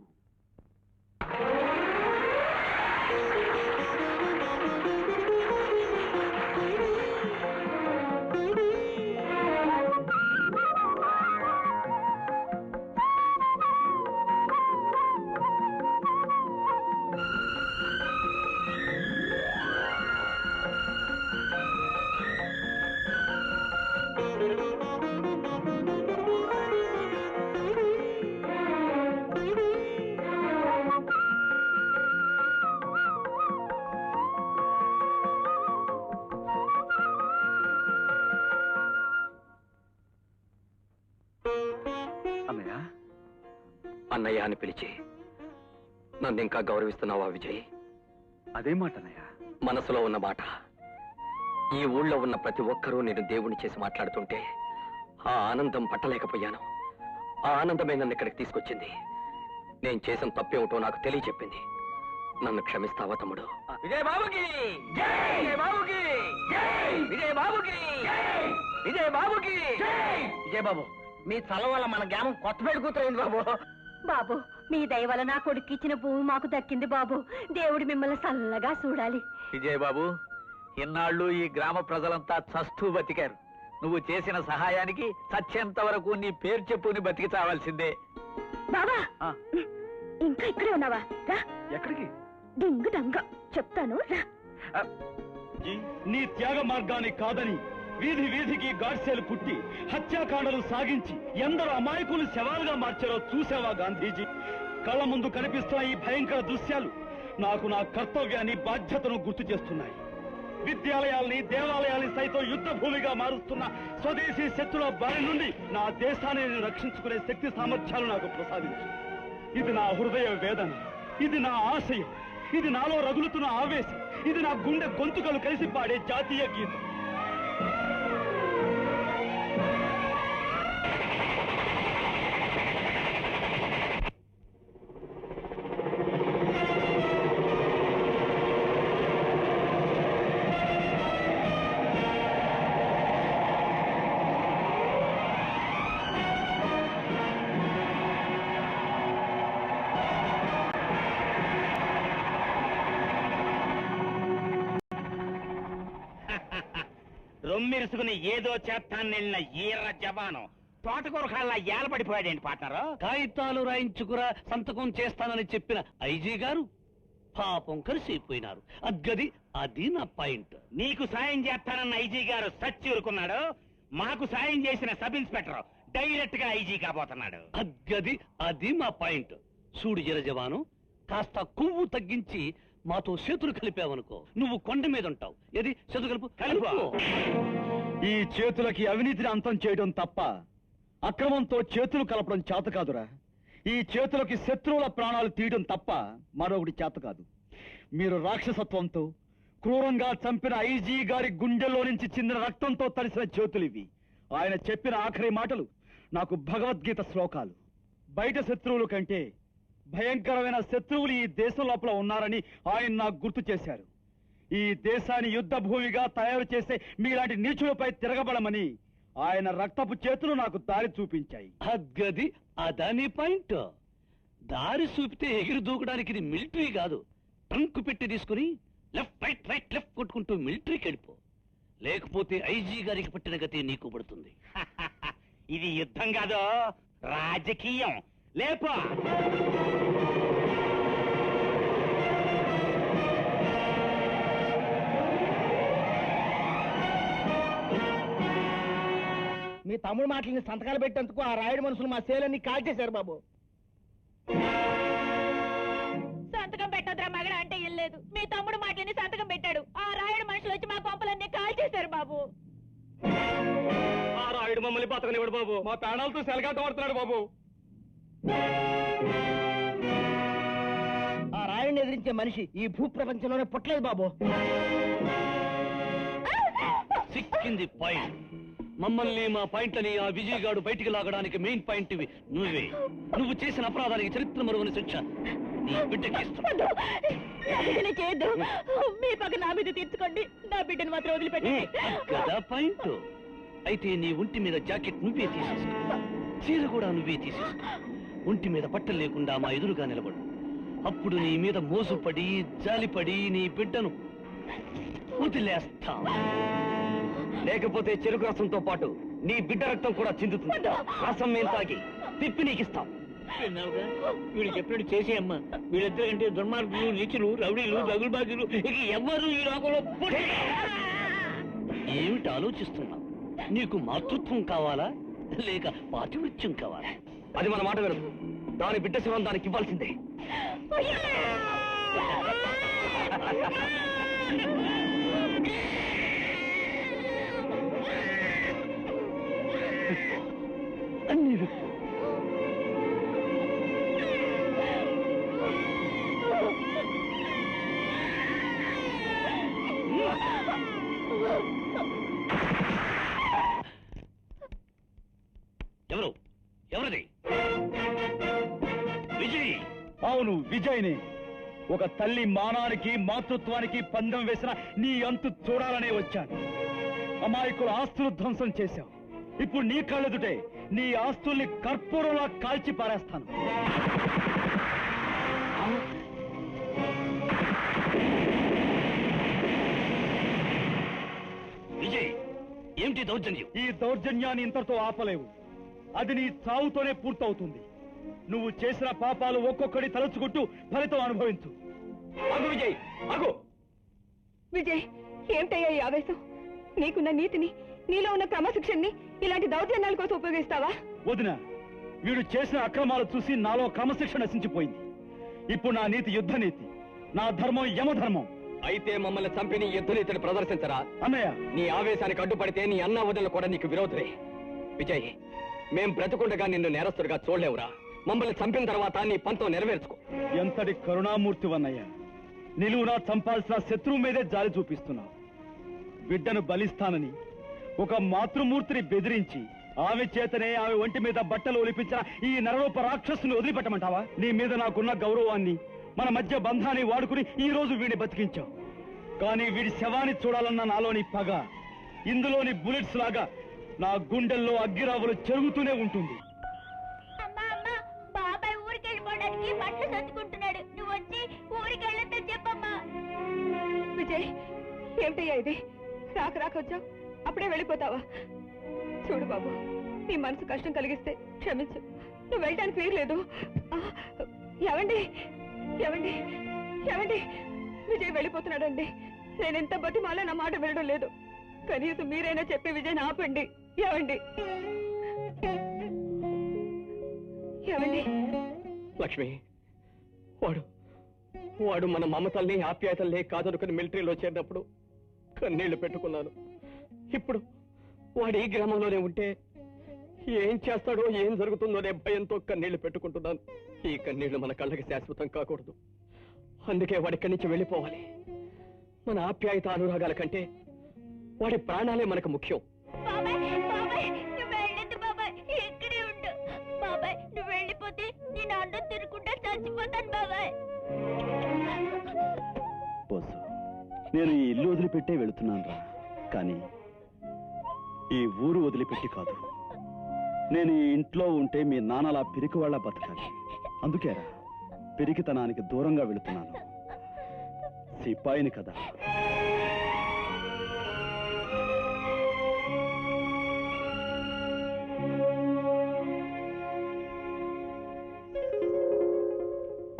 అన్నయ్య అని పిలిచి నన్ను ఇంకా గౌరవిస్తున్నావా విజయ్? అదే మాట అన్నయ్య. మనసులో ఉన్న మాట. ఈ ఊళ్ళో ఉన్న ప్రతి ఒక్కరూ నేను దేవుణ్ణి చేసి మాట్లాడుతుంటే ఆ ఆనందం పట్టలేకపోయాను. ఆ ఆనందమే నన్ను ఇక్కడికి తీసుకొచ్చింది. నేను చేసిన తప్పేమిటో నాకు తెలియచెప్పింది. నన్ను క్షమిస్తావా తమ్ముడు? విజయ్ బాబుకి విజయ్ బాబుకి విజయ్ బాబుకి విజయ్ బాబుకి. విజయ్ బాబు, మీ చల్ల వల్ల మన గ్రామం కొత్తపేట కూతురైంది బాబు. బాబు, మీ దయ వల్ల నా కొడుకు ఇచ్చిన భూమి మాకు దక్కింది బాబు. దేవుడు మిమ్మల్ని చల్లగా చూడాలి. విజయ్ బాబు, ఇన్నాళ్ళు ఈ గ్రామ ప్రజలంతా చస్తూ బతికారు. నువ్వు చేసిన సహాయానికి చచ్చేంత వరకు నీ పేరు చెప్పుని బతికి చావాల్సిందే. బాబా, ఇంకా ఇక్కడే ఉన్నావా? రా. ఎక్కడికి? డింగు డంగ చెప్తాను రా. నీ త్యాగ మార్గాన్ని కాదని వీధి వీధికి గాడ్సేలు పుట్టి హత్యాకాండలు సాగించి ఎందరో అమాయకులు శవాలుగా మార్చారో చూసావా గాంధీజీ? కళ్ళ ముందు కనిపిస్తున్న ఈ భయంకర దృశ్యాలు నాకు నా కర్తవ్యాన్ని, బాధ్యతను గుర్తు చేస్తున్నాయి. విద్యాలయాల్ని, దేవాలయాల్ని సైతం యుద్ధ భూమిగా మారుస్తున్న స్వదేశీ శత్రుల బారి నుండి నా దేశాన్ని రక్షించుకునే శక్తి సామర్థ్యాలు నాకు ప్రసాదించు. ఇది నా హృదయ వేదన, ఇది నా ఆశయం, ఇది నాలో రగులుతున్న ఆవేశం, ఇది నా గుండె గొంతుకలు కలిసి పాడే జాతీయ గీతం. రొమ్మిరుసుకుని ఏదో చేస్తాను వెళ్ళిన ఈర్ర జవాను తోటకూర కాళ్ళ ఏలబడిపోయాడేంటి పాటరు? కాగితాలు రాయించుకురా, సంతకం చేస్తానని చెప్పిన ఐజీ గారు పాపం కలిసిపోయినారు. అది నా పాయింట్. నీకు సాయం చేస్తానన్న ఐజీ గారు సచ్చి ఊరుకున్నాడు. మాకు సాయం చేసిన సబ్ ఇన్స్పెక్టర్ డైరెక్ట్ గా ఐజీ కాబోతున్నాడు. అది మా పాయింట్. చూడు ఎర్ర జవాను, కాస్త కొవ్వు తగ్గించి మాతో చేతులు కలిపావనుకో, నువ్వు కొండ మీద ఉంటావు. ఏది చేతులు కలుపు. ఈ చేతులకి అవినీతిని అంతం చేయడం తప్ప అక్రమంతో చేతులు కలపడం చేత కాదురా. ఈ చేతులకి శత్రువుల ప్రాణాలు తీయడం తప్ప మరొకటి చేత కాదు. మీరు రాక్షసత్వంతో క్రూరంగా చంపిన ఐజీ గారి గుండెల్లో నుంచి చిందిన రక్తంతో తడిసిన చేతులు ఇవి. ఆయన చెప్పిన ఆఖరి మాటలు నాకు భగవద్గీత శ్లోకాలు. బయట శత్రువుల కంటే భయంకరమైన శత్రువులు ఈ దేశం లోపల ఉన్నారని ఆయన నాకు గుర్తు చేశారు. ఈ దేశాన్ని యుద్ధ భూమిగా తయారు చేసే మీలాంటి నీచులపై తిరగబడమని ఆయన రక్తపు చేతులు నాకు దారి చూపించాయి. అదాని పాయింట్. దారి చూపితే ఎగిరి దూకడానికి ఇది మిలిటరీ కాదు, ట్రంక్ పెట్టి తీసుకుని లెఫ్ట్ రైట్ రైట్ లెఫ్ట్ కొట్టుకుంటూ మిలిటరీకి వెళ్ళిపో. లేకపోతే ఐజీ గారికి పట్టిన గతి నీకు పడుతుంది. ఇది యుద్ధం కాదు, రాజకీయం. లేపో. మీ తమ్ముడు మాటలని సంతకాలు పెట్టేందుకు ఆ రాయుడు మనుషులు మా సేలన్నీ కాల్ చేశారు బాబు. సంతకం పెట్టొద్దురా మగడ అంటే ఇల్లేదు. మీ తమ్ముడు మాటలని సంతకం పెట్టాడు. ఆ రాయుడు మనుషులు వచ్చి మా కొంపలన్నీ కాల్ చేశారు బాబు. ఆ రాయుడు మమ్మల్ని బతకనివ్వడు బాబు. మా ప్రాణాలతో సెలగాట పడుతున్నాడు బాబు. ఆ రాయుడిని ఎదిరించే మనిషి ఈ భూ ప్రపంచంలోనే పుట్టలేదు బాబు. సిక్కింది పాయింట్. మమ్మల్ని మా పాయింట్లని ఆ విజయ్ గాడు బయటికి లాగడానికి మెయిన్ పాయింట్ ఇవి నువ్వే. నువ్వు చేసిన అపరాధానికి చరిత్ర మరువని శిక్ష నీ బిడ్డకి ఇస్తున్నా. చేయొద్దు. మీ పక్క నా మీద తీర్చుకోండి. నా బిడ్డను మాత్రం వదిలిపెట్టండి. కదా పాయింట్. అయితే నీ ఒంటి మీద జాకెట్ నువ్వే తీసేసుకో, చీర కూడా నువ్వే తీసేసుకో. ఒంటి మీద బట్టలు లేకుండా మా ఎదురుగా నిలబడు. అప్పుడు నీ మీద మోసుపడి జాలిపడి నీ బిడ్డను వదిలేస్తా. లేకపోతే చెరుకు రసంతో పాటు నీ బిడ్డ రక్తం కూడా చిందుతుంది. రసం మేము తాగి తిప్పి నీకిస్తాం. వీళ్ళు చెప్పినట్టు చేసేయమ్మా. వీళ్ళిద్దరు కంటే దుర్మార్గులు, నీచులు, రౌడీలు, దగులుబాజులు ఇక ఎవ్వరు ఈ లోకంలో ఏమిటి ఆలోచిస్తున్నావు? నీకు మాతృత్వం కావాలా లేక పాతివృత్యం కావాలా? అది మన మాట వినదు. దాని బిడ్డ శివం దానికి ఇవ్వాల్సిందే. అన్ని ఎవరు? ఎవరిది? విజయ్. అవును, విజయ్ని. ఒక తల్లి మానానికి మాతృత్వానికి పందెం వేసిన నీ అంతు చూడాలనే వచ్చాను. అమాయకుల ఆస్తులు ధ్వంసం చేశావు. ఇప్పుడు నీ కళ్ళెదుటే నీ ఆస్తుల్ని కర్పూరంలా కాల్చి పారేస్తాను. విజయ్, ఏమిటి దౌర్జన్యం? ఈ దౌర్జన్యాన్ని ఇంతటితో ఆపలేవు. అది నీ చావుతోనే పూర్తవుతుంది. నువ్వు చేసిన పాపాలు ఒక్కొక్కడి తలుచుకుంటూ ఫలితం అనుభవించు. అగు విజయ్, అగు. విజయ్, ఏమిటయ్యా ఈ ఆవేశం? నీకున్న నీతిని, నీలో ఉన్న క్రమశిక్షణని ఇలాంటి దౌర్జన్యాల కోసం ఉపయోగిస్తావా? వదిన, వీడు చేసిన అక్రమాలు చూసి నాలో క్రమశిక్షణ నశించిపోయింది. ఇప్పుడు నా నీతి యుద్ధ నీతి, నా ధర్మం యమధర్మం. అయితే మమ్మల్ని చంపి నీ యుద్ధ నీతిని ప్రదర్శించరా? అన్నయ్య, నీ ఆవేశానికి అడ్డుపడితే నీ అన్న వదిన కూడా నీకు విరోధులే. విజయ్, మేం బ్రతుకుండగా నిన్ను నేరస్తుడిగా చూడలేవురా. మమ్మల్ని చంపిన తర్వాత నీ పంతం నెరవేర్చుకో. ఎంతటి కరుణామూర్తివన్నయ్య. నిలువునా చంపాల్సిన శత్రువు మీదే జాలి చూపిస్తున్నావు. బిడ్డను బలిస్తానని ఒక మాతృమూర్తిని బెదిరించి ఆమె చేతనే ఆమె ఒంటి మీద బట్టలు ఒలిపించిన ఈ నరరూప రాక్షసుని వదిలిపెట్టమంటావా? నీ మీద నాకున్న గౌరవాన్ని, మన మధ్య బంధాన్ని వాడుకుని ఈ రోజు వీడిని బతికించావు. కానీ వీడి శవాన్ని చూడాలన్న నాలోని పగ ఇందులోని బుల్లెట్స్ లాగా నా గుండెల్లో అగ్గిరావులు చెరుగుతూనే ఉంటుంది. అమ్మా అమ్మా, బాబాయ్ ఊరికి వెళ్ళిపోవడానికి బట్టలు సర్దుకుంటున్నాడు. నువ్వు వచ్చి ఊరికి వెళ్ళొద్దని చెప్పమ్మా. విజయ్, ఏమిటయ్యా ఇది? రాక వచ్చావు, అప్పుడే వెళ్ళిపోతావా? చూడు బాబు, నీ మనసు కష్టం కలిగిస్తే క్షమించు. నువ్వు వెళ్ళడానికి వీరలేదు. ఏవండి ఏవండి ఏవండి, విజయ్ వెళ్ళిపోతున్నాడండి. నేనెంత బతిమాలా నా మాట వినడం లేదు. కనీసం మీరైనా చెప్పి విజయ్ని ఆపండి. ఏవండి ఏవండి. లక్ష్మి, వాడు మన మమతల్ని ఆప్యాయతల్ని కాదనుకుని మిలిటరీలో చేరినప్పుడు కన్నీళ్లు పెట్టుకున్నాను. ఇప్పుడు వాడు ఈ గ్రామంలోనే ఉంటే ఏం చేస్తాడో ఏం జరుగుతుందోనే భయంతో కన్నీళ్లు పెట్టుకుంటున్నాను. ఈ కన్నీళ్లు మన కళ్ళకి శాశ్వతం కాకూడదు. అందుకే వాడిక్కడి నుంచి వెళ్ళిపోవాలి. మన ఆప్యాయత అనురాగాల కంటే వాడి ప్రాణాలే మనకు ముఖ్యం. బాబాయ్ బాబాయ్, నువ్వు వెళ్ళొద్దు బాబాయ్, ఇక్కడే ఉండు. బాబాయ్, నువ్వు వెళ్ళిపోతే నేను అన్నం తినకుండా చచ్చిపోతాను బాబాయ్. నేను ఈ ఇల్లు వదిలిపెట్టే వెళుతున్నాను రా, కానీ ఈ ఊరు వదిలిపెట్టి కాదు. నేను ఈ ఇంట్లో ఉంటే మీ నాన్నలా పిరికి వాళ్ళ బతకాలి. అందుకేరా పిరికితనానికి దూరంగా వెళుతున్నాను. సిపాయిని కదా.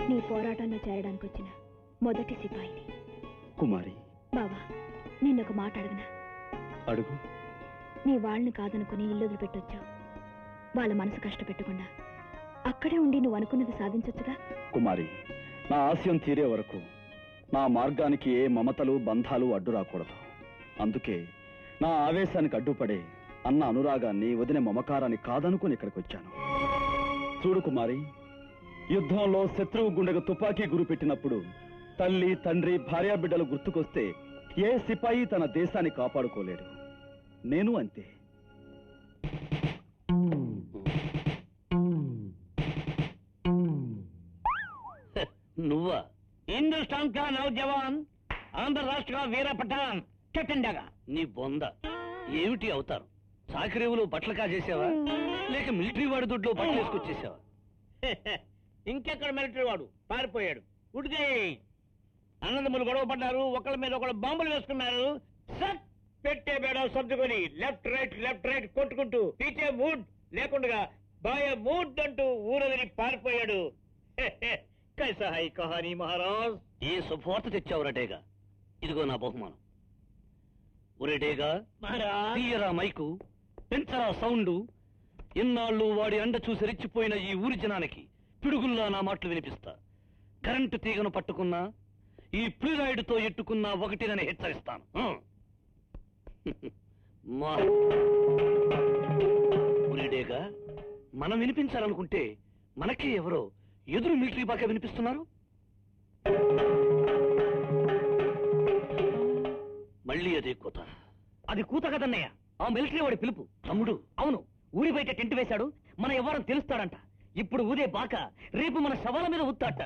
నీ పోరాటంలో చేరడానికి వచ్చిన మొదటి సిపాయిని. కుమారి. బావా, నిన్నొక మాట అడగనా? అడుగు. నీ వాళ్ళని కాదనుకుని ఇల్లు వదిలిపెట్టొచ్చావు. వాళ్ళ మనసు కష్టపెట్టకుండా అక్కడే ఉండి నువ్వు అనుకున్నది సాధించొచ్చుగా. కుమారి, నా ఆశయం తీరే వరకు నా మార్గానికి ఏ మమతలు బంధాలు అడ్డు రాకూడదు. అందుకే నా ఆవేశానికి అడ్డుపడే అన్న అనురాగాన్ని, వదిన మమకారాన్ని కాదనుకుని ఇక్కడికి వచ్చాను. చూడు కుమారి, యుద్ధంలో శత్రువు గుండెకు తుపాకీ గురి పెట్టినప్పుడు తల్లి, తండ్రి, భార్యాబిడ్డలు గుర్తుకొస్తే ఏ సిపాయి తన దేశాన్ని కాపాడుకోలేడు. నేను అంతే. నువ్వా? హిందుస్థాన్ కా నౌజవాన్, ఆంధ్ర రాష్ట్ర వీర పఠాన్ కెప్టెన్. నీ బొంద ఏమిటి అవుతారు? చాకరేవులో బట్టలు కాజేసావా, లేక మిలిటరీ వాడి దొడ్లో బట్టలు వేసుకొచ్చేసావా? ఇంకెక్కడ మిలిటరీ వాడు పారిపోయాడు. ఉడికే అన్నదమ్ములు గొడవ పడ్డారు, ఒకళ్ళ మీద ఒకళ్ళు బాంబులు వేసుకున్నారు. సత్ పెట్టే బేడా సర్దుకొని లెఫ్ట్ రైట్ కొట్టుకుంటూ పీచే మూడ్ లేకుండా బాయ మూడ్ అంటూ ఊరదిని పారిపోయాడు. కైసా హై కహానీ మహారాజ్. ఏ శుభవార్త తెచ్చావురటేగా, ఇదిగో నా బహుమానం. ఒరేటేగా, తీయరా మైకు, పెంచరా సౌండు. ఇన్నాళ్ళు వాడి అండ చూసి రెచ్చిపోయిన ఈ ఊరి జనానికి పిడుగుల్లా నా మాటలు వినిపిస్తా. కరెంటు తీగను పట్టుకున్నా, ఈ పులిరాయుడితో ఎట్టుకున్నా ఒకటినని హెచ్చరిస్తాను. ఒరేటేగా, మనం వినిపించాలనుకుంటే మనకే ఎవరో ఎదురు మిలిటరీ బాగా వినిపిస్తున్నారు. మళ్ళీ అదే కూత. అది కూత కదన్నయ్య, ఆ మిలిటరీ వాడి పిలుపు. తమ్ముడు, అవును, ఊరి బయట టెంట్ వేశాడు. మన ఎవరం తెలుస్తాడంట. ఇప్పుడు ఊదే బాక రేపు మన శవాల మీద ఉత్తాట.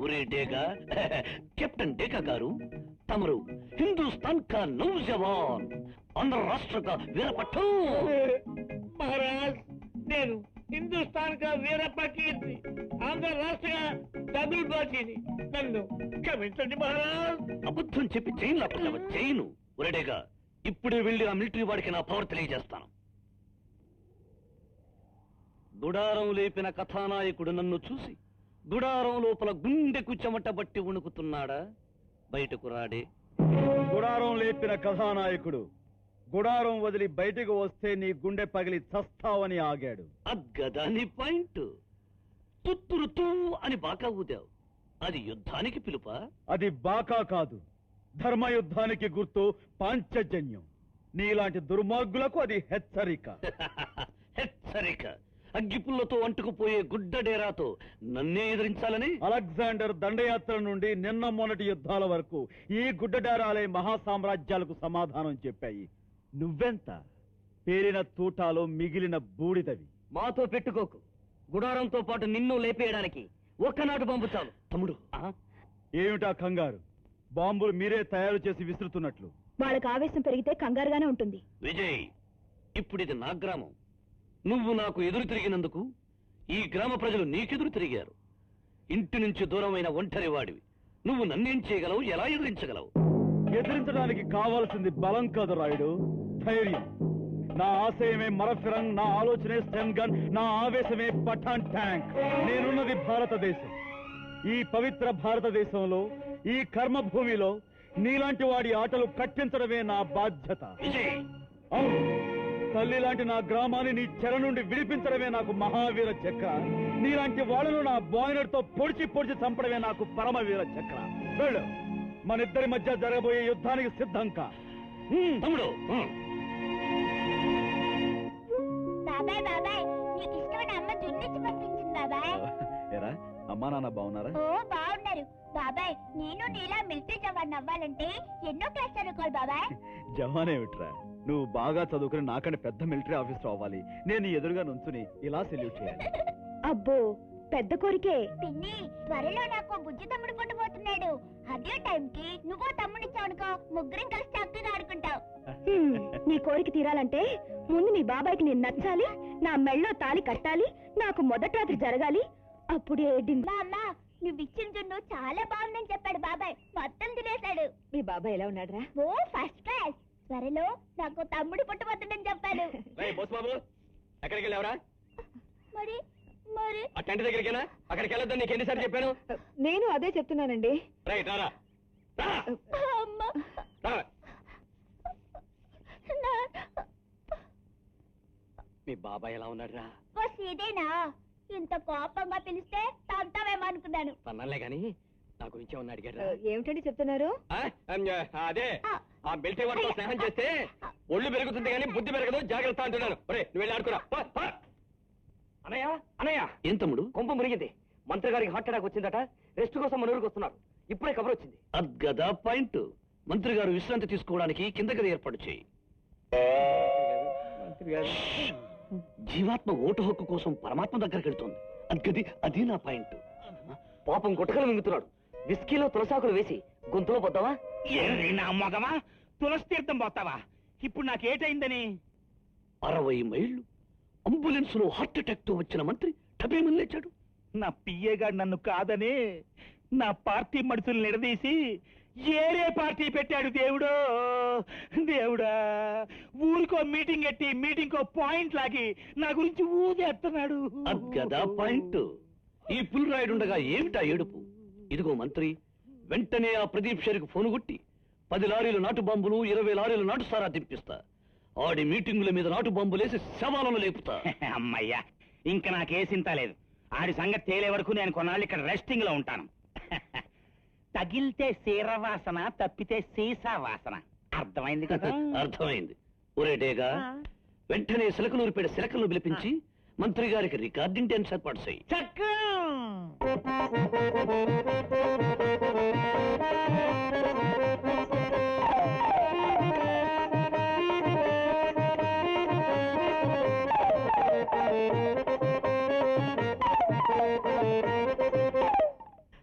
ఒరే డేగా, కెప్టెన్ డేకా గారు, తమరు హిందుస్థాన్ కా నౌజవాన్, ఆంధ్ర రాష్ట్ర కా వీరపట్టం. మహారాజ్, నేను హిందుస్థాన్ కా వీరపకీర్ని, ఆంధ్ర రాష్ట్ర డబుల్ బాచీని. నన్ను క్షమించండి మహారాజ్. అబద్ధం చెప్పి చైన్ లాక్కున్నావా? చైను. ఒరేడేగా, ఇప్పుడే వెళ్ళి ఆ మిలిటరీ వాడికి నా పవర్ తెలియజేస్తాను. గుడారం లేపిన కథానాయకుడు నన్ను చూసి గుడారం లోపల గుండెకు చెమట బట్టి వణుకుతున్నాడా? బయటకు రాడే. గుడారం లేపిన కథానాయకుడు గుడారం వదిలి బయటకు వస్తే నీ గుండె పగిలి చస్తావని ఆగాడు. అద్గదాని పాయింట్. తుత్తురు తూ అని బాకా ఊదావు. అది యుద్ధానికి పిలుపా? అది బాకా కాదు, ధర్మయుద్ధానికి గుర్తు పాంచజన్యం. నీలాంటి దుర్మార్గులకు అది హెచ్చరిక. హెచ్చరిక? అగ్గిపుల్లతో అంటుకుపోయే గుడ్డ డేరాతో నన్నే ఎదిరించాలని? అలెగ్జాండర్ దండయాత్ర నుండి నిన్న మొన్నటి యుద్ధాల వరకు ఈ గుడ్డ డేరాలే మహాసామ్రాజ్యాలకు సమాధానం చెప్పాయి. నువ్వెంత పేరిన తూటాలో మిగిలిన బూడిదవి. మాతో పెట్టుకోకు. గుడారంతో పాటు నిన్ను లేపేయడానికి ఒక్కనాటు బాంబు చాలు. తమ్ముడు, ఏమిటా కంగారు? బాంబులు మీరే తయారు చేసి విసురుతున్నట్లు. వాళ్ళకి ఆవేశం పెరిగితే కంగారుగానే ఉంటుంది. విజయ్, ఇప్పుడిది నా గ్రామం. నువ్వు నాకు ఎదురు తిరిగినందుకు ఈ గ్రామ ప్రజలు నీకెదురు తిరిగారు. ఇంటి నుంచి దూరమైన ఒంటరి వాడివి. నువ్వు నన్నేం చేయగలవు? ఎలా ఎదిరించగలవు? ఎదిరించడానికి కావాల్సింది బలం కాదు రాయుడు, ధైర్యం. నా ఆశయమే మరఫిరంగ్, నా ఆలోచనే స్టెన్ గన్, నా ఆవేశమే పఠాన్ ట్యాంక్. నేనున్నది భారతదేశం. ఈ పవిత్ర భారతదేశంలో, ఈ కర్మభూమిలో నీలాంటి వాడి ఆటలు కట్టించడమే నా బాధ్యత. విజయ్, అవును, తల్లి లాంటి నా గ్రామాన్ని నీ చెర నుండి విడిపించడమే నాకు మహావీర చక్ర. నీలాంటి వాళ్ళను నా బాయిలర్ తో పొడిచి పొడిచి చంపడమే నాకు పరమవీర చక్ర. వెళ్ళు, మన ఇద్దరి మధ్య జరగబోయే యుద్ధానికి సిద్ధం కా. తమ్ముడు. బాబాయ్ బాబాయ్, నీకు ఇష్టమైన అమ్మ జున్నిచ్చి పంపించింది బాబాయ్. ఏరా, అమ్మా నాన్న బాగున్నారా? ఓ బాగున్నారు బాబాయ్. నేను నీలా మిలిటరీ జవాన్ అవ్వాలంటే ఎన్నో క్లాస్ చదువుకోవాలి బాబాయ్. జవానేమిట్రా, నువ్వు బాగా చదువుకుని నాకంటే పెద్ద మిలిటరీ ఆఫీసర్ అవ్వాలి. నేను ఎదురుగా నుంచుని ఇలా సెల్యూట్ చేయాలి. అబ్బో, పెద్ద కోరికే. పిన్ని, త్వరలో నాకు బుజ్జి తమ్ముడు పుట్టబోతున్నాడు. అదే టైంకి నువ్వు తమ్ముడిచ్చావునుకో, ముగ్గురం కలిసి చక్కగా ఆడుకుంటావు. నీ కోరిక తీరాలంటే ముందు నీ బాబాయ్కి నేను నచ్చాలి, నా మెళ్ళో తాళి కట్టాలి, నాకు మొదటి రాత్రి జరగాలి. అప్పుడే డింగ్. నాన్న నువ్వు ఇచ్చిన జున్ను చాలా బాగుందని చెప్పాడు బాబాయ్, మొత్తం తినేశాడు. మీ బాబాయ్ ఎలా ఉన్నాడ్రా? ఓ ఫస్ట్ క్లాస్. త్వరలో నాకు తమ్ముడు పుట్టబోతుందని చెప్పాడు. బాబు ఎక్కడికి వెళ్ళావరా? మరి మరి ఆ టెంట్ దగ్గరికేనా? అక్కడికి వెళ్ళొద్దని నీకు ఎన్నిసార్లు చెప్పాను? నేను అదే చెప్తున్నానండి. రైట్ రారా. అమ్మా మీ బాబాయ్ ఎలా ఉన్నాడురా? ఇదేనా? ఇంత కోపంగా పిలిస్తే తంతావేమో అనుకున్నాను. తన్నలే గాని నా గురించి ఏమన్నా అడిగాడు? ఏమిటండి చెప్తున్నారు? అదే ఆ మిలిటరీ వాడితో స్నేహం చేస్తే ఒళ్ళు పెరుగుతుంది కానీ బుద్ధి పెరగదు, జాగ్రత్త అంటున్నాను. నువ్వు వెళ్ళి ఆడుకురా. అన్నయ్య అన్నయ్య, ఏం తమ్ముడు? కొంప మురిగింది. మంత్రి గారికి హార్ట్ అటాక్ వచ్చిందట. రెస్ట్ కోసం మన ఊరికి వస్తున్నారు. ఇప్పుడే కబర్ వచ్చింది. అద్గదా పాయింట్. మంత్రి గారు విశ్రాంతి తీసుకోవడానికి కింద గది ఏర్పాటు చేయి. జీవాత్మ ఓటు హక్కు కోసం పరమాత్మ దగ్గరికి వెళ్తోంది. అది నా పాయింట్. పాపం గుట్టకలు మింగుతున్నాడు. విస్కీలో తులసాకులు వేసి గొంతులో పోతావా? నా మొగమా, తులసి తీర్థం పోతావా? ఇప్పుడు నాకేటైందని? 60 మైళ్ళు అంబులెన్స్ లో హార్ట్ అటాక్ తో వచ్చిన మంత్రి టపేమని లేచాడు. నా పియ్యగాడు నన్ను కాదని నా పార్టీ మనుషులు నిలదీసి ఏరే పార్టీ పెట్టాడు. దేవుడో దేవుడా, ఊరికో మీటింగ్ ఎట్టి మీటింగ్ పాయింట్ లాగి నా గురించి ఊదేస్తున్నాడు. అద్గదా పాయింట్. ఈ పులిరాయుడుండగా ఏమిటా ఏడుపు? ఇదిగో మంత్రి, వెంటనే ఆ ప్రదీప్ షేర్కి ఫోను కొట్టి 10 లారీలు నాటు బాంబులు 20 లారీలు నాటు సారా దింపిస్తా. ఆడి మీటింగుల మీద నాటు బాంబులేసి శవాలను లేపుతా. అమ్మయ్యా, ఇంక నాకేసింత లేదు. ఆడి సంగతి తేలే వరకు నేను కొన్నాళ్ళు ఇక్కడ రెస్టింగ్ లో ఉంటాను. తగిలితే సీర వాసన, తప్పితే సీసా వాసన. అర్థమైంది కదా? అర్థమైంది. ఒరేటేగా వెంటనే సిలకలూరిపేట సిలకలను పిలిపించి మంత్రి గారికి రికార్డింగ్ డాన్స్ ఏర్పాటు చేయి.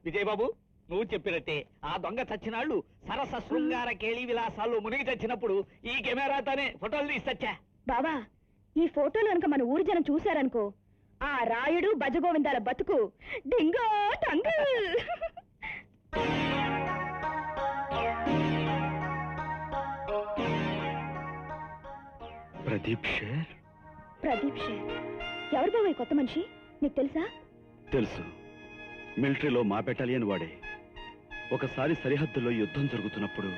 విజయబాబు, నువ్వు చెప్పినట్టే ఆ దొంగ చచ్చినాళ్ళు సరస శృంగార కేళి విలాసాల్లో మునిగి చచ్చినప్పుడు ఈ కెమెరాతోనే ఫోటోలు తీసొచ్చా. బావా, ఈ ఫోటోలు కనుక మన ఊరి జనం చూశారనుకో, ఆ రాయుడు భజగోవిందాల బతుకు డింగో టంగు. ప్రదీప్ షేర్. ప్రదీప్ షేర్ ఎవరు బావా ఈ కొత్త మనిషి? నీకు తెలుసా? తెలుసు. మిలిటరీలో మా బెటాలియన్ వాడే. ఒకసారి సరిహద్దులో యుద్ధం జరుగుతున్నప్పుడు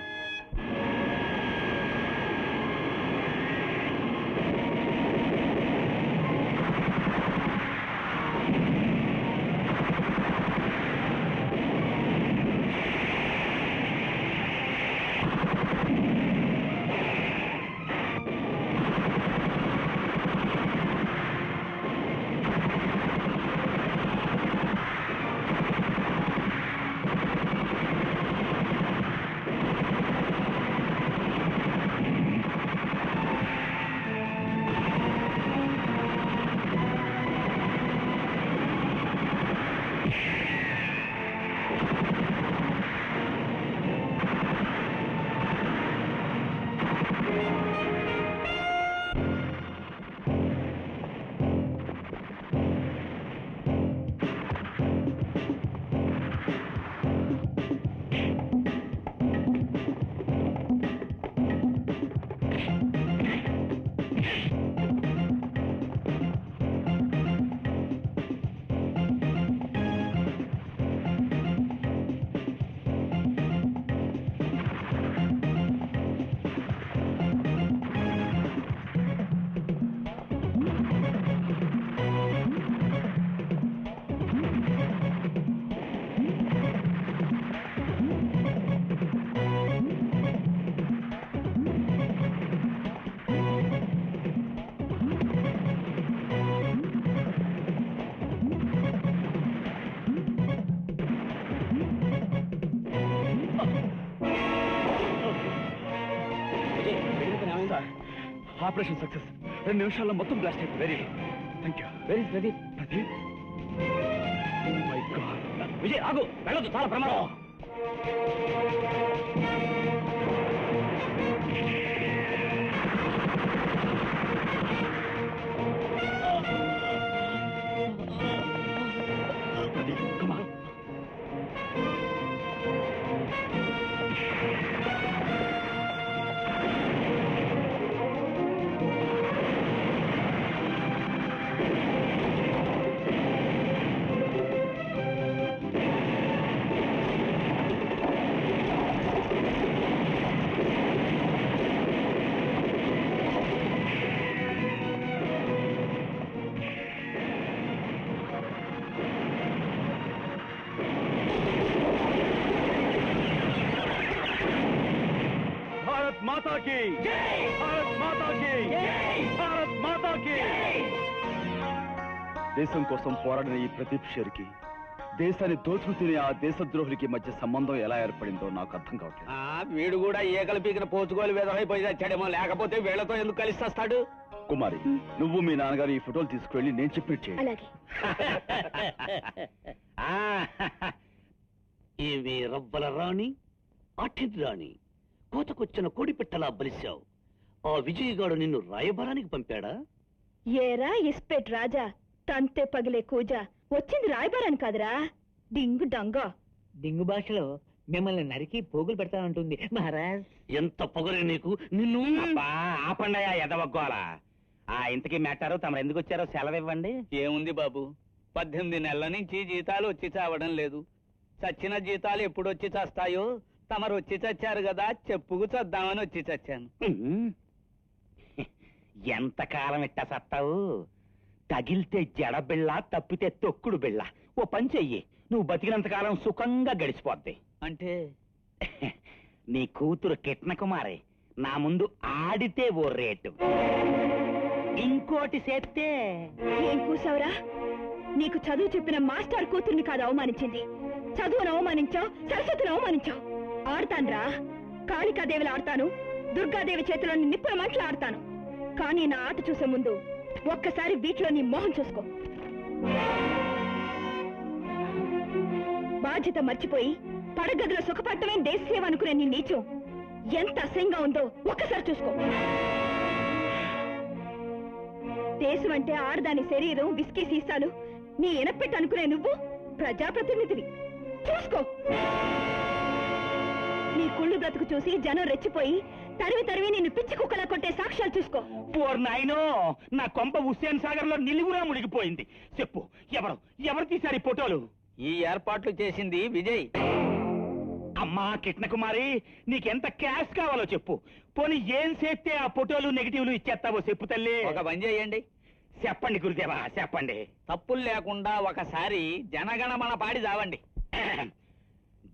ఆపరేషన్ సక్సెస్. 2 నిమిషాల్లో మొత్తం బ్లాస్ట్ అయిపోయింది. Very good, thank you. Very Pradeep. Pradeep, my God. Vijay ఆగు, వెళ్ళదు, చాలా ప్రమాదం. మాతాకి భారత్ మాతాకి భారత్ మాతాకి. దేశం కోసం పోరాడిన ఈ ప్రదీప్ షేర్కి దేశాన్ని దోచుకు తినే ఆ దేశద్రోహులకి మధ్య సంబంధం ఎలా ఏర్పడిందో నాకు అర్థం కావట్లేదు. వీడు కూడా ఏకలు పీకిన పోచుకోలు వేదమైపోయి వచ్చాడేమో, లేకపోతే వీళ్లతో ఎందుకు కలిసి వస్తాడు? కుమారి, నువ్వు మీ నాన్నగారు ఈ ఫోటోలు తీసుకువెళ్ళి నేను చెప్పినట్టు చేయండి. అలాగే. ఏమి రవ్వల రాణి, అఠిత్ రాణి, కోతకొచ్చిన కోడి పెట్టలా బలిశావు. ఆ విజయగాడు నిన్ను రాయబారానికి పంపాడా? ఏరా ఇస్పెట్ రాజా, తంతే పగిలే కూజా, వచ్చింది రాయబారాని కాదురా, డింగు డంగా. డింగు భాషలో మిమ్మల్ని నరికి పోగులు పెడతానంటుంది మహారాజ్. ఎంత పొగరే నీకు! నిన్ను ఆపండయా ఎదవగ్గోలా. ఇంతకీ మ్యాటారు తమరు ఎందుకు వచ్చారో సెలవివ్వండి. ఏముంది బాబు, 18 నెలల నుంచి జీతాలు వచ్చి చావడం లేదు. చచ్చిన జీతాలు ఎప్పుడు వచ్చి చస్తాయో, తమరు వచ్చి చచ్చారు కదా, చెప్పుకు చద్దామని వచ్చి చచ్చాను. ఎంతకాలం ఇట్ట సత్తావు? తగిలితే జడ బిళ్ళ, తప్పితే తొక్కుడు బిళ్ళ. ఓ పని చెయ్యి, నువ్వు బతికినంతకాలం సుఖంగా గడిచిపోద్ది. అంటే నీ కూతురు కిట్న కుమారి నా ముందు ఆడితే ఓ రేటు, ఇంకోటి చేస్తే. ఏం కూసావురా? నీకు చదువు చెప్పిన మాస్టర్ కూతుర్ని కాదు అవమానించింది, చదువును అవమానించావు, సరస్వతిని అవమానించావు. ఆడతాన్రా, కాళికాదేవిలో ఆడతాను, దుర్గాదేవి చేతిలో నిప్పుల మంటలు ఆడతాను. కానీ నా ఆట చూసే ముందు ఒక్కసారి వీటిలో నీ మోహం చూసుకో. బాధ్యత మర్చిపోయి పడగదిలో సుఖపట్టమే దేశసేవ అనుకునే నీ నీచం ఎంత అసహ్యంగా ఉందో ఒక్కసారి చూసుకో. దేశం అంటే ఆడదాని శరీరం, విస్కీ సీసాలు, నీ ఎనపెట్టు అనుకునే నువ్వు ప్రజాప్రతినిధివి. చూసుకో. నీ కుళ్ళు బ్రతుకు చూసి జనం రెచ్చిపోయి తరివి తరివి నిన్ను పిచ్చి కుక్కలా కొట్టే సాక్ష్యాలు చూసుకో. పోర్ నాయనో, నా కొంప హుస్సేన్ సాగర్ లో నిలువురా మునిగిపోయింది. చెప్పు, ఎవరు తీశారు ఈ ఫోటోలు? ఈ ఏర్పాట్లు చేసింది విజయ్. అమ్మా కిట్న కుమారి, నీకెంత క్యాష్ కావాలో చెప్పు. పోనీ ఏం చేస్తే ఆ ఫోటోలు నెగిటివ్లు ఇచ్చేస్తావో చెప్పు తల్లి. ఒక పని చేయండి. చెప్పండి గురుదేవా, చెప్పండి. తప్పులు లేకుండా ఒకసారి జనగణమన పాడి చావండి.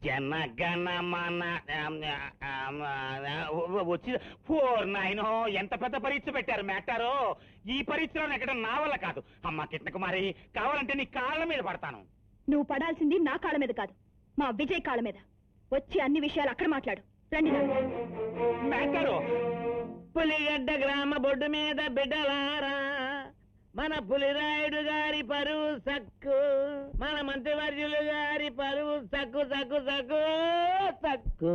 జనగణమన వచ్చి పోర్ నాయనో, ఎంత పెద్ద పరీక్ష పెట్టారు మ్యాటారో. ఈ పరీక్షలో ఎక్కడ నా వల్ల కాదు. అమ్మా కిట్న కుమారి, కావాలంటే నీ కాళ్ళ మీద పడతాను. నువ్వు పడాల్సింది నా కాళ్ళ మీద కాదు, మా విజయ్ కాళ్ళ మీద. వచ్చి అన్ని విషయాలు అక్కడ మాట్లాడు. రండి. మ్యాటారో, పులిగడ్డ గ్రామ బొడ్డు మీద బిడ్డలారా, మన పులిరాయుడు గారి పరువు సక్కు, మన మంత్రివర్యులు గారి పరువు సక్కు సక్కు సక్కు సక్కు.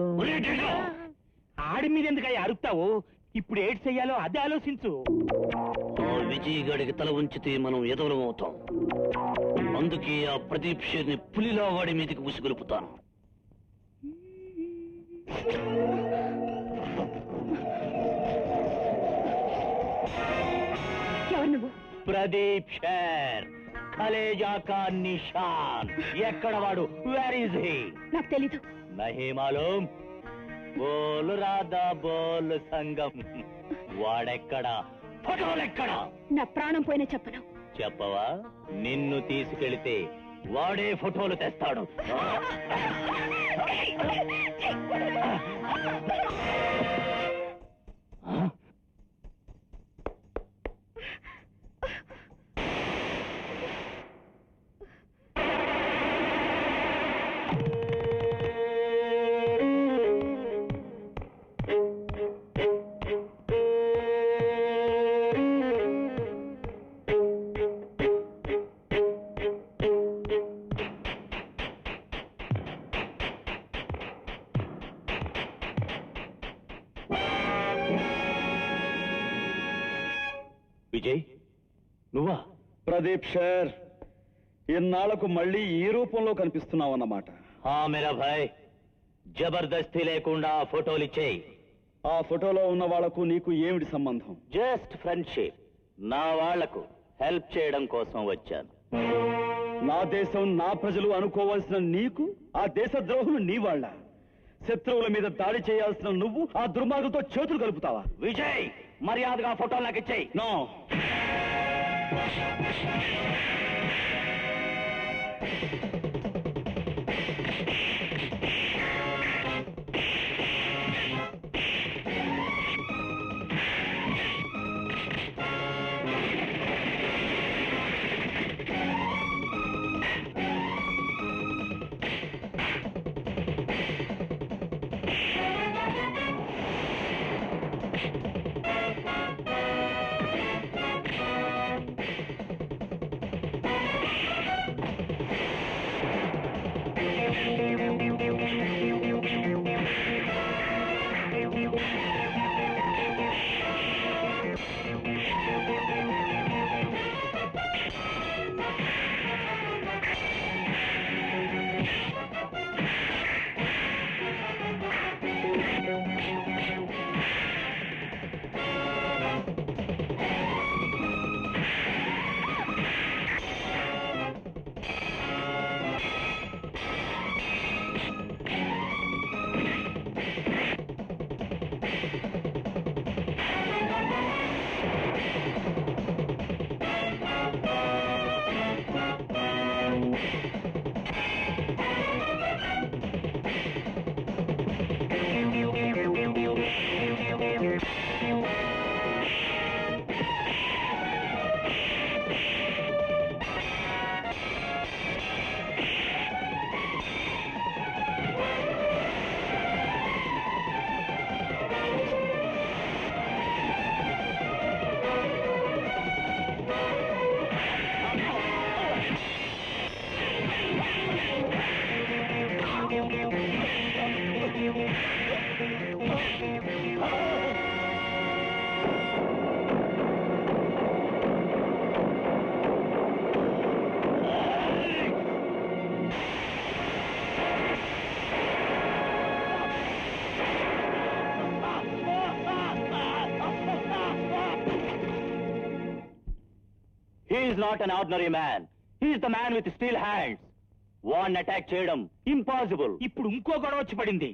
ఆడి మీద ఎందుకయ్యా అరుపుతావు? ఇప్పుడు ఏడ్ చెయ్యాలో అదే ఆలోచించు. ఆ విజయగాడికి తల ఉంచితే మనం ఎదవలం అవుతాం. అందుకే ఆ ప్రదీప్ షేర్ని పులిలా వాడి మీదకి ఉసిగొలుపుతాను. ఎవరు నువ్వు? ప్రదీప్ షేర్, కలేజా కా నిషాన్. ఎక్కడ వాడు? Where is he? నాకు తెలీదు. నహీ మాలూమ్. బోలు రాధా బోలు సంగం. వాడెక్కడా? ఫోటోలెక్కడా? నా ప్రాణం పోయినా చెప్పను. చెప్పవా? నిన్ను తీసుకెళితే వాడే ఫోటోలు తెస్తాడు. విజయ్, నువ్వా? ప్రదీప్ షేర్, ఇన్నాళ్లకు మళ్ళీ ఈ రూపంలో కనిపిస్తున్నావు అన్నమాట. మేరా భాయ్, జబర్దస్తి లేకుండా ఫోటోలు ఇచ్చేయి. ఆ ఫోటోలో ఉన్న వాళ్లకు నీకు ఏమిటి సంబంధం? Just friendship. నా వాళ్లకు హెల్ప్ చేయడం కోసం వచ్చాను. నా దేశం, నా ప్రజలు అనుకోవాల్సిన నీకు ఆ దేశద్రోహులు నీ వాళ్ళ. శత్రువుల మీద దాడి చేయాల్సిన నువ్వు ఆ దుర్మార్గులతో చేతులు కలుపుతావా? విజయ్, మర్యాదగా ఫోటోలు నాకు ఇచ్చేయి. No. Is not an ordinary man, he's the man with steel hands. వాడిని అటాక్ చేయడం ఇంపాసిబుల్. ఇప్పుడు ఇంకో గొడవ వచ్చి పడింది.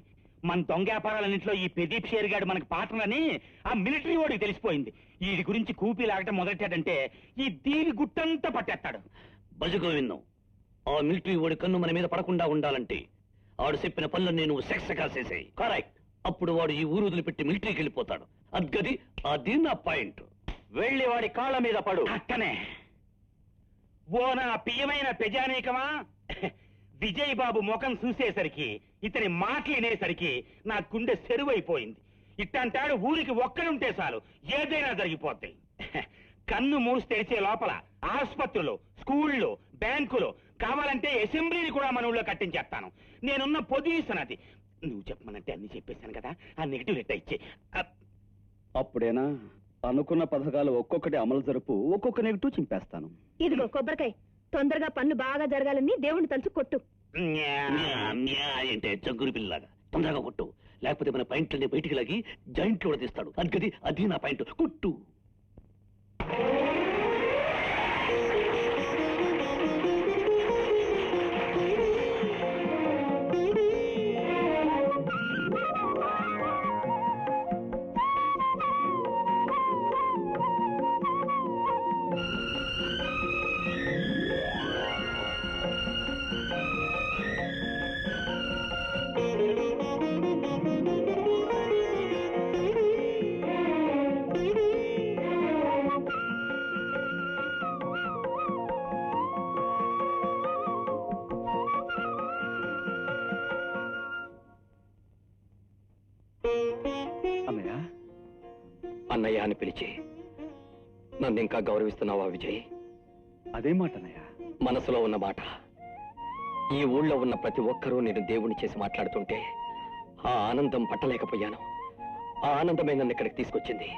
మన దొంగ వ్యాపారాలన్నింటిలో ఈ ప్రదీప్ షేర్ గారు మనకు పాత్రలని ఆ మిలిటరీ వాడికి తెలిసిపోయింది. వీడి గురించి కూపీ లాగటం మొదలెట్టాడంటే ఈ దీని గుట్టంతా పట్టేస్తాడు. బజగోవిందం, ఆ మిలిటరీ వాడి కన్ను మన మీద పడకుండా ఉండాలంటే ఆడు చెప్పిన పనులన్నీ నువ్వు సెక్సగా చేసేయి. కరెక్ట్. అప్పుడు వాడు ఈ ఊరు వదిలిపెట్టి మిలిటరీకి వెళ్ళిపోతాడు. అది నా పాయింట్. వెళ్ళి వాడి కాళ్ళ మీద పడు. అక్కనే. ఓ నా ప్రియమైన ప్రజానీకమా, విజయ్ బాబు ముఖం చూసేసరికి, ఇతని మాటలు వినేసరికి నా గుండె సెరువైపోయింది. ఇట్టంటాడు ఊరికి ఒక్కడుంటే చాలు ఏదైనా జరిగిపోతాయి. కన్ను మూసి తెరిచే లోపల ఆసుపత్రులు, స్కూళ్ళు, బ్యాంకులు, కావాలంటే అసెంబ్లీని కూడా మన ఊళ్ళో కట్టించేస్తాను. నేనున్న పొజిషన్ అది. నువ్వు చెప్పమనంటే అన్ని చెప్పేశాను కదా, ఆ నెగిటివ్ లెక్క ఇచ్చే. అప్పుడేనా అనుకున్న పథకాలు ఒక్కొక్కటి అమలు జరుపు, ఒక్కొక్క నెగిటివ్ చింపేస్తాను. ఇదిగో కొబ్బరికాయ, తొందరగా పనులు బాగా జరగాలని దేవుడిని తలుచు కొట్టు. అంటే చగ్గురు పిల్లలాగా తొందరగా కొట్టు, లేకపోతే మన పాయింట్లన్నీ బయటికి లాగి జాయింట్ కూడా తీస్తాడు. అది నా పాయింట్. కొట్టు. అన్నయ్య అని పిలిచి నన్ను ఇంకా గౌరవిస్తున్నావా విజయ్? అదే మాట అన్నయ్య. మనసులో ఉన్న మాట. ఈ ఊళ్ళో ఉన్న ప్రతి ఒక్కరూ నేను దేవుణ్ణి చేసి మాట్లాడుతుంటే ఆ ఆనందం పట్టలేకపోయాను. ఆ ఆనందమే నన్ను ఇక్కడికి తీసుకొచ్చింది.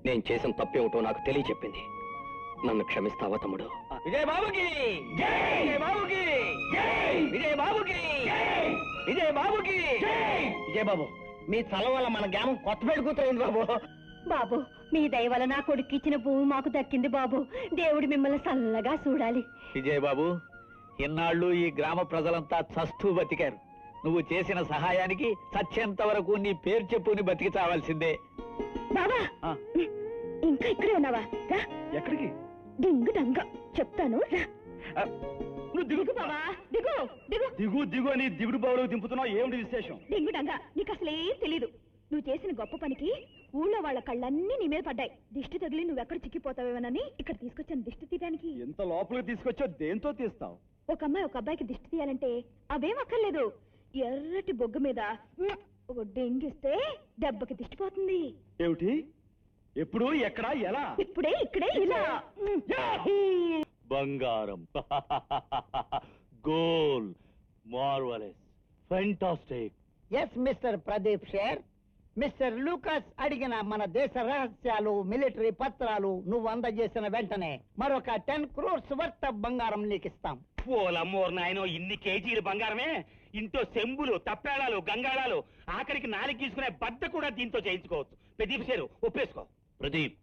నేను చేసిన తప్పేమిటో నాకు తెలియచెప్పింది. నన్ను క్షమిస్తావా తమ్ముడు? విజయ్ బాబుకి విజయ్ బాబుకి విజయ్ బాబుకి విజయ్ బాబుకి విజయ్ బాబు, మీ చల వల్ల మన గ్రామం కొత్తపేట కూతురైంది బాబు. బాబు, మీ దయ వల్ల నా కొడుకు ఇచ్చిన భూమి మాకు దక్కింది బాబు. దేవుడు మిమ్మల్ని చల్లగా చూడాలి. విజయ్ బాబు, ఇన్నాళ్ళు ఈ గ్రామ ప్రజలంతా చస్తూ బతికారు. నువ్వు చేసిన సహాయానికి చచ్చేంత వరకు నీ పేరు చెప్పుని బతికి చావాల్సిందే. బాబా, ఇంకా ఇక్కడే ఉన్నావా? రా. ఎక్కడికి? డింగు డంగ చెప్తాను, రా. నువ్వు దిగు బాబా, దిగు దిగు దిగు దిగు అని దిగుడు బావులకు దింపుతున్నావు. ఏమిటి విశేషం? డింగు డంగ, నీకు అసలేం తెలీదు. నువ్వు చేసిన గొప్ప పనికి ఊళ్ళో వాళ్ళ కళ్ళన్నీ నీ మీద పడ్డాయి. దిష్టి తగిలి నువ్వెక్కడ చిక్కిపోతావేమోనని ఇక్కడ తీసుకొచ్చాను దిష్టి తీయడానికి. ఎంత లోపలికి తీసుకొచ్చో దేంతో తీస్తావు? ఒక అమ్మాయి ఒక అబ్బాయికి దిష్టి తీయాలంటే అవేం అక్కర్లేదు. ఎర్రటి బొగ్గు మీద ఒక డెంగిస్తే దెబ్బకి దిష్టిపోతుంది. ఏమిటి? ఎప్పుడు, ఎక్కడ, ఎలా? ఇప్పుడే ఇక్కడే ఇలా. బంగారం, goal, marvellous, fantastic. Yes mister Pradeep షేర్. మిస్టర్ లూకస్ అడిగిన మన దేశ రహస్యాలు, మిలిటరీ పత్రాలు నువ్వు అందజేసిన వెంటనే మరొక 10 crores వర్త్ బంగారం నీకు ఇస్తాం. పోలమ్మోరు నాయనో, ఇన్ని కేజీలు బంగారమే. ఇంట్లో చెంబులు, తప్పేళాలు, గంగాళాలు, ఆఖరికి 4 తీసుకునే బద్ద కూడా దీంతో చేయించుకోవచ్చు. ప్రదీప్ షేరు, ఒప్పేసుకో. ప్రదీప్,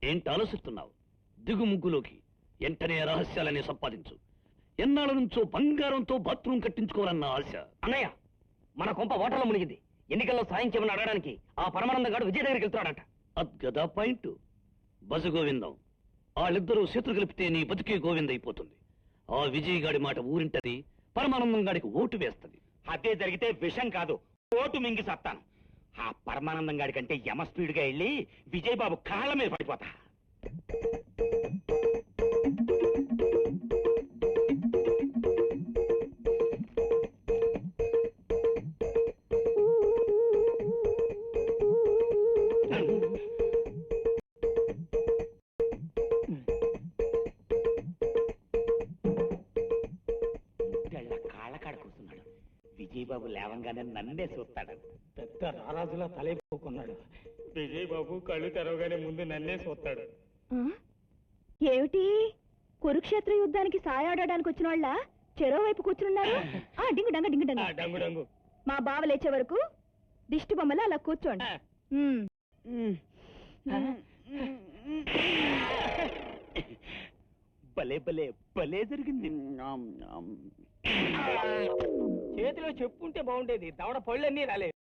ఏంటి ఆలోచిస్తున్నావు? దిగు ముగ్గులోకి వెంటనే రహస్యాలని సంపాదించు. ఎన్నాళ్ళ నుంచో బంగారంతో బాత్రూమ్ కట్టించుకోవాలన్న ఆశ. అన్నయ్య, మన కొంప ఓటర్లో మునిగింది. ఎన్నికల్లో సాయం చేయమని అడగడానికి ఆ పరమానందం గారు విజయ్ దగ్గరికి వెళ్తున్నాడంట. అద్గదా పాయింట్. బజగోవిందం, వాళ్ళిద్దరూ చేతులు కలిపితే నీ బతికే గోవింద అయిపోతుంది. ఆ విజయ్ గాడి మాట ఊరింటది, పరమానందం గాడికి ఓటు వేస్తది. అదే జరిగితే విషం కాదు, ఓటు మింగి సత్తాను. ఆ పరమానందం గాడి కంటే యమ స్పీడ్గా వెళ్ళి విజయ్ బాబు కాళ్ళ మీద పడిపోతా. కాళ్ళకాడ కూర్చున్నాడు. విజయ్ బాబు లేవంగానే నన్నే చూస్తాడు. పెద్ద రారాజులా తలైపోకున్నాడు. విజయ్ బాబు కళ్ళు తెరవగానే ముందు నన్నే చూస్తాడు. ఏమిటి, కురుక్షేత్ర యుద్ధానికి సాయాడడానికి వచ్చిన వాళ్ళ చెరో వైపు కూర్చున్నారు? డింగు డంగ డింగు డంగ. డంగు డంగు. మా బావ లేచే వరకు దిష్టి బొమ్మలు అలా కూర్చోండి. భలే భలే భలే జరిగింది. చేతిలో చెప్పుంటే బాగుండేది, దవడ పళ్ళన్నీ రాలేదు.